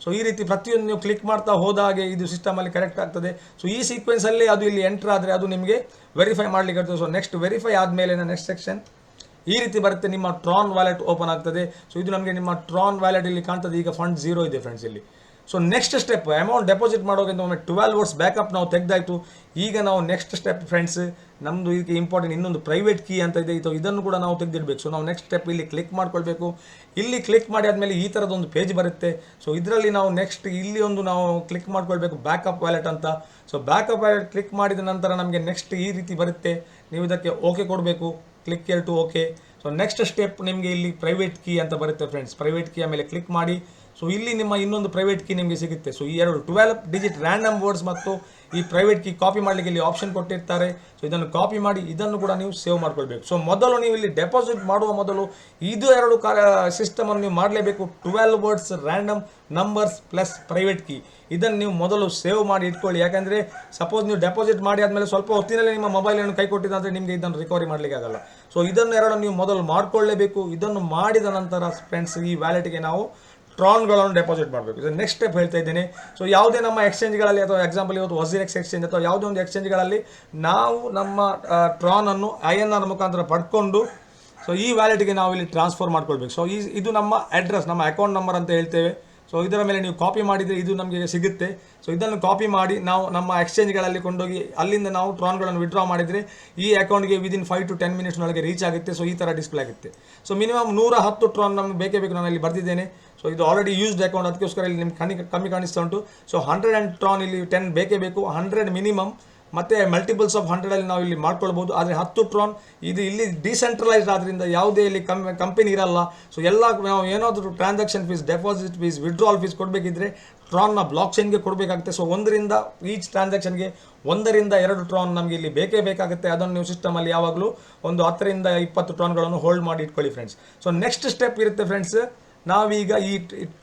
ಸೊ ಈ ರೀತಿ ಪ್ರತಿಯೊಂದು ನೀವು ಕ್ಲಿಕ್ ಮಾಡ್ತಾ ಹೋದಾಗೆ ಇದು ಸಿಸ್ಟಮಲ್ಲಿ ಕರೆಕ್ಟ್ ಆಗ್ತದೆ. ಸೊ ಈ ಸೀಕ್ವೆನ್ಸಲ್ಲಿ ಅದು ಇಲ್ಲಿ ಎಂಟರ್ ಆದರೆ ಅದು ನಿಮಗೆ ವೆರಿಫೈ ಮಾಡಲಿಕ್ಕೆ ಇರ್ತದೆ. ಸೊ ನೆಕ್ಸ್ಟ್ ವೆರಿಫೈ ಆದಮೇಲೆ ನೆಕ್ಸ್ಟ್ ಸೆಕ್ಷನ್ ಈ ರೀತಿ ಬರುತ್ತೆ, ನಿಮ್ಮ ಟ್ರಾನ್ ವ್ಯಾಲೆಟ್ ಓಪನ್ ಆಗ್ತದೆ. ಸೊ ಇದು ನಮಗೆ ನಿಮ್ಮ ಟ್ರಾನ್ ವ್ಯಾಲೆಟ್ ಇಲ್ಲಿ ಕಾಣ್ತದೆ. ಈಗ ಫಂಡ್ 0 ಇದೆ ಫ್ರೆಂಡ್ಸ್ ಇಲ್ಲಿ. So next step amount deposit ಮಾಡೋಕ್ಕಿಂತ ಒಮ್ಮೆ 12 ವರ್ಡ್ಸ್ ಬ್ಯಾಕಪ್ ನಾವು ತೆಗೆದಾಯಿತು. ಈಗ ನಾವು ನೆಕ್ಸ್ಟ್ ಸ್ಟೆಪ್ ಫ್ರೆಂಡ್ಸ್ ನಮ್ಮದು ಇದಕ್ಕೆ ಇಂಪಾರ್ಟೆಂಟ್ ಇನ್ನೊಂದು ಪ್ರೈವೇಟ್ ಕೀ ಅಂತ ಇದೆ. ಇದನ್ನು ಕೂಡ ನಾವು ತೆಗೆದಿಡಬೇಕು. ಸೊ ನಾವು ನೆಕ್ಸ್ಟ್ ಸ್ಟೆಪ್ ಇಲ್ಲಿ ಕ್ಲಿಕ್ ಮಾಡ್ಕೊಳ್ಬೇಕು. ಇಲ್ಲಿ ಕ್ಲಿಕ್ ಮಾಡಿ ಆದಮೇಲೆ ಈ ಥರದೊಂದು ಪೇಜ್ ಬರುತ್ತೆ. ಸೊ ಇದರಲ್ಲಿ ನಾವು ನೆಕ್ಸ್ಟ್ ಇಲ್ಲಿ ಒಂದು ನಾವು ಕ್ಲಿಕ್ ಮಾಡ್ಕೊಳ್ಬೇಕು ಬ್ಯಾಕಪ್ ವ್ಯಾಲೆಟ್ ಅಂತ. ಸೊ ಬ್ಯಾಕಪ್ ವ್ಯಾಲೆಟ್ ಕ್ಲಿಕ್ ಮಾಡಿದ ನಂತರ ನಮಗೆ ನೆಕ್ಸ್ಟ್ ಈ ರೀತಿ ಬರುತ್ತೆ. ನೀವು ಇದಕ್ಕೆ ಓಕೆ ಕೊಡಬೇಕು, click to okay. So next step ನಿಮಗೆ ಇಲ್ಲಿ ಪ್ರೈವೇಟ್ ಕೀ ಅಂತ ಬರುತ್ತೆ ಫ್ರೆಂಡ್ಸ್. ಪ್ರೈವೇಟ್ ಕೀ ಆಮೇಲೆ ಕ್ಲಿಕ್ ಮಾಡಿ. ಸೊ ಇಲ್ಲಿ ನಿಮ್ಮ ಇನ್ನೊಂದು ಪ್ರೈವೇಟ್ ಕೀ ನಿಮಗೆ ಸಿಗುತ್ತೆ. ಸೊ ಈ 12 ಡಿಜಿಟ್ ರ್ಯಾಂಡಮ್ ವರ್ಡ್ಸ್ ಮತ್ತು ಈ ಪ್ರೈವೇಟ್ ಕೀ ಕಾಪಿ ಮಾಡಲಿಕ್ಕೆ ಇಲ್ಲಿ ಆಪ್ಷನ್ ಕೊಟ್ಟಿರ್ತಾರೆ. ಸೊ ಇದನ್ನು ಕಾಪಿ ಮಾಡಿ ಇದನ್ನು ಕೂಡ ನೀವು ಸೇವ್ ಮಾಡ್ಕೊಳ್ಬೇಕು. ಸೊ ಮೊದಲು ನೀವು ಇಲ್ಲಿ ಡೆಪಾಸಿಟ್ ಮಾಡುವ ಮೊದಲು ಇದು 2 ಸಿಸ್ಟಮನ್ನು ನೀವು ಮಾಡಲೇಬೇಕು. 12 words random numbers plus private key ಇದನ್ನು ನೀವು ಮೊದಲು ಸೇವ್ ಮಾಡಿ ಇಟ್ಕೊಳ್ಳಿ. ಯಾಕಂದರೆ ಸಪೋಸ್ ನೀವು ಡೆಪಾಸಿಟ್ ಮಾಡಿ ಆದಮೇಲೆ ಸ್ವಲ್ಪ ಹೊತ್ತಿನಲ್ಲೇ ನಿಮ್ಮ ಮೊಬೈಲನ್ನು ಕೈ ಕೊಟ್ಟಿದ್ದಂದರೆ ನಿಮಗೆ ಇದನ್ನು ರಿಕವರಿ ಮಾಡಲಿಕ್ಕೆ ಆಗಲ್ಲ. ಸೊ ಇದನ್ನು 2 ನೀವು ಮೊದಲು ಮಾಡಿಕೊಳ್ಳಲೇಬೇಕು. ಇದನ್ನು ಮಾಡಿದ ನಂತರ ಫ್ರೆಂಡ್ಸ್ ಈ ವ್ಯಾಲೆಟ್ಗೆ ನಾವು ಟ್ರಾನ್ಗಳನ್ನು ಡೆಪಾಸಿಟ್ ಮಾಡಬೇಕು. ಇದು ನೆಕ್ಸ್ಟ್ ಸ್ಟೆಪ್ ಹೇಳ್ತಾ ಇದ್ದೇನೆ. ಸೊ ಯಾವುದೇ ನಮ್ಮ ಎಕ್ಸ್ಚೇಂಜ್ಗಳಲ್ಲಿ ಅಥವಾ ಎಕ್ಸಾಂಪಲ್ ಇವತ್ತು ವಝೀರೆಕ್ಸ್ ಎಕ್ಸ್ಚೇಂಜ್ ಅಥವಾ ಯಾವುದೇ ಒಂದು ಎಕ್ಸ್ಚೇಂಜ್ಗಳಲ್ಲಿ ನಾವು ನಮ್ಮ ಟ್ರಾನನ್ನು INR ಮುಖಾಂತರ ಪಡ್ಕೊಂಡು ಸೊ ಈ ವ್ಯಾಲೆಟ್ಗೆ ನಾವು ಇಲ್ಲಿ ಟ್ರಾನ್ಸ್ಫರ್ ಮಾಡ್ಕೊಳ್ಬೇಕು. ಸೊ ಇದು ನಮ್ಮ ಅಡ್ರೆಸ್, ನಮ್ಮ ಅಕೌಂಟ್ ನಂಬರ್ ಅಂತ ಹೇಳ್ತೇವೆ. ಸೊ ಇದರ ಮೇಲೆ ನೀವು ಕಾಪಿ ಮಾಡಿದರೆ ಇದು ನಮಗೆ ಸಿಗುತ್ತೆ. ಸೊ ಇದನ್ನು ಕಾಪಿ ಮಾಡಿ ನಾವು ನಮ್ಮ ಎಕ್ಸ್ಚೇಂಜ್ಗಳಲ್ಲಿ ಕೊಂಡೋಗಿ ಅಲ್ಲಿಂದ ನಾವು ಟ್ರಾನ್ಗಳನ್ನು ವಿಡ್ರಾ ಮಾಡಿದರೆ ಈ ಅಕೌಂಟ್ಗೆ ವಿದಿನ್ 5 to 10 ಮಿನಿಟ್ಸ್ನೊಳಗೆ ರೀಚ್ ಆಗುತ್ತೆ. ಸೊ ಈ ಥರ ಡಿಸ್ಪ್ಲೇ ಆಗುತ್ತೆ. ಸೊ ಮಿನಿಮಮ್ 110 ಟ್ರಾನ್ ನಮಗೆ ಬೇಕೇ ಬೇಕು. ನಾನು ಇಲ್ಲಿ ಬರ್ತಿದ್ದೇನೆ. ಸೊ ಇದು ಆಲ್ರೆಡಿ ಯೂಸ್ಡ್ ಅಕೌಂಟ್, ಅದಕ್ಕೋಸ್ಕರ ಇಲ್ಲಿ ನಿಮ್ಗೆ ಕಮ್ಮಿ ಕಾಣಿಸ್ತಾ ಉಂಟು. ಸೊ 100 ಟ್ರಾನ್ ಇಲ್ಲಿ 10 ಬೇಕೇ ಬೇಕು. 100 ಮಿನಿಮಮ್, ಮತ್ತು ಮಲ್ಟಿಪಲ್ಸ್ ಆಫ್ 100ಅಲ್ಲಿ ನಾವು ಇಲ್ಲಿ ಮಾಡ್ಕೊಳ್ಬೋದು. ಆದರೆ 10 ಟ್ರಾನ್ ಇದು ಇಲ್ಲಿ ಡಿಸೆಂಟ್ರಲೈಸ್ಡ್ ಆದ್ದರಿಂದ ಯಾವುದೇ ಇಲ್ಲಿ ಕಂಪನಿ ಇರಲ್ಲ. ಸೊ ಎಲ್ಲ ನಾವು ಏನಾದರೂ transaction fees, deposit fees, withdrawal fees ಕೊಡಬೇಕಿದ್ರೆ ಟ್ರಾನ್ನ ಬ್ಲಾಕ್ ಚೈನ್ಗೆ ಕೊಡಬೇಕಾಗುತ್ತೆ. ಸೊ ಈಚ್ ಟ್ರಾನ್ಸಾಕ್ಷನ್ಗೆ 1 ರಿಂದ 2 ಟ್ರಾನ್ ನಮಗೆ ಇಲ್ಲಿ ಬೇಕೇ ಬೇಕಾಗುತ್ತೆ. ಅದನ್ನು ನೀವು ಸಿಸ್ಟಮಲ್ಲಿ ಯಾವಾಗಲೂ ಒಂದು 10 ರಿಂದ 20 ಟ್ರಾನ್ಗಳನ್ನು ಹೋಲ್ಡ್ ಮಾಡಿ ಇಟ್ಕೊಳ್ಳಿ ಫ್ರೆಂಡ್ಸ್. ಸೊ ನೆಕ್ಸ್ಟ್ ಸ್ಟೆಪ್ ಇರುತ್ತೆ ಫ್ರೆಂಡ್ಸ್, ನಾವೀಗ ಈ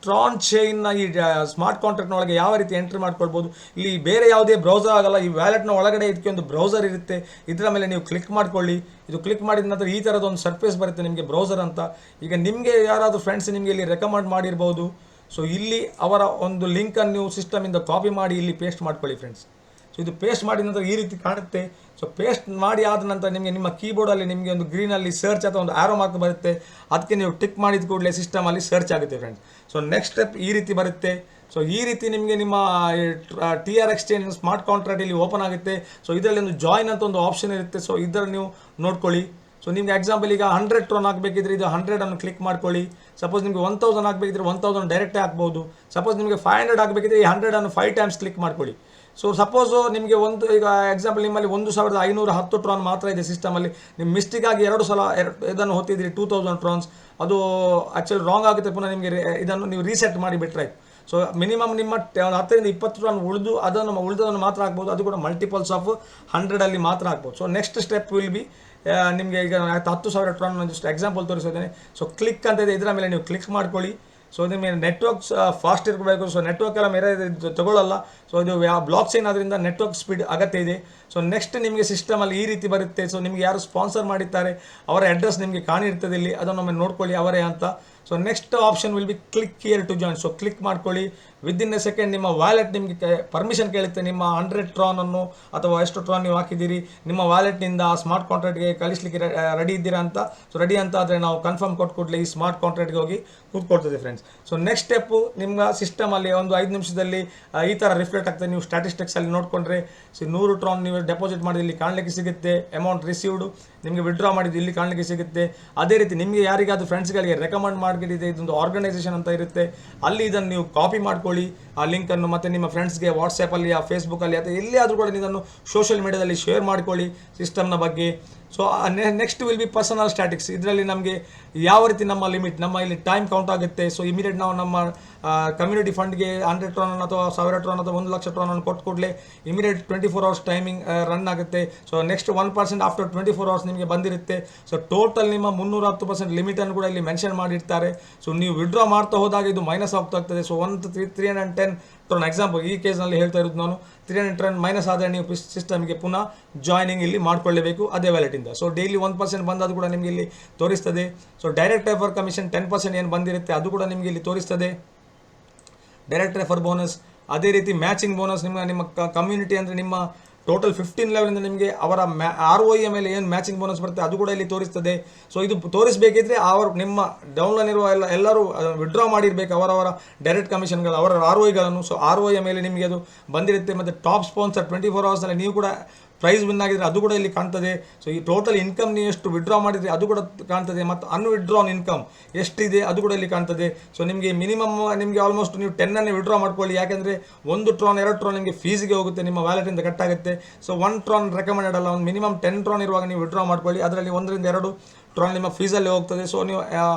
ಟ್ರಾನ್ ಚೈನ್ನ ಈ ಸ್ಮಾರ್ಟ್ ಕಾಂಟ್ರಾಕ್ಟ್ನೊಳಗೆ ಯಾವ ರೀತಿ ಎಂಟ್ರಿ ಮಾಡ್ಕೊಳ್ಬೋದು. ಇಲ್ಲಿ ಬೇರೆ ಯಾವುದೇ ಬ್ರೌಸರ್ ಆಗಲ್ಲ, ಈ ವ್ಯಾಲೆಟ್ನ ಒಳಗಡೆ ಇದಕ್ಕೆ ಒಂದು ಬ್ರೌಸರ್ ಇರುತ್ತೆ. ಇದರ ಮೇಲೆ ನೀವು ಕ್ಲಿಕ್ ಮಾಡ್ಕೊಳ್ಳಿ. ಇದು ಕ್ಲಿಕ್ ಮಾಡಿದ ನಂತರ ಈ ಥರದೊಂದು ಸರ್ಫೇಸ್ ಬರುತ್ತೆ ನಿಮಗೆ ಬ್ರೌಸರ್ ಅಂತ. ಈಗ ನಿಮಗೆ ಯಾರಾದರೂ ಫ್ರೆಂಡ್ಸ್ ನಿಮಗೆ ಇಲ್ಲಿ ರೆಕಮೆಂಡ್ ಮಾಡಿರ್ಬೋದು. ಸೊ ಇಲ್ಲಿ ಅವರ ಒಂದು ಲಿಂಕನ್ನು ನೀವು ಸಿಸ್ಟಮಿಂದ ಕಾಪಿ ಮಾಡಿ ಇಲ್ಲಿ ಪೇಸ್ಟ್ ಮಾಡ್ಕೊಳ್ಳಿ ಫ್ರೆಂಡ್ಸ್. ಸೊ ಇದು ಪೇಸ್ಟ್ ಮಾಡಿದ ನಂತರ ಈ ರೀತಿ ಕಾಣುತ್ತೆ. ಸೊ ಪೇಸ್ಟ್ ಮಾಡಿ ಆದ ನಂತರ ನಿಮಗೆ ನಿಮ್ಮ ಕೀಬೋರ್ಡಲ್ಲಿ ನಿಮಗೆ ಒಂದು ಗ್ರೀನಲ್ಲಿ ಸರ್ಚ್ ಅಥವಾ ಒಂದು ಆರೋ ಮಾರ್ಕ್ ಬರುತ್ತೆ, ಅದಕ್ಕೆ ನೀವು ಟಿಕ್ ಮಾಡಿದ ಕೂಡಲೇ ಸಿಸ್ಟಮಲ್ಲಿ ಸರ್ಚ್ ಆಗುತ್ತೆ ಫ್ರೆಂಡ್ಸ್. ಸೊ ನೆಕ್ಸ್ಟ್ ಸ್ಟೆಪ್ ಈ ರೀತಿ ಬರುತ್ತೆ. ಸೊ ಈ ರೀತಿ ನಿಮಗೆ ನಿಮ್ಮ TR ಎಕ್ಸ್ಚೇಂಜ್ ಸ್ಮಾರ್ಟ್ ಕಾಂಟ್ರಾಕ್ಟ್ ಇಲ್ಲಿ ಓಪನ್ ಆಗುತ್ತೆ. ಸೊ ಇದರಲ್ಲಿ ಒಂದು ಜಾಯಿನ್ ಅಂತ ಒಂದು ಆಪ್ಷನ್ ಇರುತ್ತೆ. ಸೊ ಇದರಲ್ಲಿ ನೀವು ನೋಡ್ಕೊಳ್ಳಿ. ಸೊ ನಿಮ್ಗೆ ಎಕ್ಸಾಂಪಲ್ ಈಗ 100 ಟ್ರಾನ್ ಹಾಕಬೇಕಿದ್ರೆ ಇದು 100 ಕ್ಲಿಕ್ ಮಾಡ್ಕೊಳ್ಳಿ. ಸಪೋಸ್ ನಿಮಗೆ 1000 ಹಾಕಬೇಕಿದ್ರೆ 1000 ಡೈರೆಕ್ಟೇ ಹಾಕ್ಬೋದು. ಸಪೋಸ್ ನಿಮಗೆ 500 ಹಾಕಬೇಕಿದ್ರೆ ಈ 100 5 ಟೈಮ್ಸ್ ಕ್ಲಿಕ್ ಮಾಡ್ಕೊಳ್ಳಿ. ಸೊ ಸಪೋಸು ನಿಮಗೆ ಈಗ ಎಕ್ಸಾಂಪಲ್ ನಿಮ್ಮಲ್ಲಿ 1510 ಟ್ರಾನ್ ಮಾತ್ರ ಇದೆ ಸಿಸ್ಟಮಲ್ಲಿ, ನಿಮ್ಮ ಮಿಸ್ಟೇಕಾಗಿ 2 ಸಲ ಇದನ್ನು ಹೊತ್ತಿದ್ರಿ 2000 ಟ್ರಾನ್ಸ್, ಅದು ಆ್ಯಕ್ಚುಲಿ ರಾಂಗ್ ಆಗುತ್ತೆ. ಪುನಃ ನಿಮಗೆ ಇದನ್ನು ನೀವು ರೀಸೆಟ್ ಮಾಡಿ ಬಿಟ್ಟರೆ ಸೊ ಮಿನಿಮಮ್ ನಿಮ್ಮ 10 ರಿಂದ 20 ಟ್ರಾನ್ ಉಳಿದನ್ನು ಮಾತ್ರ ಹಾಕ್ಬೋದು. ಅದು ಕೂಡ ಮಲ್ಟಿಪಲ್ಸ್ ಆಫ್ 100 ಮಾತ್ರ ಹಾಕ್ಬೋದು. So next step will be ನಿಮಗೆ ಈಗ 10,000 ಟ್ರಾನ್ ಜಸ್ಟ್ ಎಕ್ಸಾಂಪಲ್ ತೋರಿಸಿದ್ದೇನೆ. ಸೊ ಕ್ಲಿಕ್ ಅಂತ ಇದೆ, ಇದರ ಮೇಲೆ ನೀವು ಕ್ಲಿಕ್ ಮಾಡ್ಕೊಳ್ಳಿ. ಸೊ ನಿಮಗೆ ನೆಟ್ವರ್ಕ್ಸ್ ಫಾಸ್ಟ್ ಇರಬೇಕು. ಸೊ ನೆಟ್ವರ್ಕ್ ಎಲ್ಲ ಮೇರೆ ತಗೊಳ್ಳಲ್ಲ. ಸೊ ಇದು ಬ್ಲಾಕ್ ಚೈನ್ ಆದ್ರಿಂದ ನೆಟ್ವರ್ಕ್ ಸ್ಪೀಡ್ ಅಗತ್ಯ ಇದೆ. ಸೊ ನೆಕ್ಸ್ಟ್ ನಿಮಗೆ ಸಿಸ್ಟಮಲ್ಲಿ ಈ ರೀತಿ ಬರುತ್ತೆ. ಸೊ ನಿಮಗೆ ಯಾರು ಸ್ಪಾನ್ಸರ್ ಮಾಡಿದ್ದಾರೆ ಅವರ ಅಡ್ರೆಸ್ ನಿಮಗೆ ಕಾಣಿರ್ತದೆ ಇಲ್ಲಿ, ಅದನ್ನು ನೋಡ್ಕೊಳ್ಳಿ ಅವರೇ ಅಂತ. So next option will be click here to join. So click ಮಾಡ್ಕೊಳ್ಳಿ. ವಿದಿನ್ ಎ ಸೆಕೆಂಡ್ ನಿಮ್ಮ ವ್ಯಾಲೆಟ್ ನಿಮಗೆ ಪರ್ಮಿಷನ್ ಕೇಳುತ್ತೆ. ನಿಮ್ಮ 100 ಟ್ರಾನನ್ನು ಅಥವಾ ಎಷ್ಟು ಟ್ರಾನ್ ನೀವು ಹಾಕಿದ್ದೀರಿ ನಿಮ್ಮ ವ್ಯಾಲೆಟ್ನಿಂದ ಸ್ಮಾರ್ಟ್ ಕಾಂಟ್ರಾಕ್ಟ್ಗೆ ಕಳಿಸ್ಲಿಕ್ಕೆ ರೆಡಿ ಇದ್ದೀರಾ ಅಂತ. ಸೊ ರೆಡಿ ಅಂತ ಆದರೆ ನಾವು ಕನ್ಫರ್ಮ್ ಕೊಟ್ಕೊಡ್ಲಿ ಈ ಸ್ಮಾರ್ಟ್ ಕಾಂಟ್ರಾಕ್ಟ್ಗೆ ಹೋಗಿ ಕೂತ್ಕೊಳ್ತದೆ ಫ್ರೆಂಡ್ಸ್. ಸೊ ನೆಕ್ಸ್ಟ್ ಸ್ಟೆಪ್ಪು ನಿಮ್ಮ ಸಿಸ್ಟಮಲ್ಲಿ ಒಂದು 5 ನಿಮಿಷದಲ್ಲಿ ಈ ಥರ ರಿಫ್ಲೆಕ್ಟ್ ಆಗ್ತದೆ. ನೀವು ಸ್ಟ್ಯಾಟಿಸ್ಟಿಕ್ಸಲ್ಲಿ ನೋಡಿಕೊಂಡ್ರೆ 100 ಟ್ರಾನ್ ನೀವು ಡೆಪಾಸಿಟ್ ಮಾಡಿದ್ದು ಇಲ್ಲಿ ಕಾಣಲಿಕ್ಕೆ ಸಿಗುತ್ತೆ. ಅಮೌಂಟ್ ರಿಸೀವ್ಡು ನಿಮಗೆ ವಿಡ್ರಾ ಮಾಡಿದ್ದು ಇಲ್ಲಿ ಕಾಣಲಿಕ್ಕೆ ಸಿಗುತ್ತೆ. ಅದೇ ರೀತಿ ನಿಮಗೆ ಯಾರಿಗಾದ್ರೂ ಫ್ರೆಂಡ್ಸ್ಗಳಿಗೆ ರೆಕಮೆಂಡ್ ಮಾಡಿಬಿಟ್ಟಿದೆ ಇದೊಂದು ಆರ್ಗನೈಸೇಷನ್ ಅಂತ ಇರುತ್ತೆ, ಅಲ್ಲಿ ಇದನ್ನು ನೀವು ಕಾಪಿ ಮಾಡ್ಕೊಳ್ಳಿ ಆ ಲಿಂಕನ್ನು, ಮತ್ತು ನಿಮ್ಮ ಫ್ರೆಂಡ್ಸ್ಗೆ ವಾಟ್ಸಪ್ಪಲ್ಲಿ ಆ ಫೇಸ್ಬುಕ್ಕಲ್ಲಿ ಅಥವಾ ಎಲ್ಲಿಯಾದರೂ ಕೂಡ ಇದನ್ನು ಸೋಷಿಯಲ್ ಮೀಡಿಯಾದಲ್ಲಿ ಶೇರ್ ಮಾಡ್ಕೊಳ್ಳಿ ಸಿಸ್ಟಮ್ನ ಬಗ್ಗೆ. So next will be personal statics. ಇದರಲ್ಲಿ ನಮಗೆ ಯಾವ ರೀತಿ ನಮ್ಮ ಲಿಮಿಟ್, ನಮ್ಮ ಇಲ್ಲಿ ಟೈಮ್ ಕೌಂಟ್ ಆಗುತ್ತೆ. ಸೊ ಇಮಿಡಿಯೇಟ್ ನಾವು ನಮ್ಮ ಕಮ್ಯುನಿಟಿ ಫಂಡ್ಗೆ 100 ಟ್ರಾನ್ ಅಥವಾ 1000 ಟ್ರಾನ್ ಅಥವಾ 1,00,000 ಟ್ರಾನನ್ನು ಕೊಟ್ಟು ಕೂಡಲೇ ಇಮಿಡಿಯೇಟ್ 24 ಅವರ್ಸ್ ಟೈಮಿಂಗ್ ರನ್ ಆಗುತ್ತೆ. ಸೊ ನೆಕ್ಸ್ಟ್ 1% ಆಫ್ಟರ್ 24 ಅವರ್ಸ್ ನಿಮಗೆ ಬಂದಿರುತ್ತೆ. ಸೊ ಟೋಟಲ್ ನಿಮ್ಮ 310% ಲಿಮಿಟನ್ನು ಕೂಡ ಇಲ್ಲಿ ಮೆನ್ಷನ್ ಮಾಡಿರ್ತಾರೆ. ಸೊ ನೀವು ವಿಡ್ರಾ ಮಾಡ್ತಾ ಹೋದಾಗ ಇದು ಮೈನಸ್ ಆಗ್ತದೆ. ಸೊ 310 ಟ್ರಾನ್ ಎಕ್ಸಾಂಪಲ್ ಈ ಕೇಸ್ನಲ್ಲಿ ಹೇಳ್ತಾ ಇರೋದು ನಾನು, 300 ಟ್ರಾನ್ ಮೈನಸ್ ಆದರೆ ನೀವು ಸಿಸ್ಟಮ್ಗೆ ಪುನಃ ಜಾಯ್ನಿಂಗ್ ಇಲ್ಲಿ ಮಾಡ್ಕೊಳ್ಳೇಬೇಕು ಅದೇ ವ್ಯಾಲೆಟಿಂದ. ಸೊ ಡೈಲಿ 1% ಬಂದದ್ದು ಕೂಡ ನಿಮಗೆ ಇಲ್ಲಿ ತೋರಿಸ್ತದೆ. ಸೊ ಡೈರೆಕ್ಟ್ ರೆಫರ್ ಕಮಿಷನ್ 10% ಏನು ಬಂದಿರುತ್ತೆ ಅದು ಕೂಡ ನಿಮಗೆ ಇಲ್ಲಿ ತೋರಿಸ್ತದೆ. ಡೈರೆಕ್ಟ್ ರೆಫರ್ ಬೋನಸ್, ಅದೇ ರೀತಿ ಮ್ಯಾಚಿಂಗ್ ಬೋನಸ್. ನಿಮ್ಮ ಕಮ್ಯುನಿಟಿ ಅಂದರೆ ನಿಮ್ಮ ಟೋಟಲ್ 15 ಲೆವೆಲಿಂದ ನಿಮಗೆ ಅವರ ROI ಮೇಲೆ ಏನು ಮ್ಯಾಚಿಂಗ್ ಬೋನಸ್ ಬರುತ್ತೆ ಅದು ಕೂಡ ಇಲ್ಲಿ ತೋರಿಸ್ತದೆ. ಸೊ ಇದು ತೋರಿಸಬೇಕಿದ್ರೆ ನಿಮ್ಮ ಡೌನ್ಲೈನ್ ಇರುವ ಎಲ್ಲರೂ ವಿಡ್ರಾ ಮಾಡಿರಬೇಕು ಅವರವರ ಡೈರೆಕ್ಟ್ ಕಮಿಷನ್ಗಳು, ಅವರ ROIಗಳನ್ನು. ಸೊ ROI ಮೇಲೆ ನಿಮಗೆ ಅದು ಬಂದಿರುತ್ತೆ. ಮತ್ತು ಟಾಪ್ ಸ್ಪಾನ್ಸರ್ 24 ಅವರ್ಸ್ನಲ್ಲಿ ನೀವು ಕೂಡ ಪ್ರೈಸ್ ವಿನ್ ಆಗಿದ್ರೆ ಅದು ಕೂಡ ಇಲ್ಲಿ ಕಾಣ್ತದೆ. ಸೊ ಈ ಟೋಟಲ್ ಇನ್ಕಮ್ ನೀವು ಎಷ್ಟು ವಿಡ್ರಾ ಮಾಡಿದರೆ ಅದು ಕೂಡ ಕಾಣ್ತದೆ, ಮತ್ತು ಅನ್ವಿಡ್ರಾನ್ ಇನ್ಕಮ್ ಎಷ್ಟಿದೆ ಅದು ಕೂಡ ಇಲ್ಲಿ ಕಾಣ್ತದೆ. ಸೊ ನಿಮಗೆ ಮಿನಿಮಮ್ ನಿಮಗೆ ಆಲ್ಮೋಸ್ಟ್ ನೀವು 10 ವಿಡ್ರಾ ಮಾಡ್ಕೊಳ್ಳಿ, ಯಾಕೆಂದರೆ 1 ಟ್ರಾನ್ 2 ಟ್ರಾನ್ ನಿಮಗೆ ಫೀಸ್ಗೆ ಹೋಗುತ್ತೆ, ನಿಮ್ಮ ವ್ಯಾಲೆಟಿಂದ ಕಟ್ ಆಗುತ್ತೆ. ಸೊ 1 ಟ್ರಾನ್ ರೆಕಮೆಂಡೆಡ್ ಅಲ್ಲ, ಒಂದು ಮಿನಿಮಮ್ 10 ಟ್ರಾನ್ ಇರುವಾಗ ನೀವು ವಿಡ್ರಾ ಮಾಡ್ಕೊಳ್ಳಿ. ಅದರಲ್ಲಿ 1 ರಿಂದ 2 ಟ್ರಾನ್ ನಿಮ್ಮ ಫೀಸಲ್ಲಿ ಹೋಗ್ತದೆ. ಸೊ ನೀವು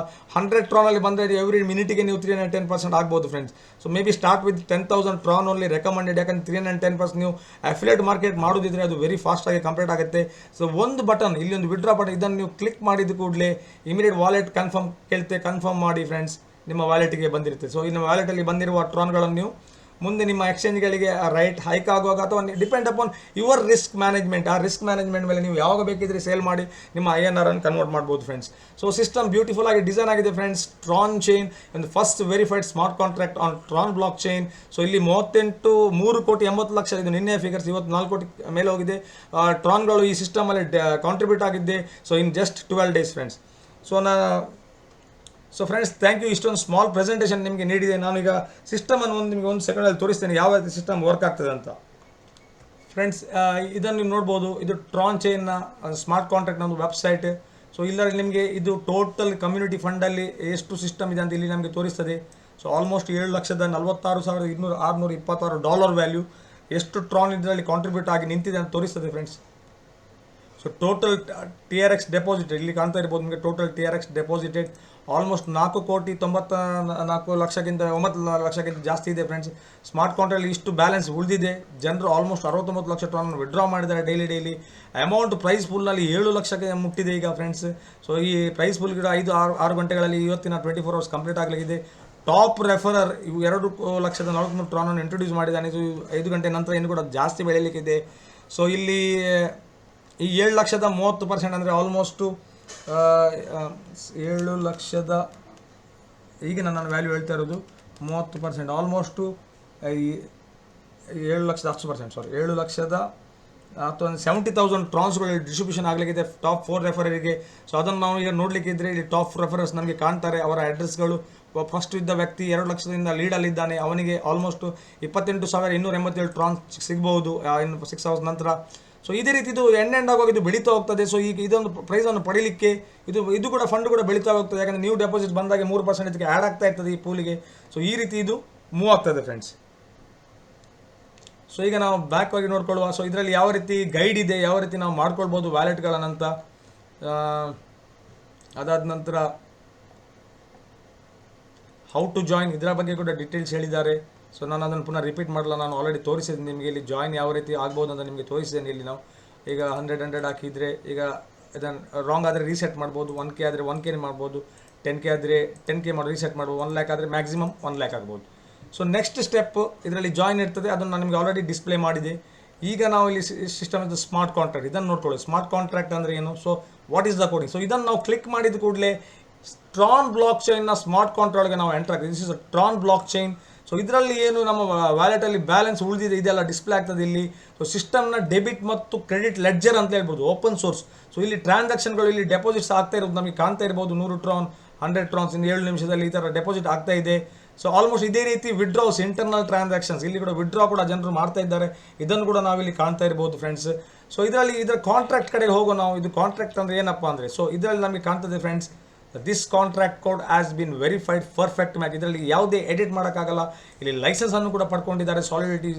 100 ಟ್ರಾನಲ್ಲಿ ಬಂದರೆ ಎವ್ರಿ ಮಿನಿಟಿಗೆ ನೀವು 310% ಆಗ್ಬೋದು friends. So maybe start with 10,000 Tron only recommended, ಯಾಕಂದ್ರೆ 310% ನೀವು ಅಫಿಲಿಯೇಟ್ ಮಾರ್ಕೆಟ್ ಮಾಡೋದಿದ್ರೆ ಅದು ವೆರಿ ಫಾಸ್ಟಾಗಿ ಕಂಪ್ಲೀಟ್ ಆಗುತ್ತೆ. ಸೊ ಒಂದು ಬಟನ್ ಇಲ್ಲಿ ಒಂದು ವಿಡ್ರಾ ಬಟನ್, ಇದನ್ನು ನೀವು ಕ್ಲಿಕ್ ಮಾಡಿದ ಕೂಡಲೇ ಇಮಿಡಿಯೇಟ್ ವಾಲೆಟ್ ಕನ್ಫರ್ಮ್ ಮಾಡಿ ಫ್ರೆಂಡ್ಸ್, ನಿಮ್ಮ ವ್ಯಾಲೆಟ್ಗೆ ಬಂದಿರುತ್ತೆ. ಸೊ ನಿಮ್ಮ ವ್ಯಾಲೆಟಲ್ಲಿ ಬಂದಿರುವ ಟ್ರಾನ್ಗಳನ್ನು ನೀವು ಮುಂದೆ ನಿಮ್ಮ ಎಕ್ಸ್ಚೇಂಜ್ಗಳಿಗೆ ರೈಟ್ ಹೈಕ್ ಆಗುವಾಗ ಅಥವಾ depend upon your risk management, ಆ ರಿಸ್ಕ್ ಮ್ಯಾನೇಜ್ಮೆಂಟ್ ಮೇಲೆ ನೀವು ಯಾವಾಗ ಬೇಕಿದ್ರೆ ಸೇಲ್ ಮಾಡಿ ನಿಮ್ಮ INR ಅನ್ನು ಕನ್ವರ್ಟ್ ಮಾಡ್ಬೋದು ಫ್ರೆಂಡ್ಸ್. ಸೊ ಸಿಸ್ಟಮ್ ಬ್ಯೂಟಿಫುಲ್ ಆಗಿ ಡಿಸೈನ್ ಆಗಿದೆ ಫ್ರೆಂಡ್ಸ್. ಟ್ರಾನ್ ಚೈನ್ ಒಂದು first verified smart contract on Tron blockchain. So ಇಲ್ಲಿ 3,80,00,000 ಇದು ನಿನ್ನೆ ಫಿಗರ್ಸ್, ಇವತ್ತು 4 ಕೋಟಿ ಮೇಲೆ ಹೋಗಿದೆ ಟ್ರಾನ್ಗಳು ಈ ಸಿಸ್ಟಮಲ್ಲಿ ಕಾಂಟ್ರಿಬ್ಯೂಟ್ ಆಗಿದ್ದೆ. So in just 12 days friends. So friends thank you. ಇಷ್ಟೊಂದು ಸ್ಮಾಲ್ ಪ್ರೆಸೆಂಟೇಷನ್ ನಿಮಗೆ ನೀಡಿದೆ. ನಾನೀಗ ಸಿಸ್ಟಮನ್ನು ನಿಮಗೆ 1 ಸೆಕೆಂಡಲ್ಲಿ ತೋರಿಸ್ತೇನೆ ಯಾವ ರೀತಿ ಸಿಸ್ಟಮ್ ವರ್ಕ್ ಆಗ್ತದೆ ಅಂತ. ಫ್ರೆಂಡ್ಸ್ ಇದನ್ನು ನೀವು ನೋಡ್ಬೋದು, ಇದು ಟ್ರಾನ್ ಚೈನ್ನ ಸ್ಮಾರ್ಟ್ ಕಾಂಟ್ರಾಕ್ಟ್ ಒಂದು ವೆಬ್ಸೈಟ್. ಸೊ ಇಲ್ಲರಲ್ಲಿ ನಿಮಗೆ ಇದು ಟೋಟಲ್ ಕಮ್ಯುನಿಟಿ ಫಂಡಲ್ಲಿ ಎಷ್ಟು ಸಿಸ್ಟಮ್ ಇದೆ ಅಂತ ಇಲ್ಲಿ ನಮಗೆ ತೋರಿಸ್ತದೆ. ಸೊ ಆಲ್ಮೋಸ್ಟ್ 7,46,626 ಡಾಲರ್ ವ್ಯಾಲ್ಯೂ, ಎಷ್ಟು ಟ್ರಾನ್ ಇದರಲ್ಲಿ ಕಾಂಟ್ರಿಬ್ಯೂಟ್ ಆಗಿ ನಿಂತಿದೆ ಅಂತ ತೋರಿಸ್ತದೆ friends. So total TRX deposited ಇಲ್ಲಿ ಕಾಣ್ತಾ ಇರ್ಬೋದು ನಿಮಗೆ. ಟೋಟಲ್ TRX ಡೆಪಾಸಿಟೆಡ್ ಆಲ್ಮೋಸ್ಟ್ 4,94,00,000ಗಿಂತ ಜಾಸ್ತಿ ಇದೆ ಫ್ರೆಂಡ್ಸ್. ಸ್ಮಾರ್ಟ್ ಕಾಂಟ್ರಾಕ್ಟ್ ಇಷ್ಟು ಬ್ಯಾಲೆನ್ಸ್ ಉಳಿದಿದೆ. ಜನರು ಆಲ್ಮೋಸ್ಟ್ 69 ಲಕ್ಷ ಟ್ರಾನ್ ವಿಡ್ರಾ ಮಾಡಿದ್ದಾರೆ ಡೈಲಿ. ಅಮೌಂಟ್ ಪ್ರೈಸ್ ಪೂಲ್ನಲ್ಲಿ 7 ಲಕ್ಷಕ್ಕೆ ಮುಟ್ಟಿದೆ ಈಗ ಫ್ರೆಂಡ್ಸ್. ಸೊ ಈ ಪ್ರೈಸ್ ಪೂಲ್ ಕೂಡ 5-6 ಗಂಟೆಗಳಲ್ಲಿ ಇವತ್ತಿನ 24 ಅವರ್ಸ್ ಕಂಪ್ಲೀಟ್ ಆಗಲಿದೆ. ಟಾಪ್ ರೆಫರರ್ ಇವು 2,43,000 ಟ್ರಾನನ್ನು ಇಂಟ್ರೊಡ್ಯೂಸ್ ಮಾಡಿದ್ದಾನೆ. ಇದು 5 ಗಂಟೆ ನಂತರ ಇನ್ನು ಕೂಡ ಜಾಸ್ತಿ ಬೆಳೆಯಲಿಕ್ಕಿದೆ. ಸೊ ಇಲ್ಲಿ ಈ 7,30,000% ಅಂದರೆ ಆಲ್ಮೋಸ್ಟು 7 ಲಕ್ಷದ, ಈಗ ನಾನು ವ್ಯಾಲ್ಯೂ ಹೇಳ್ತಾ ಇರೋದು 30%, ಆಲ್ಮೋಸ್ಟು 7,00,000 ಸಾರಿ 7,00,000 ಅಥವಾ 70,000 ಟ್ರಾನ್ಸ್ಗಳು ಡಿಸ್ಟ್ರಿಬ್ಯೂಷನ್ ಆಗಲಿಕ್ಕಿದೆ ಟಾಪ್ 4 ರೆಫರರಿಗೆ. ಸೊ ಅದನ್ನು ನಾವು ಈಗ ನೋಡಲಿಕ್ಕೆ ಇದ್ದರೆ ಇಲ್ಲಿ ಟಾಪ್ ರೆಫರರ್ಸ್ ನಮಗೆ ಕಾಣ್ತಾರೆ. ಅವರ ಅಡ್ರೆಸ್ಗಳು ಫಸ್ಟ್ ಇದ್ದ ವ್ಯಕ್ತಿ 2,00,000ದಿಂದ ಲೀಡಲ್ಲಿದ್ದಾನೆ. ಅವನಿಗೆ ಆಲ್ಮೋಸ್ಟ್ 28,287 ಟ್ರಾನ್ಸ್ ಸಿಗ್ಬೋದು ಇನ್ನು 6 ಅವರ್ಸ್ ನಂತರ. ಸೊ ಇದೇ ರೀತಿ ಇದು ಎಂಡ್ ಆಗುವಾಗ ಇದು ಬೆಳೀತಾ ಹೋಗ್ತದೆ. ಸೊ ಈಗ ಇದೊಂದು ಪ್ರೈಸನ್ನು ಪಡೀಲಿಕ್ಕೆ ಇದು ಕೂಡ ಫಂಡ್ ಕೂಡ ಬೆಳೀತಾ ಹೋಗ್ತದೆ. ಯಾಕಂದರೆ ನ್ಯೂ ಡೆಪಾಸಿಟ್ ಬಂದಾಗ 3% ಆ್ಯಡ್ ಆಗ್ತಾ ಇರ್ತದೆ ಈ ಪೂಲಿಗೆ. ಸೊ ಈ ರೀತಿ ಇದು ಮೂವ್ ಆಗ್ತದೆ ಫ್ರೆಂಡ್ಸ್. ಸೊ ಈಗ ನಾವು ಬ್ಯಾಕ್ ಆಗಿ ನೋಡ್ಕೊಳ್ಳುವ. ಸೊ ಇದರಲ್ಲಿ ಯಾವ ರೀತಿ ಗೈಡ್ ಇದೆ, ಯಾವ ರೀತಿ ನಾವು ಮಾಡ್ಕೊಳ್ಬೋದು ವ್ಯಾಲೆಟ್ಗಳನ್ನಂತ. ಅದಾದ ನಂತರ ಹೌ ಟು ಜಾಯಿನ್ ಇದರ ಬಗ್ಗೆ ಕೂಡ ಡೀಟೇಲ್ಸ್ ಹೇಳಿದ್ದಾರೆ. ಸೊ ನಾನು ಅದನ್ನು ಪುನಃ ರಿಪೀಟ್ ಮಾಡಲ್ಲ, ನಾನು ಆಲ್ರೆಡಿ ತೋರಿಸಿದ್ದೀನಿ ನಿಮಗೆ. ಇಲ್ಲಿ ಜಾಯಿನ್ ಯಾವ ರೀತಿ ಆಗ್ಬೋದು ಅಂತ ನಿಮಗೆ ತೋರಿಸಿದ್ದೇನೆ. ಇಲ್ಲಿ ನಾವು ಈಗ 100 ಹಾಕಿದರೆ ಈಗ ಇದನ್ನು ರಾಂಗ್ ಆದರೆ ರೀಸೆಟ್ ಮಾಡ್ಬೋದು. 1K ಆದರೆ 1K ಮಾಡ್ಬೋದು, 10K ಆದರೆ 10K ಮಾಡಿ ರೀಸೆಟ್ ಮಾಡ್ಬೋದು, 1 ಲ್ಯಾಕ್ ಆದರೆ ಮ್ಯಾಕ್ಸಿಮಮ್ 1 ಲ್ಯಾಕ್ ಆಗ್ಬೋದು. ಸೊ ನೆಕ್ಸ್ಟ್ ಸ್ಟೆಪ್ ಇದರಲ್ಲಿ ಜಾಯಿನ್ ಇರ್ತದೆ, ಅದನ್ನು ನಾನು ನಿಮಗೆ ಆಲ್ರೆಡಿ ಡಿಸ್ಪ್ಲೇ ಮಾಡಿದೆ. ಈಗ ನಾವು ಇಲ್ಲಿ ಸಿಸ್ಟಮ್ ಇದು ಸ್ಮಾರ್ಟ್ ಕಾಂಟ್ರಾಕ್ಟ್ ಇದನ್ನು ನೋಡ್ಕೊಳ್ಳಿ. ಸ್ಮಾರ್ಟ್ ಕಾಂಟ್ರಾಕ್ಟ್ ಅಂದರೆ ಏನು, so what is the coding. So ಇದನ್ನು ನಾವು ಕ್ಲಿಕ್ ಮಾಡಿದ ಕೂಡಲೇ ಟ್ರಾನ್ ಬ್ಲಾಕ್ ಚೈನ್ನ ಸ್ಮಾರ್ಟ್ ಕಾಂಟ್ರಾಕ್ಟ್ಗೆ ನಾವು ಎಂಟರ್ ಆಗ್ತದೆ. This is a Tron blockchain. So ಇದರಲ್ಲಿ ಏನು ನಮ್ಮ ವ್ಯಾಲೆಟಲ್ಲಿ ಬ್ಯಾಲೆನ್ಸ್ ಉಳಿದಿದೆ ಇದೆಲ್ಲ ಡಿಸ್ಪ್ಲೇ ಆಗ್ತದೆ ಇಲ್ಲಿ. ಸೊ ಸಿಸ್ಟಮ್ನ ಡೆಬಿಟ್ ಮತ್ತು ಕ್ರೆಡಿಟ್ ಲೆಡ್ಜರ್ ಅಂತ ಹೇಳ್ಬೋದು, ಓಪನ್ ಸೋರ್ಸ್. ಸೊ ಇಲ್ಲಿ ಟ್ರಾನ್ಸಾಕ್ಷನ್ಗಳು ಇಲ್ಲಿ ಡೆಪಾಸಿಟ್ಸ್ ಆಗ್ತಾ ಇರೋದು ನಮಗೆ ಕಾಣ್ತಾ ಇರ್ಬೋದು. 100 ಟ್ರಾನ್ 100 ಟ್ರಾನ್ಸ್ ಇನ್ನು 7 ನಿಮಿಷದಲ್ಲಿ ಈ ಥರ ಡೆಪಾಸಿಟ್ ಆಗ್ತಾ ಇದೆ. ಸೊ ಆಲ್ಮೋಸ್ಟ್ ಇದೇ ರೀತಿ ವಿಡ್ರಾಸ್ ಇಂಟರ್ನಲ್ ಟ್ರಾನ್ಸಾಕ್ಷನ್ಸ್ ಇಲ್ಲಿ ಕೂಡ ವಿಡ್ರಾ ಕೂಡ ಜನರು ಮಾಡ್ತಾ ಇದ್ದಾರೆ. ಇದನ್ನು ಕೂಡ ನಾವಿಲ್ಲಿ ಕಾಣ್ತಾ ಇರ್ಬೋದು ಫ್ರೆಂಡ್ಸ್. ಸೊ ಇದರ ಕಾಂಟ್ರಾಕ್ಟ್ ಕಡೆಗೆ ಹೋಗೋ ನಾವು. ಇದು ಕಾಂಟ್ರಾಕ್ಟ್ ಅಂದರೆ ಏನಪ್ಪ ಅಂದರೆ, ಸೊ ಇದರಲ್ಲಿ ನಮಗೆ ಕಾಣ್ತದೆ friends, this contract code has been verified perfect match. ಇದರಲ್ಲಿ ಯಾವುದೇ ಎಡಿಟ್ ಮಾಡೋಕ್ಕಾಗಲ್ಲ. ಇಲ್ಲಿ ಲೈಸೆನ್ಸನ್ನು ಕೂಡ ಪಡ್ಕೊಂಡಿದ್ದಾರೆ. ಸಾಲಿಡಿಟಿ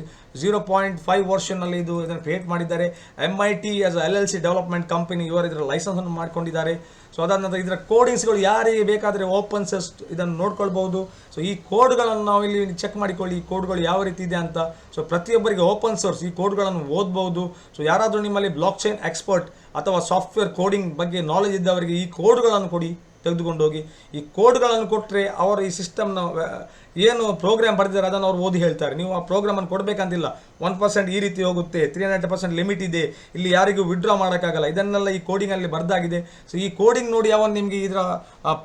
0.5 ವರ್ಷನ್ನಲ್ಲಿ ಇದನ್ನು ಕ್ರಿಯೇಟ್ ಮಾಡಿದ್ದಾರೆ. MIT as LLC development company ಇವರು ಇದರ ಲೈಸೆನ್ಸನ್ನು ಮಾಡ್ಕೊಂಡಿದ್ದಾರೆ. ಸೊ ಅದಾದ ನಂತರ ಇದರ ಕೋಡಿಂಗ್ಸ್ಗಳು ಯಾರಿಗೆ ಬೇಕಾದರೆ ಓಪನ್ ಸೋರ್ಸ್ ಇದನ್ನು ನೋಡ್ಕೊಳ್ಬೋದು. ಸೊ ಈ ಕೋಡ್ಗಳನ್ನು ನಾವು ಇಲ್ಲಿ ಚೆಕ್ ಮಾಡಿಕೊಳ್ಳಿ, ಈ ಕೋಡ್ಗಳು ಯಾವ ರೀತಿ ಇದೆ ಅಂತ. ಸೊ ಪ್ರತಿಯೊಬ್ಬರಿಗೆ ಓಪನ್ ಸೋರ್ಸ್ ಈ ಕೋಡ್ಗಳನ್ನು ಓದ್ಬೋದು. ಸೊ ಯಾರಾದರೂ ನಿಮ್ಮಲ್ಲಿ ಬ್ಲಾಕ್ ಚೈನ್ ಎಕ್ಸ್ಪರ್ಟ್ ಅಥವಾ ಸಾಫ್ಟ್ವೇರ್ ಕೋಡಿಂಗ್ ಬಗ್ಗೆ ನಾಲೆಜ್ ಇದ್ದವರಿಗೆ ಈ ಕೋಡ್ಗಳನ್ನು ಕೊಡಿ, ತೆಗೆದುಕೊಂಡು ಹೋಗಿ. ಈ ಕೋಡ್ಗಳನ್ನು ಕೊಟ್ಟರೆ ಅವರು ಈ ಸಿಸ್ಟಮ್ನ ಏನು ಪ್ರೋಗ್ರಾಮ್ ಬರೆದಿದ್ದಾರೆ ಅದನ್ನು ಅವ್ರು ಓದಿ ಹೇಳ್ತಾರೆ. ನೀವು ಆ ಪ್ರೋಗ್ರಾಮನ್ನು ಕೊಡಬೇಕಂತಿಲ್ಲ. 1% ಈ ರೀತಿ ಹೋಗುತ್ತೆ, 300% ಲಿಮಿಟ್ ಇದೆ, ಇಲ್ಲಿ ಯಾರಿಗೂ ವಿಡ್ರಾ ಮಾಡೋಕ್ಕಾಗಲ್ಲ, ಇದನ್ನೆಲ್ಲ ಈ ಕೋಡಿಂಗಲ್ಲಿ ಬರೆದಾಗಿದೆ. ಸೊ ಈ ಕೋಡಿಂಗ್ ನೋಡಿ ಅವನು ನಿಮಗೆ ಇದರ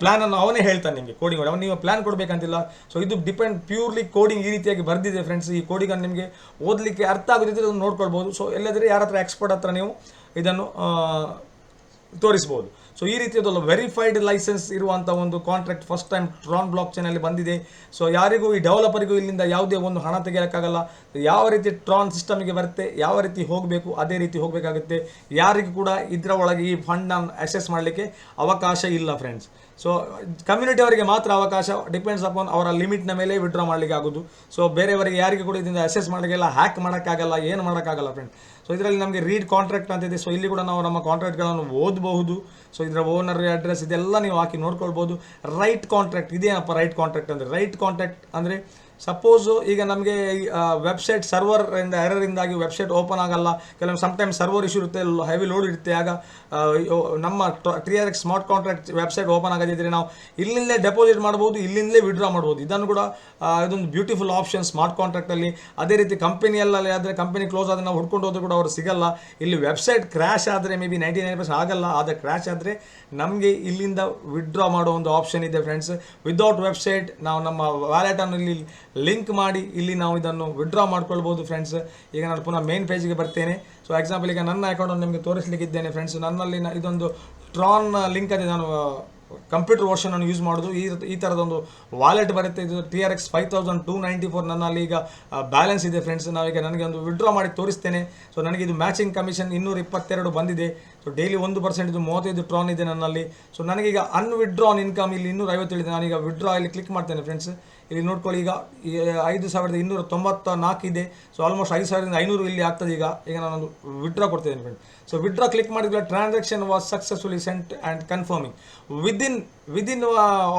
ಪ್ಲ್ಯಾನನ್ನು ಅವನೇ ಹೇಳ್ತಾನೆ ನಿಮಗೆ. ಕೋಡಿಂಗ್ ನೋಡಿ ಅವನು ನೀವು ಪ್ಲ್ಯಾನ್ ಕೊಡಬೇಕಂತಿಲ್ಲ. ಸೊ ಇದು ಡಿಪೆಂಡ್ ಪ್ಯೂರ್ಲಿ ಕೋಡಿಂಗ್ ಈ ರೀತಿಯಾಗಿ ಬರೆದಿದೆ ಫ್ರೆಂಡ್ಸ್. ಈ ಕೋಡಿಂಗನ್ನು ನಿಮಗೆ ಓದಲಿಕ್ಕೆ ಅರ್ಥ ಆಗೋದಿದ್ರೆ ಅದನ್ನು ನೋಡ್ಕೊಳ್ಬೋದು. ಸೊ ಎಲ್ಲಾದರೆ ಯಾರ ಹತ್ರ ಎಕ್ಸ್ಪರ್ಟ್ ಹತ್ರ ನೀವು ಇದನ್ನು ತೋರಿಸ್ಬೋದು. ಸೊ ಈ ರೀತಿಯದಲ್ಲ ವೆರಿಫೈಡ್ ಲೈಸೆನ್ಸ್ ಇರುವಂಥ ಒಂದು ಕಾಂಟ್ರಾಕ್ಟ್ ಫಸ್ಟ್ ಟೈಮ್ ಟ್ರಾನ್ ಬ್ಲಾಕ್ ಚೈನಲ್ಲಿ ಬಂದಿದೆ. ಸೊ ಯಾರಿಗೂ ಈ ಡೆವಲಪರಿಗೂ ಇಲ್ಲಿಂದ ಯಾವುದೇ ಒಂದು ಹಣ ತೆಗೆಯೋಕ್ಕಾಗಲ್ಲ. ಯಾವ ರೀತಿ ಟ್ರಾನ್ ಸಿಸ್ಟಮಿಗೆ ಬರುತ್ತೆ, ಯಾವ ರೀತಿ ಹೋಗಬೇಕು ಅದೇ ರೀತಿ ಹೋಗಬೇಕಾಗುತ್ತೆ. ಯಾರಿಗೂ ಕೂಡ ಇದರ ಒಳಗೆ ಈ ಫಂಡನ್ನು ಅಸೆಸ್ ಮಾಡಲಿಕ್ಕೆ ಅವಕಾಶ ಇಲ್ಲ ಫ್ರೆಂಡ್ಸ್. ಸೊ ಕಮ್ಯುನಿಟಿ ಅವರಿಗೆ ಮಾತ್ರ ಅವಕಾಶ, ಡಿಪೆಂಡ್ಸ್ ಅಪಾನ್ ಅವರ ಲಿಮಿಟ್ನ ಮೇಲೆ ವಿಡ್ರಾ ಮಾಡಲಿಕ್ಕೆ ಆಗೋದು. ಸೊ ಬೇರೆಯವರಿಗೆ ಯಾರಿಗೂ ಕೂಡ ಇದರಿಂದ ಅಸೆಸ್ ಮಾಡೋಕ್ಕೆಲ್ಲ, ಹ್ಯಾಕ್ ಮಾಡೋಕ್ಕಾಗಲ್ಲ, ಏನು ಮಾಡೋಕ್ಕಾಗಲ್ಲ ಫ್ರೆಂಡ್ಸ್. ಸೊ ಇದರಲ್ಲಿ ನಮಗೆ ರೀಡ್ ಕಾಂಟ್ರಾಕ್ಟ್ ಅಂತಿದೆ. ಸೊ ಇಲ್ಲಿ ಕೂಡ ನಾವು ನಮ್ಮ ಕಾಂಟ್ರಾಕ್ಟ್ಗಳನ್ನು ಓದಬಹುದು. ಸೊ ಇದರ ಓನರ್ ಅಡ್ರೆಸ್ ಇದೆಲ್ಲ ನೀವು ಹಾಕಿ ನೋಡ್ಕೊಳ್ಬೋದು. ರೈಟ್ ಕಾಂಟ್ರಾಕ್ಟ್ ಇದೇನಪ್ಪ ರೈಟ್ ಕಾಂಟ್ರಾಕ್ಟ್ ಅಂದರೆ, ರೈಟ್ ಕಾಂಟ್ರಾಕ್ಟ್ ಅಂದರೆ ಸಪೋಸು ಈಗ ನಮಗೆ ವೆಬ್ಸೈಟ್ ಸರ್ವರ್ ಎರರಿಂದಾಗಿ ವೆಬ್ಸೈಟ್ ಓಪನ್ ಆಗಲ್ಲ, ಕೆಲವೊಂದು ಸಮ್ಟೈಮ್ಸ್ ಸರ್ವರ್ ಇಶ್ಯೂ ಇರುತ್ತೆ, ಹೆವಿ ಲೋಡ್ ಇರುತ್ತೆ. ಆಗ ನಮ್ಮ TRX smart contract website open ಆಗದಿದ್ದರೆ ನಾವು ಇಲ್ಲಿಂದಲೇ ಡೆಪಾಸಿಟ್ ಮಾಡ್ಬೋದು, ಇಲ್ಲಿಂದಲೇ ವಿಡ್ರಾ ಮಾಡ್ಬೋದು. ಇದನ್ನು ಕೂಡ ಇದೊಂದು ಬ್ಯೂಟಿಫುಲ್ ಆಪ್ಷನ್ ಸ್ಮಾರ್ಟ್ ಕಾಂಟ್ರಾಕ್ಟಲ್ಲಿ. ಅದೇ ರೀತಿ ಕಂಪನಿಯಲ್ಲೇ ಆದರೆ ಕಂಪನಿ ಕ್ಲೋಸ್ ಆದರೆ ನಾವು ಹುಡ್ಕೊಂಡು ಹೋದರೂ ಕೂಡ ಅವರು ಸಿಗಲ್ಲ. ಇಲ್ಲಿ ವೆಬ್ಸೈಟ್ ಕ್ರ್ಯಾಶ್ ಆದರೆ ಮೇ ಬಿ 99% ಆಗಲ್ಲ, ಆದರೆ ಕ್ರ್ಯಾಶ್ ಆದರೆ ನಮಗೆ ಇಲ್ಲಿಂದ ವಿಡ್ರಾ ಮಾಡೋ ಒಂದು ಆಪ್ಷನ್ ಇದೆ ಫ್ರೆಂಡ್ಸ್. ವಿದೌಟ್ ವೆಬ್ಸೈಟ್ ನಾವು ನಮ್ಮ ವ್ಯಾಲೆಟನ್ನು ಇಲ್ಲಿ ಲಿಂಕ್ ಮಾಡಿ ಇಲ್ಲಿ ನಾವು ಇದನ್ನು ವಿಡ್ರಾ ಮಾಡ್ಕೊಳ್ಬೋದು ಫ್ರೆಂಡ್ಸ್. ಈಗ ನಾನು ಪುನಃ ಮೇನ್ ಪೇಜ್ಗೆ ಬರ್ತೇನೆ. ಸೊ ಎಕ್ಸಾಂಪಲ್ ಈಗ ನನ್ನ ಅಕೌಂಟನ್ನು ನಿಮಗೆ ತೋರಿಸಲಿಕ್ಕಿದ್ದೇನೆ ಫ್ರೆಂಡ್ಸ್. ನನ್ನಲ್ಲಿ ಇದೊಂದು ಟ್ರಾನ್ ಲಿಂಕ್ ಅದೇ, ನಾನು ಕಂಪ್ಯೂಟರ್ ವರ್ಷನನ್ನು ಯೂಸ್ ಮಾಡೋದು. ಈ ಥರದೊಂದು ವಾಲೆಟ್ ಬರುತ್ತೆ. ಇದು TRX 5294 ನನ್ನಲ್ಲಿ ಈಗ ಬ್ಯಾಲೆನ್ಸ್ ಇದೆ ಫ್ರೆಂಡ್ಸ್. ನಾವೀಗ ನನಗೆ ಒಂದು ವಿಡ್ರಾ ಮಾಡಿ ತೋರಿಸ್ತೇನೆ. ಸೊ ನನಗೆ ಇದು ಮ್ಯಾಚಿಂಗ್ ಕಮಿಷನ್ 222 ಬಂದಿದೆ. ಸೊ ಡೈಲಿ 1% ಇದು 35 ಟ್ರಾನ್ ಇದೆ ನನ್ನಲ್ಲಿ. ಸೊ ನನಗೀಗ ಅನ್ವಿಡ್ರಾನ್ ಇನ್ಕಮ್ ಇಲ್ಲಿ 257 ಇದೆ. ನಾನೀಗ ವಿಡ್ರಾ ಇಲ್ಲಿ ಕ್ಲಿಕ್ ಮಾಡ್ತೇನೆ ಫ್ರೆಂಡ್ಸ್. ಇಲ್ಲಿ ನೋಡ್ಕೊಳ್ಳಿ, ಈಗ 5294 ಇದೆ. ಸೊ ಆಲ್ಮೋಸ್ಟ್ 5500 ಇಲ್ಲಿ ಆಗ್ತದೆ. ಈಗ ನಾನೊಂದು ವಿಡ್ರಾ ಕೊಡ್ತಿದ್ದೇನೆ ಫ್ರೆಂಡ್. ಸೊ ವಿಡ್ರಾ ಕ್ಲಿಕ್ ಮಾಡಿದ್ರೆ transaction was successfully sent and confirming within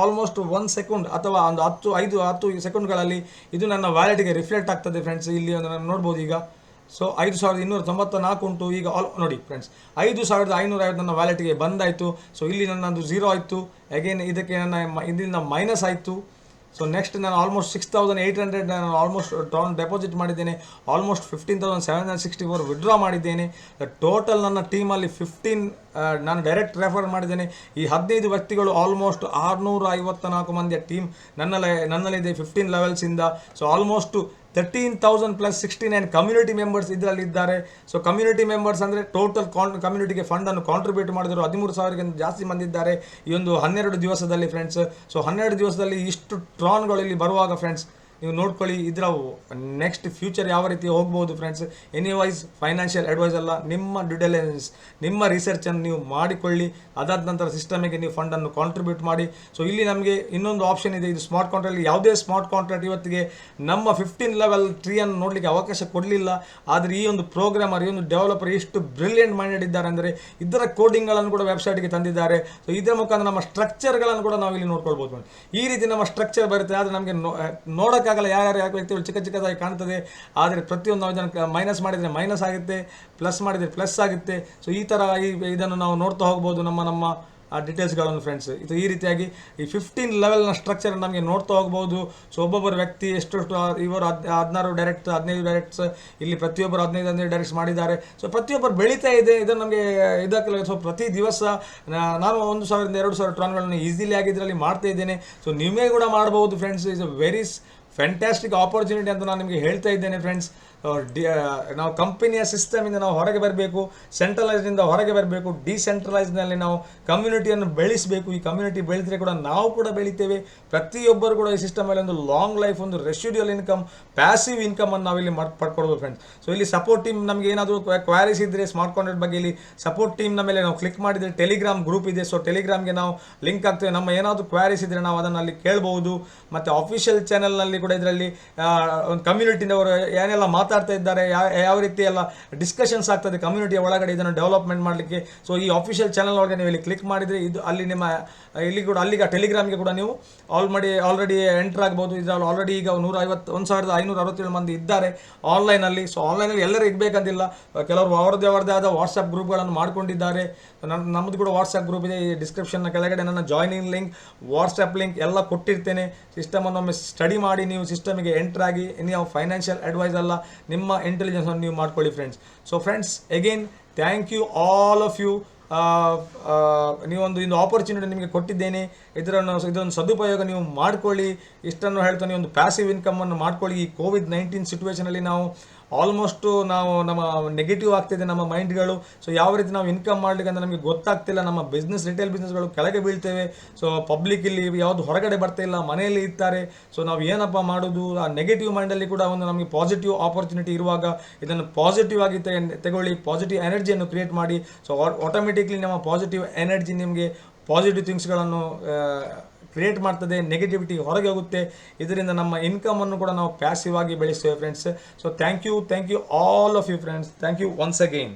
almost 1 second ಅಥವಾ ಒಂದು 10 ಸೆಕೆಂಡ್ಗಳಲ್ಲಿ ಇದು ನನ್ನ ವ್ಯಾಲೆಟ್ಗೆ ರಿಫ್ಲೆಕ್ಟ್ ಆಗ್ತದೆ ಫ್ರೆಂಡ್ಸ್. ಇಲ್ಲಿ ಒಂದು ನಾನು ನೋಡ್ಬೋದು. ಈಗ ಸೊ 5294 ಉಂಟು. ಈಗ ನೋಡಿ ಫ್ರೆಂಡ್ಸ್, 5550 ನನ್ನ ವ್ಯಾಲೆಟ್ಗೆ ಬಂದಾಯಿತು. ಸೊ ಇಲ್ಲಿ ನನ್ನದು 0 ಆಯಿತು. ಅಗೇನ್ ಇದಕ್ಕೆ ನನ್ನ ಇದರಿಂದ ಮೈನಸ್ ಆಯಿತು. ಸೊ ನೆಕ್ಸ್ಟ್ ನಾನು ಆಲ್ಮೋಸ್ಟ್ 6800 ನಾನು ಆಲ್ಮೋಸ್ಟ್ ಟ್ರಾನ್ ಡೆಪಾಸಿಟ್ ಮಾಡಿದ್ದೇನೆ. ಆಲ್ಮೋಸ್ಟ್ 15,764 ವಿಡ್ರಾ ಮಾಡಿದ್ದೇನೆ. ಟೋಟಲ್ ನನ್ನ ಟೀಮಲ್ಲಿ 15 ನಾನು ಡೈರೆಕ್ಟ್ ರೆಫರ್ ಮಾಡಿದ್ದೇನೆ. ಈ 15 ವ್ಯಕ್ತಿಗಳು ಆಲ್ಮೋಸ್ಟ್ 654 ಮಂದಿಯ ಟೀಮ್ ನನ್ನಲ್ಲಿದೆ 15 ಲೆವೆಲ್ಸಿಂದ. So almost 13,000 plus 69 community members ಇದರಲ್ಲಿ ಇದ್ದಾರೆ. ಸೊ ಕಮ್ಯುನಿಟಿ ಮೆಂಬರ್ಸ್ ಅಂದರೆ ಟೋಟಲ್ ಕಮ್ಯುನಿಟಿಗೆ ಫಂಡನ್ನು ಕಾಂಟ್ರಿಬ್ಯೂಟ್ ಮಾಡಿದ್ರು 13,000ಕ್ಕಿಂತ ಜಾಸ್ತಿ ಮಂದಿ ಇದ್ದಾರೆ ಈ ಒಂದು 12 ದಿವಸದಲ್ಲಿ ಫ್ರೆಂಡ್ಸ್. ಸೊ 12 ದಿವಸದಲ್ಲಿ ಇಷ್ಟು ಟ್ರಾನ್ಗಳು ಇಲ್ಲಿ ಬರುವಾಗ ಫ್ರೆಂಡ್ಸ್ ನೀವು ನೋಡ್ಕೊಳ್ಳಿ, ಇದರ ನೆಕ್ಸ್ಟ್ ಫ್ಯೂಚರ್ ಯಾವ ರೀತಿ ಹೋಗ್ಬೋದು ಫ್ರೆಂಡ್ಸ್. ಎನಿವೈಸ್ ಫೈನಾನ್ಷಿಯಲ್ ಅಡ್ವೈಸ್ ಅಲ್ಲ, ನಿಮ್ಮ ಡ್ಯೂ ಡಿಲಿಜೆನ್ಸ್, ನಿಮ್ಮ ರಿಸರ್ಚನ್ನು ನೀವು ಮಾಡಿಕೊಳ್ಳಿ. ಅದಾದ ನಂತರ ಸಿಸ್ಟಮಿಗೆ ನೀವು ಫಂಡನ್ನು ಕಾಂಟ್ರಿಬ್ಯೂಟ್ ಮಾಡಿ. ಸೊ ಇಲ್ಲಿ ನಮಗೆ ಇನ್ನೊಂದು ಆಪ್ಷನ್ ಇದೆ, ಇದು ಸ್ಮಾರ್ಟ್ ಕಾಂಟ್ರಾಕ್ಟ್. ಯಾವುದೇ ಸ್ಮಾರ್ಟ್ ಕಾಂಟ್ರಾಕ್ಟ್ ಇವತ್ತಿಗೆ ನಮ್ಮ 15 ಲೆವೆಲ್ ಟ್ರೀಯನ್ನು ನೋಡಲಿಕ್ಕೆ ಅವಕಾಶ ಕೊಡಲಿಲ್ಲ. ಆದರೆ ಈ ಒಂದು ಪ್ರೋಗ್ರಾಮರ್, ಈ ಒಂದು ಡೆವಲಪರ್ ಎಷ್ಟು ಬ್ರಿಲಿಯಂಟ್ ಮೈಂಡೆಡ್ ಇದ್ದಾರೆ ಅಂದರೆ ಇದರ ಕೋಡಿಂಗ್ಗಳನ್ನು ಕೂಡ ವೆಬ್ಸೈಟ್ಗೆ ತಂದಿದ್ದಾರೆ. ಸೊ ಇದರ ಮುಖಾಂತರ ನಮ್ಮ ಸ್ಟ್ರಕ್ಚರ್ಗಳನ್ನು ಕೂಡ ನಾವು ಇಲ್ಲಿ ನೋಡ್ಕೊಳ್ಬೋದು. ಈ ರೀತಿ ನಮ್ಮ ಸ್ಟ್ರಕ್ಚರ್ ಬರುತ್ತೆ. ಆದರೆ ನಮಗೆ ನೋಡೋಕ್ಕಾಗಲ್ಲ ಯಾರ್ಯಾರು ಯಾಕೆ ವ್ಯಕ್ತಿಗಳು ಚಿಕ್ಕದಾಗಿ ಕಾಣ್ತದೆ. ಆದರೆ ಪ್ರತಿಯೊಂದು ನಾವು ಇದನ್ನು ಮೈನಸ್ ಮಾಡಿದರೆ ಮೈನಸ್ ಆಗುತ್ತೆ, ಪ್ಲಸ್ ಮಾಡಿದರೆ ಪ್ಲಸ್ ಆಗುತ್ತೆ. ಸೊ ಈ ಥರ ಇದನ್ನು ನಾವು ನೋಡ್ತಾ ಹೋಗ್ಬೋದು ನಮ್ಮ ಡೀಟೇಲ್ಸ್ಗಳನ್ನು ಫ್ರೆಂಡ್ಸ್. ಇದು ಈ ರೀತಿಯಾಗಿ ಈ 15 ಲೆವೆಲ್ನ ಸ್ಟ್ರಕ್ಚರ್ ನಮಗೆ ನೋಡ್ತಾ ಹೋಗ್ಬೋದು. ಸೊ ಒಬ್ಬೊಬ್ಬರು ವ್ಯಕ್ತಿ ಎಷ್ಟು ಇವರು 16 ಡೈರೆಕ್ಟ್, 15 ಡೈರೆಕ್ಟ್ಸ್, ಇಲ್ಲಿ ಪ್ರತಿಯೊಬ್ಬರು 15 ಡೈರೆಕ್ಟ್ಸ್ ಮಾಡಿದ್ದಾರೆ. ಸೊ ಪ್ರತಿಯೊಬ್ಬರು ಬೆಳೀತಾ ಇದೆ. ಇದನ್ನು ನಮಗೆ ಇದಕ್ಕೆ ಸೊ ಪ್ರತಿ ದಿವಸ ನಾನು 1,000 ಇಂದ 2,000 ಟ್ರಾನ್ಗಳನ್ನು ಈಸಿಲಿ ಆಗಿ ಇದರಲ್ಲಿ ಮಾಡ್ತಾ ಇದ್ದೇನೆ. ಸೊ ನೀವೇ ಕೂಡ ಮಾಡ್ಬೋದು friends. Is a very fantastic opportunity ಅಂತ ನಾನು ನಿಮಗೆ ಹೇಳ್ತಾ ಇದ್ದೇನೆ ಫ್ರೆಂಡ್ಸ್. ನಾವು ಕಂಪನಿಯ ಸಿಸ್ಟಮಿಂದ ನಾವು ಹೊರಗೆ ಬರಬೇಕು, ಸೆಂಟ್ರಲೈಸ್ನಿಂದ ಹೊರಗೆ ಬರಬೇಕು, ಡಿಸೆಂಟ್ರಲೈಸ್ನಲ್ಲಿ ನಾವು ಕಮ್ಯುನಿಟಿಯನ್ನು ಬೆಳೆಸಬೇಕು. ಈ ಕಮ್ಯುನಿಟಿ ಬೆಳೆದರೆ ಕೂಡ ನಾವು ಕೂಡ ಬೆಳಿತೇವೆ. ಪ್ರತಿಯೊಬ್ಬರು ಕೂಡ ಈ ಸಿಸ್ಟಮಲ್ಲಿ ಒಂದು ಲಾಂಗ್ ಲೈಫ್, ಒಂದು ರೆಸಿಡ್ಯೂಯಲ್ ಇನ್ಕಮ್, ಪ್ಯಾಸಿವ್ ಇನ್ಕಮನ್ನು ನಾವಿಲ್ಲಿ ಪಡ್ಕೊಳ್ಬೋದು ಫ್ರೆಂಡ್ಸ್. ಸೊ ಇಲ್ಲಿ ಸಪೋರ್ಟ್ ಟೀಮ್, ನಮಗೆ ಏನಾದರೂ ಕ್ವಾರೀಸ್ ಇದ್ದರೆ ಸ್ಮಾರ್ಟ್ ಕಾಂಟ್ರಾಕ್ಟ್ ಬಗ್ಗೆ ಇಲ್ಲಿ ಸಪೋರ್ಟ್ ಟೀಮ್ನ ಮೇಲೆ ನಾವು ಕ್ಲಿಕ್ ಮಾಡಿದರೆ ಟೆಲಿಗ್ರಾಮ್ ಗ್ರೂಪ್ ಇದೆ. ಸೊ ಟೆಲಿಗ್ರಾಮ್ಗೆ ನಾವು ಲಿಂಕ್ ಆಗ್ತೇವೆ. ನಮ್ಮ ಏನಾದರೂ ಕ್ವಾರೀಸ್ ಇದ್ದರೆ ನಾವು ಅದನ್ನು ಅಲ್ಲಿ ಕೇಳ್ಬೋದು. ಮತ್ತು ಅಫಿಷಿಯಲ್ ಚಾನಲ್ನಲ್ಲಿ ಕೂಡ ಇದರಲ್ಲಿ ಒಂದು ಕಮ್ಯುನಿಟಿನವರು ಏನೆಲ್ಲ ಮಾತಾಡ್ತಾ ಇದ್ದಾರೆ, ಯಾವ ರೀತಿ ಎಲ್ಲ ಡಿಸ್ಕಷನ್ಸ್ ಆಗ್ತದೆ ಕಮ್ಯುನಿಟಿಯ ಒಳಗಡೆ ಇದನ್ನು ಡೆವಲಪ್ಮೆಂಟ್ ಮಾಡಲಿಕ್ಕೆ. ಸೊ ಈ ಅಫಿಷಿಯಲ್ ಚಾನಲ್ ಒಳಗೆ ನೀವು ಇಲ್ಲಿ ಕ್ಲಿಕ್ ಮಾಡಿದರೆ ಇದು ಅಲ್ಲಿ ನಿಮ್ಮ ಇಲ್ಲಿ ಕೂಡ ಅಲ್ಲಿಗೆ ಟೆಲಿಗ್ರಾಮ್ಗೆ ಕೂಡ ನೀವು ಆಲ್ರೆಡಿ ಎಂಟರ್ ಆಗ್ಬೋದು. ಇದರಲ್ಲಿ ಆಲ್ರೆಡಿ ಈಗ 1,567 ಮಂದಿ ಇದ್ದಾರೆ ಆನ್ಲೈನಲ್ಲಿ. ಸೊ ಆನ್ಲೈನಲ್ಲಿ ಎಲ್ಲರೂ ಇರಬೇಕಂತಿಲ್ಲ, ಕೆಲವರು ಅವರದೇ ಆದ ವಾಟ್ಸಪ್ ಗ್ರೂಪ್ಗಳನ್ನು ಮಾಡ್ಕೊಂಡಿದ್ದಾರೆ. ನಮ್ಮದು ಕೂಡ ವಾಟ್ಸಪ್ ಗ್ರೂಪ್ ಇದೆ. ಈ ಡಿಸ್ಕ್ರಿಪ್ಷನ್ನ ಕೆಳಗಡೆ ನನ್ನ ಜಾಯ್ನಿಂಗ್ ಲಿಂಕ್, ವಾಟ್ಸಪ್ ಲಿಂಕ್ ಎಲ್ಲ ಕೊಟ್ಟಿರ್ತೇನೆ. ಸಿಸ್ಟಮನ್ನು ಒಮ್ಮೆ ಸ್ಟಡಿ ಮಾಡಿ ನೀವು ಸಿಸ್ಟಮಿಗೆ ಎಂಟರ್ ಆಗಿ. ನೀವು ಫೈನಾನ್ಷಿಯಲ್ ಅಡ್ವೈಸ್ ಅಲ್ಲ, ನಿಮ್ಮ ಇಂಟೆಲಿಜೆನ್ಸನ್ನು ನೀವು ಮಾಡ್ಕೊಳ್ಳಿ friends. So friends again thank you all of you. ನೀವೊಂದು ಆಪರ್ಚುನಿಟಿ ನಿಮಗೆ ಕೊಟ್ಟಿದ್ದೇನೆ. ಇದೊಂದು ಸದುಪಯೋಗ ನೀವು ಮಾಡ್ಕೊಳ್ಳಿ. ಇಷ್ಟನ್ನು ಹೇಳ್ತಾ ನೀವು ಒಂದು ಪ್ಯಾಸಿವ್ ಇನ್ಕಮನ್ನು ಮಾಡ್ಕೊಳ್ಳಿ. ಈ COVID-19 ಸಿಚುವೇಷನಲ್ಲಿ ನಾವು ಆಲ್ಮೋಸ್ಟು ನಮ್ಮ ನೆಗೆಟಿವ್ ಆಗ್ತಿದೆ ನಮ್ಮ ಮೈಂಡ್ಗಳು. ಸೊ ಯಾವ ರೀತಿ ನಾವು ಇನ್ಕಮ್ ಮಾಡಲಿಕ್ಕೆ ಅಂತ ನಮಗೆ ಗೊತ್ತಾಗ್ತಿಲ್ಲ. ನಮ್ಮ ರಿಟೇಲ್ ಬಿಸ್ನೆಸ್ಗಳು ಕೆಳಗೆ ಬೀಳ್ತೇವೆ. ಸೊ ಪಬ್ಲಿಕ್ ಇಲ್ಲಿ ಯಾವುದು ಹೊರಗಡೆ ಬರ್ತಾ ಇಲ್ಲ, ಮನೆಯಲ್ಲಿ ಇರ್ತಾರೆ. ಸೊ ನಾವು ಏನಪ್ಪ ಮಾಡೋದು? ಆ ನೆಗೆಟಿವ್ ಮೈಂಡಲ್ಲಿ ಕೂಡ ಒಂದು ನಮಗೆ ಪಾಸಿಟಿವ್ ಆಪರ್ಚುನಿಟಿ ಇರುವಾಗ ಇದನ್ನು ಪಾಸಿಟಿವ್ ಆಗಿ ತಗೊಳ್ಳಿ, ಪಾಸಿಟಿವ್ ಎನರ್ಜಿಯನ್ನು ಕ್ರಿಯೇಟ್ ಮಾಡಿ. ಸೊ ಆಟೋಮೆಟಿಕ್ಲಿ ನಮ್ಮ ಪಾಸಿಟಿವ್ ಎನರ್ಜಿ ನಿಮಗೆ ಪಾಸಿಟಿವ್ ಥಿಂಗ್ಸ್ಗಳನ್ನು ಕ್ರಿಯೇಟ್ ಮಾಡ್ತದೆ, ನೆಗೆಟಿವಿಟಿ ಹೊರಗೆ ಹೋಗುತ್ತೆ. ಇದರಿಂದ ನಮ್ಮ ಇನ್ಕಮನ್ನು ಕೂಡ ನಾವು ಪ್ಯಾಸಿವ್ ಆಗಿ ಬೆಳೆಸ್ತೇವೆ friends. So thank you all of you friends. Thank you once again.